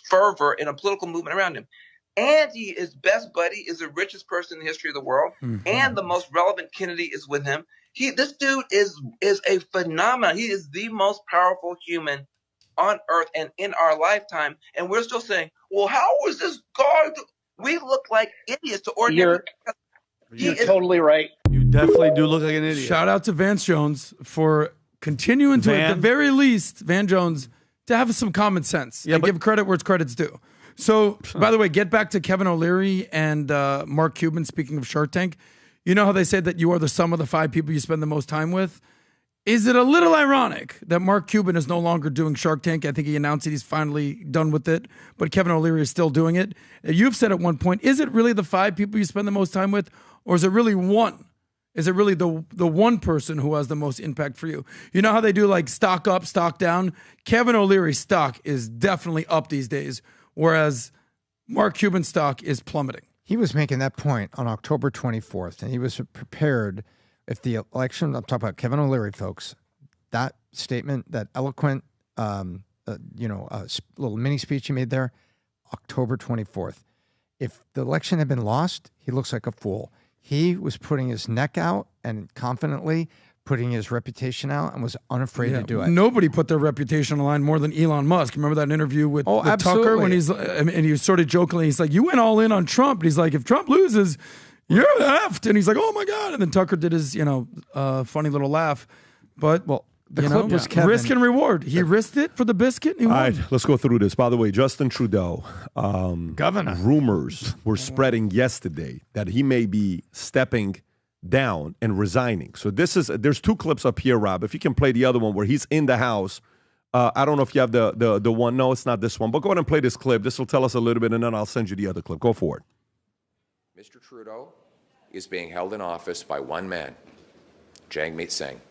fervor in a political movement around him. And his best buddy is the richest person in the history of the world, and the most relevant Kennedy is with him. This dude is a phenomenon. He is the most powerful human on earth and in our lifetime, and we're still saying, well, how was this guy? We look like idiots to ordinary. You're totally right. You definitely do look like an idiot. Shout out to Vance Jones for continuing to, at the very least, Van Jones, to have some common sense and give credit where it's credit's due. So, by the way, get back to Kevin O'Leary and Mark Cuban, speaking of Shark Tank. You know how they say that you are the sum of the 5 people you spend the most time with? Is it a little ironic that Mark Cuban is no longer doing Shark Tank? I think he announced that he's finally done with it, but Kevin O'Leary is still doing it. You've said at one point, is it really the 5 people you spend the most time with, or is it really one? Is it really the one person who has the most impact for you? You know how they do like stock up, stock down? Kevin O'Leary's stock is definitely up these days, whereas Mark Cuban's stock is plummeting. He was making that point on October 24th, and he was prepared. If the election, I'm talking about Kevin O'Leary, folks, that statement, that eloquent, little mini speech he made there, October 24th. If the election had been lost, he looks like a fool. He was putting his neck out and confidently putting his reputation out and was unafraid to do it. Nobody put their reputation on the line more than Elon Musk. Remember that interview with Tucker when and he was sort of jokingly, he's like, you went all in on Trump. And he's like, if Trump loses, you're effed. And he's like, oh my God. And then Tucker did his, funny little laugh. But the clip was Kevin. Risk and reward. He risked it for the biscuit. And he won. All right, let's go through this. By the way, Justin Trudeau, governor, rumors were spreading yesterday that he may be stepping down and resigning. So there's 2 clips up here, Rob. If you can play the other one where he's in the House. I don't know if you have the one. No, it's not this one. But go ahead and play this clip. This will tell us a little bit, and then I'll send you the other clip. Go for it. Mr. Trudeau is being held in office by one man, Jagmeet Singh.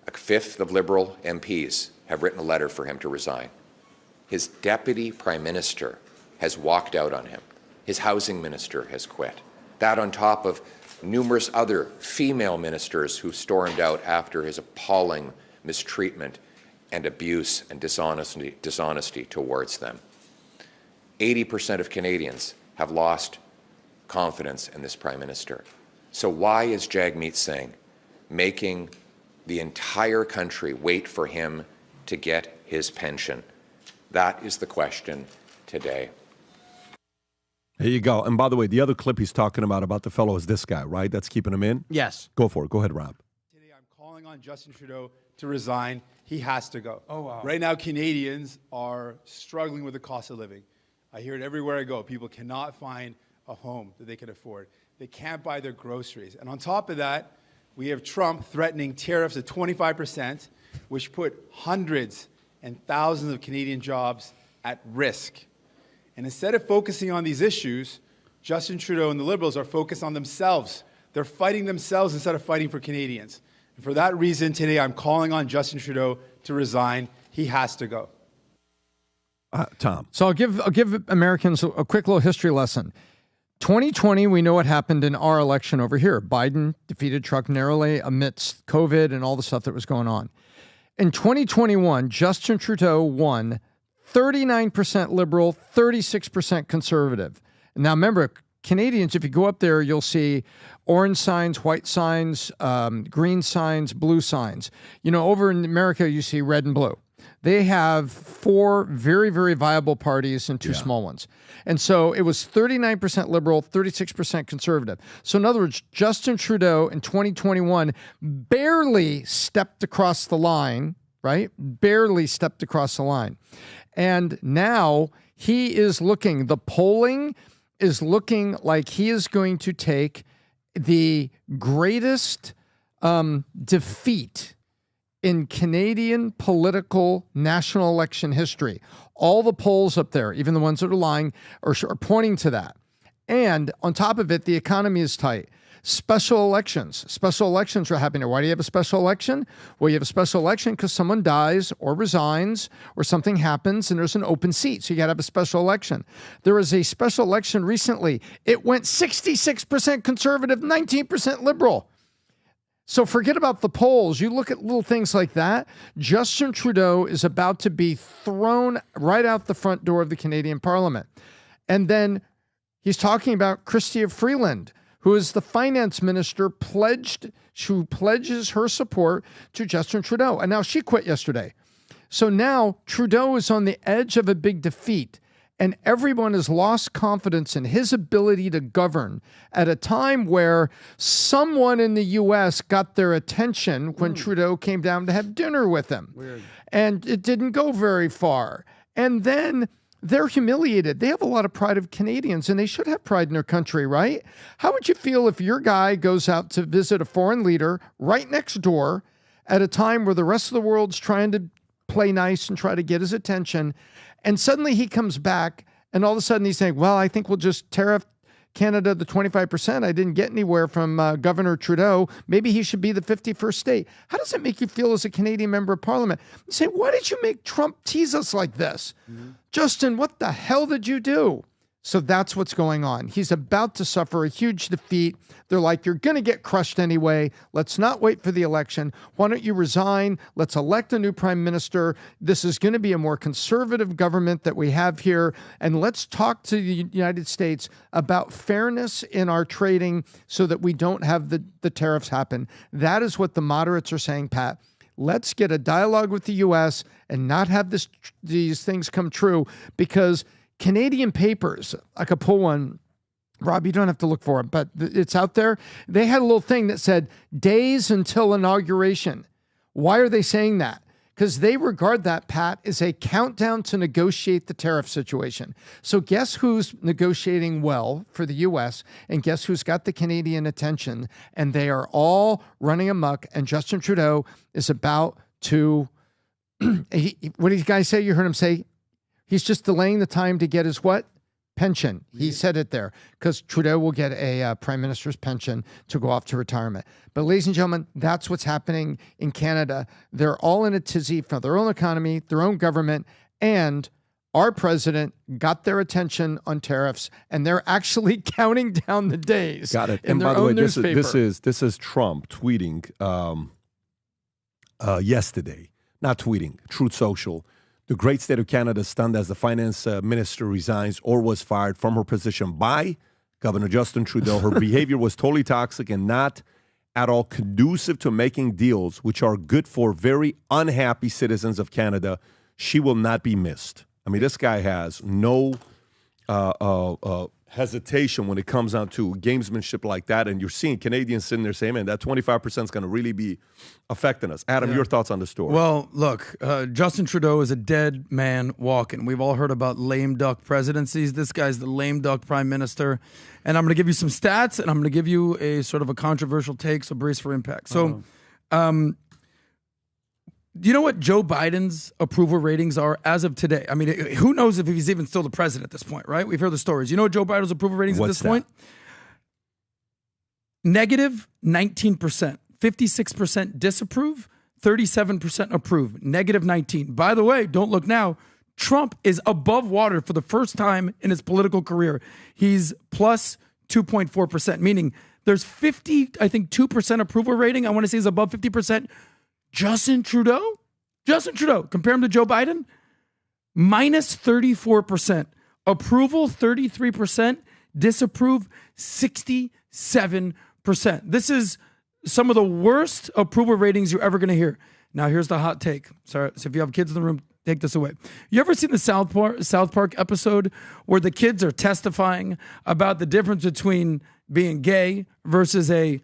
A 5th of Liberal MPs have written a letter for him to resign. His deputy prime minister has walked out on him. His housing minister has quit. That on top of numerous other female ministers who stormed out after his appalling mistreatment and abuse and dishonesty towards them. 80% of Canadians have lost confidence in this prime minister. So why is Jagmeet Singh making the entire country wait for him to get his pension? That is the question today. There you go. And by the way, the other clip he's talking about the fellow is this guy, right? That's keeping him in? Yes. Go for it. Go ahead, Rob. Today I'm calling on Justin Trudeau to resign. He has to go. Oh, wow. Right now, Canadians are struggling with the cost of living. I hear it everywhere I go. People cannot find a home that they can afford. They can't buy their groceries. And on top of that, we have Trump threatening tariffs of 25%, which put hundreds and thousands of Canadian jobs at risk. And instead of focusing on these issues, Justin Trudeau and the Liberals are focused on themselves. They're fighting themselves instead of fighting for Canadians. And for that reason, today I'm calling on Justin Trudeau to resign. He has to go. Tom. So I'll give Americans a quick little history lesson. 2020, we know what happened in our election over here. Biden defeated Trump narrowly amidst COVID and all the stuff that was going on. In 2021, Justin Trudeau won 39% Liberal, 36% Conservative. Now, remember, Canadians, if you go up there, you'll see orange signs, white signs, green signs, blue signs. You know, over in America, you see red and blue. They have 4 very, very viable parties and 2 small ones. And so it was 39% Liberal, 36% Conservative. So in other words, Justin Trudeau in 2021 barely stepped across the line, right? Barely stepped across the line. And now he is looking, the polling is looking like he is going to take the greatest defeat in Canadian political national election history. All the polls up there, even the ones that are lying, are pointing to that. And on top of it, the economy is tight. Special elections are happening. Why do you have a special election? Well, you have a special election because someone dies or resigns or something happens and there's an open seat. So you got to have a special election. There was a special election recently. It went 66% conservative, 19% liberal. So forget about the polls. You look at little things like that. Justin Trudeau is about to be thrown right out the front door of the Canadian Parliament. And then he's talking about Chrystia Freeland, who is the finance minister who pledges her support to Justin Trudeau. And now she quit yesterday. So now Trudeau is on the edge of a big defeat. And everyone has lost confidence in his ability to govern at a time where someone in the U.S. got their attention when Trudeau came down to have dinner with him. Weird. And it didn't go very far. And then they're humiliated. They have a lot of pride of Canadians, and they should have pride in their country, right? How would you feel if your guy goes out to visit a foreign leader right next door at a time where the rest of the world's trying to play nice and try to get his attention, and suddenly he comes back, and all of a sudden he's saying, well, I think we'll just tariff Canada the 25%. I didn't get anywhere from Governor Trudeau. Maybe he should be the 51st state. How does it make you feel as a Canadian member of parliament? You say, why did you make Trump tease us like this? Justin, what the hell did you do? So that's what's going on. He's about to suffer a huge defeat. They're like, you're going to get crushed anyway. Let's not wait for the election. Why don't you resign? Let's elect a new prime minister. This is going to be a more conservative government that we have here. And let's talk to the United States about fairness in our trading so that we don't have the tariffs happen. That is what the moderates are saying, Pat. Let's get a dialogue with the U.S. and not have these things come true, because Canadian papers, I could pull one, Rob, you don't have to look for it, but it's out there. They had a little thing that said days until inauguration. Why are they saying that? Because they regard that, Pat, as a countdown to negotiate the tariff situation. So guess who's negotiating well for the U.S., and guess who's got the Canadian attention? And they are all running amok, and Justin Trudeau is about to, what did you guys say? You heard him say, he's just delaying the time to get his what? Pension. He said it there, because Trudeau will get a prime minister's pension to go off to retirement. But ladies and gentlemen, that's what's happening in Canada. They're all in a tizzy for their own economy, their own government, and our president got their attention on tariffs, and they're actually counting down the days. Got it. In And their by the own way, newspaper. this is Trump tweeting yesterday, not tweeting, Truth Social. The great state of Canada is stunned as the finance minister resigns or was fired from her position by Governor Justin Trudeau. Her behavior was totally toxic and not at all conducive to making deals which are good for very unhappy citizens of Canada. She will not be missed. I mean, this guy has no hesitation when it comes down to gamesmanship like that. And you're seeing Canadians sitting there saying, man, that 25% is going to really be affecting us. Adam, your thoughts on the story? Well, look, Justin Trudeau is a dead man walking. We've all heard about lame duck presidencies. This guy's the lame duck prime minister. And I'm going to give you some stats, and I'm going to give you a sort of a controversial take, so brace for impact. So Do you know what Joe Biden's approval ratings are as of today? I mean, who knows if he's even still the president at this point, right? We've heard the stories. You know what Joe Biden's approval ratings at this point? Negative 19%, 56% disapprove, 37% approve, negative 19. By the way, don't look now. Trump is above water for the first time in his political career. He's plus 2.4%, meaning there's 2% approval rating. I want to say is above 50%. Justin Trudeau, compare him to Joe Biden, minus 34%. Approval, 33%. Disapprove, 67%. This is some of the worst approval ratings you're ever going to hear. Now, here's the hot take. Sorry, so if you have kids in the room, take this away. You ever seen the South Park episode where the kids are testifying about the difference between being gay versus a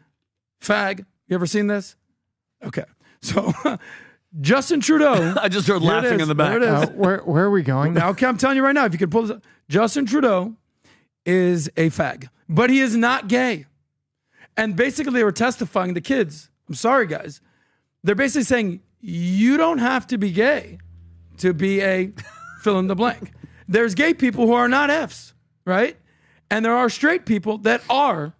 fag? You ever seen this? Okay. So, Justin Trudeau. I just heard laughing in the back. There it is. Where are we going? Now, okay, I'm telling you right now, if you could pull this up. Justin Trudeau is a fag, but he is not gay. And basically, they were testifying, the kids, I'm sorry, guys. They're basically saying, you don't have to be gay to be a fill in the blank. There's gay people who are not Fs, right? And there are straight people that are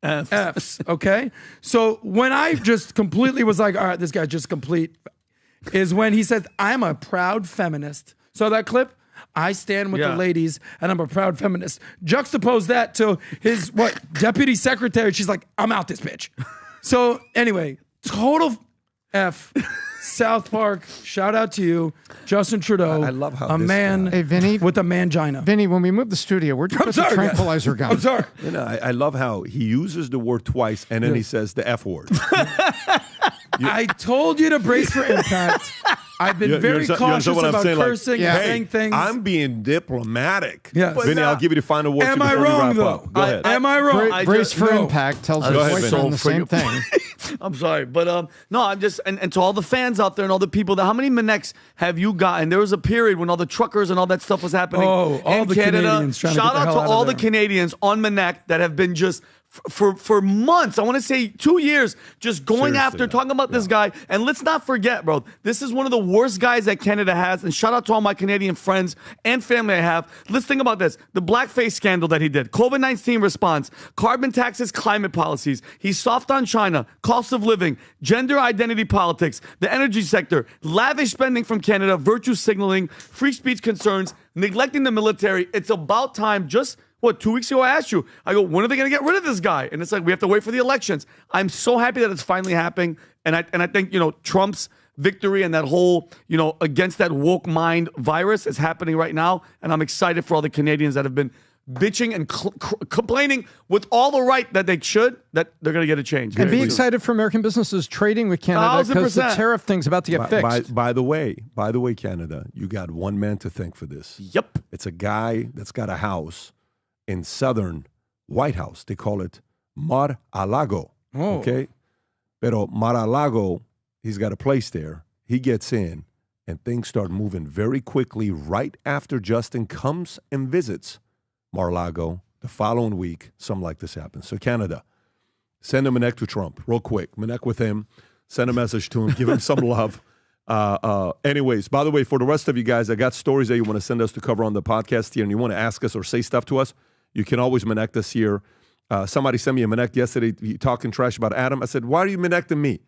Fs, okay? So when I just completely was like, all right, this guy's just complete, is when he says, I'm a proud feminist. So that clip, I stand with the ladies and I'm a proud feminist. Juxtapose that to his, deputy secretary. She's like, I'm out this bitch. So anyway, total F. South Park, shout out to you, Justin Trudeau. I love how a man Hey, Vinny, with a mangina. Vinny, when we move the studio, where'd you put the tranquilizer gun? I'm sorry. You know, I love how he uses the word twice and then he says the F word. I told you to brace for impact. I've been very cautious about cursing and saying things. I'm being diplomatic. Yes. Vinny, I'll give you the final word. Am I wrong, though? Go ahead. Am I wrong? Brace for impact tells his boyfriend the same thing. I'm sorry, but no, I'm just and to all the fans out there and all the people that how many Maneks have you gotten? There was a period when all the truckers and all that stuff was happening. Oh, all in the Canada. Canadians trying Shout to get the out hell to out of all the there. Canadians on Manek that have been just for months. I want to say 2 years, just going Seriously, after talking about this guy. And let's not forget, bro, this is one of the worst guys that Canada has. And shout out to all my Canadian friends and family I have. Let's think about this: the blackface scandal that he did, COVID-19 response, carbon taxes, climate policies. He's soft on China, cost of living, gender identity politics, the energy sector, lavish spending from Canada, virtue signaling, free speech concerns, neglecting the military. It's about time. Just 2 weeks ago, I asked you, I go, when are they going to get rid of this guy? And it's like, we have to wait for the elections. I'm so happy that it's finally happening. And I think, Trump's victory and that whole, against that woke mind virus is happening right now. And I'm excited for all the Canadians that have been bitching and complaining with all the right that they should, that they're going to get a change. And be excited for American businesses trading with Canada because the tariff thing's about to get fixed. By the way, Canada, you got one man to thank for this. Yep. It's a guy that's got a house in southern White House. They call it Mar-a-Lago. Oh. Okay? Pero Mar-a-Lago, he's got a place there. He gets in, and things start moving very quickly right after Justin comes and visits Mar-a-Lago. The following week, something like this happens. So Canada, send a Manek to Trump real quick. Manek with him. Send a message to him. Give him some love. Anyways, by the way, for the rest of you guys, I got stories that you want to send us to cover on the podcast here, and you want to ask us or say stuff to us, you can always Manek us here. Somebody sent me a Manek yesterday talking trash about Adam. I said, why are you Manecting me?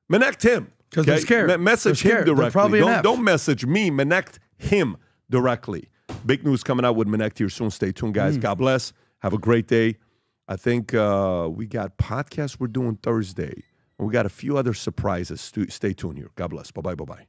Manect him. Because they're scared. Message him directly. Don't message me. Manect him directly. Big news coming out with Manect here soon. Stay tuned, guys. God bless. Have a great day. I think we got podcasts we're doing Thursday. And we got a few other surprises. Stay tuned here. God bless. Bye-bye. Bye-bye.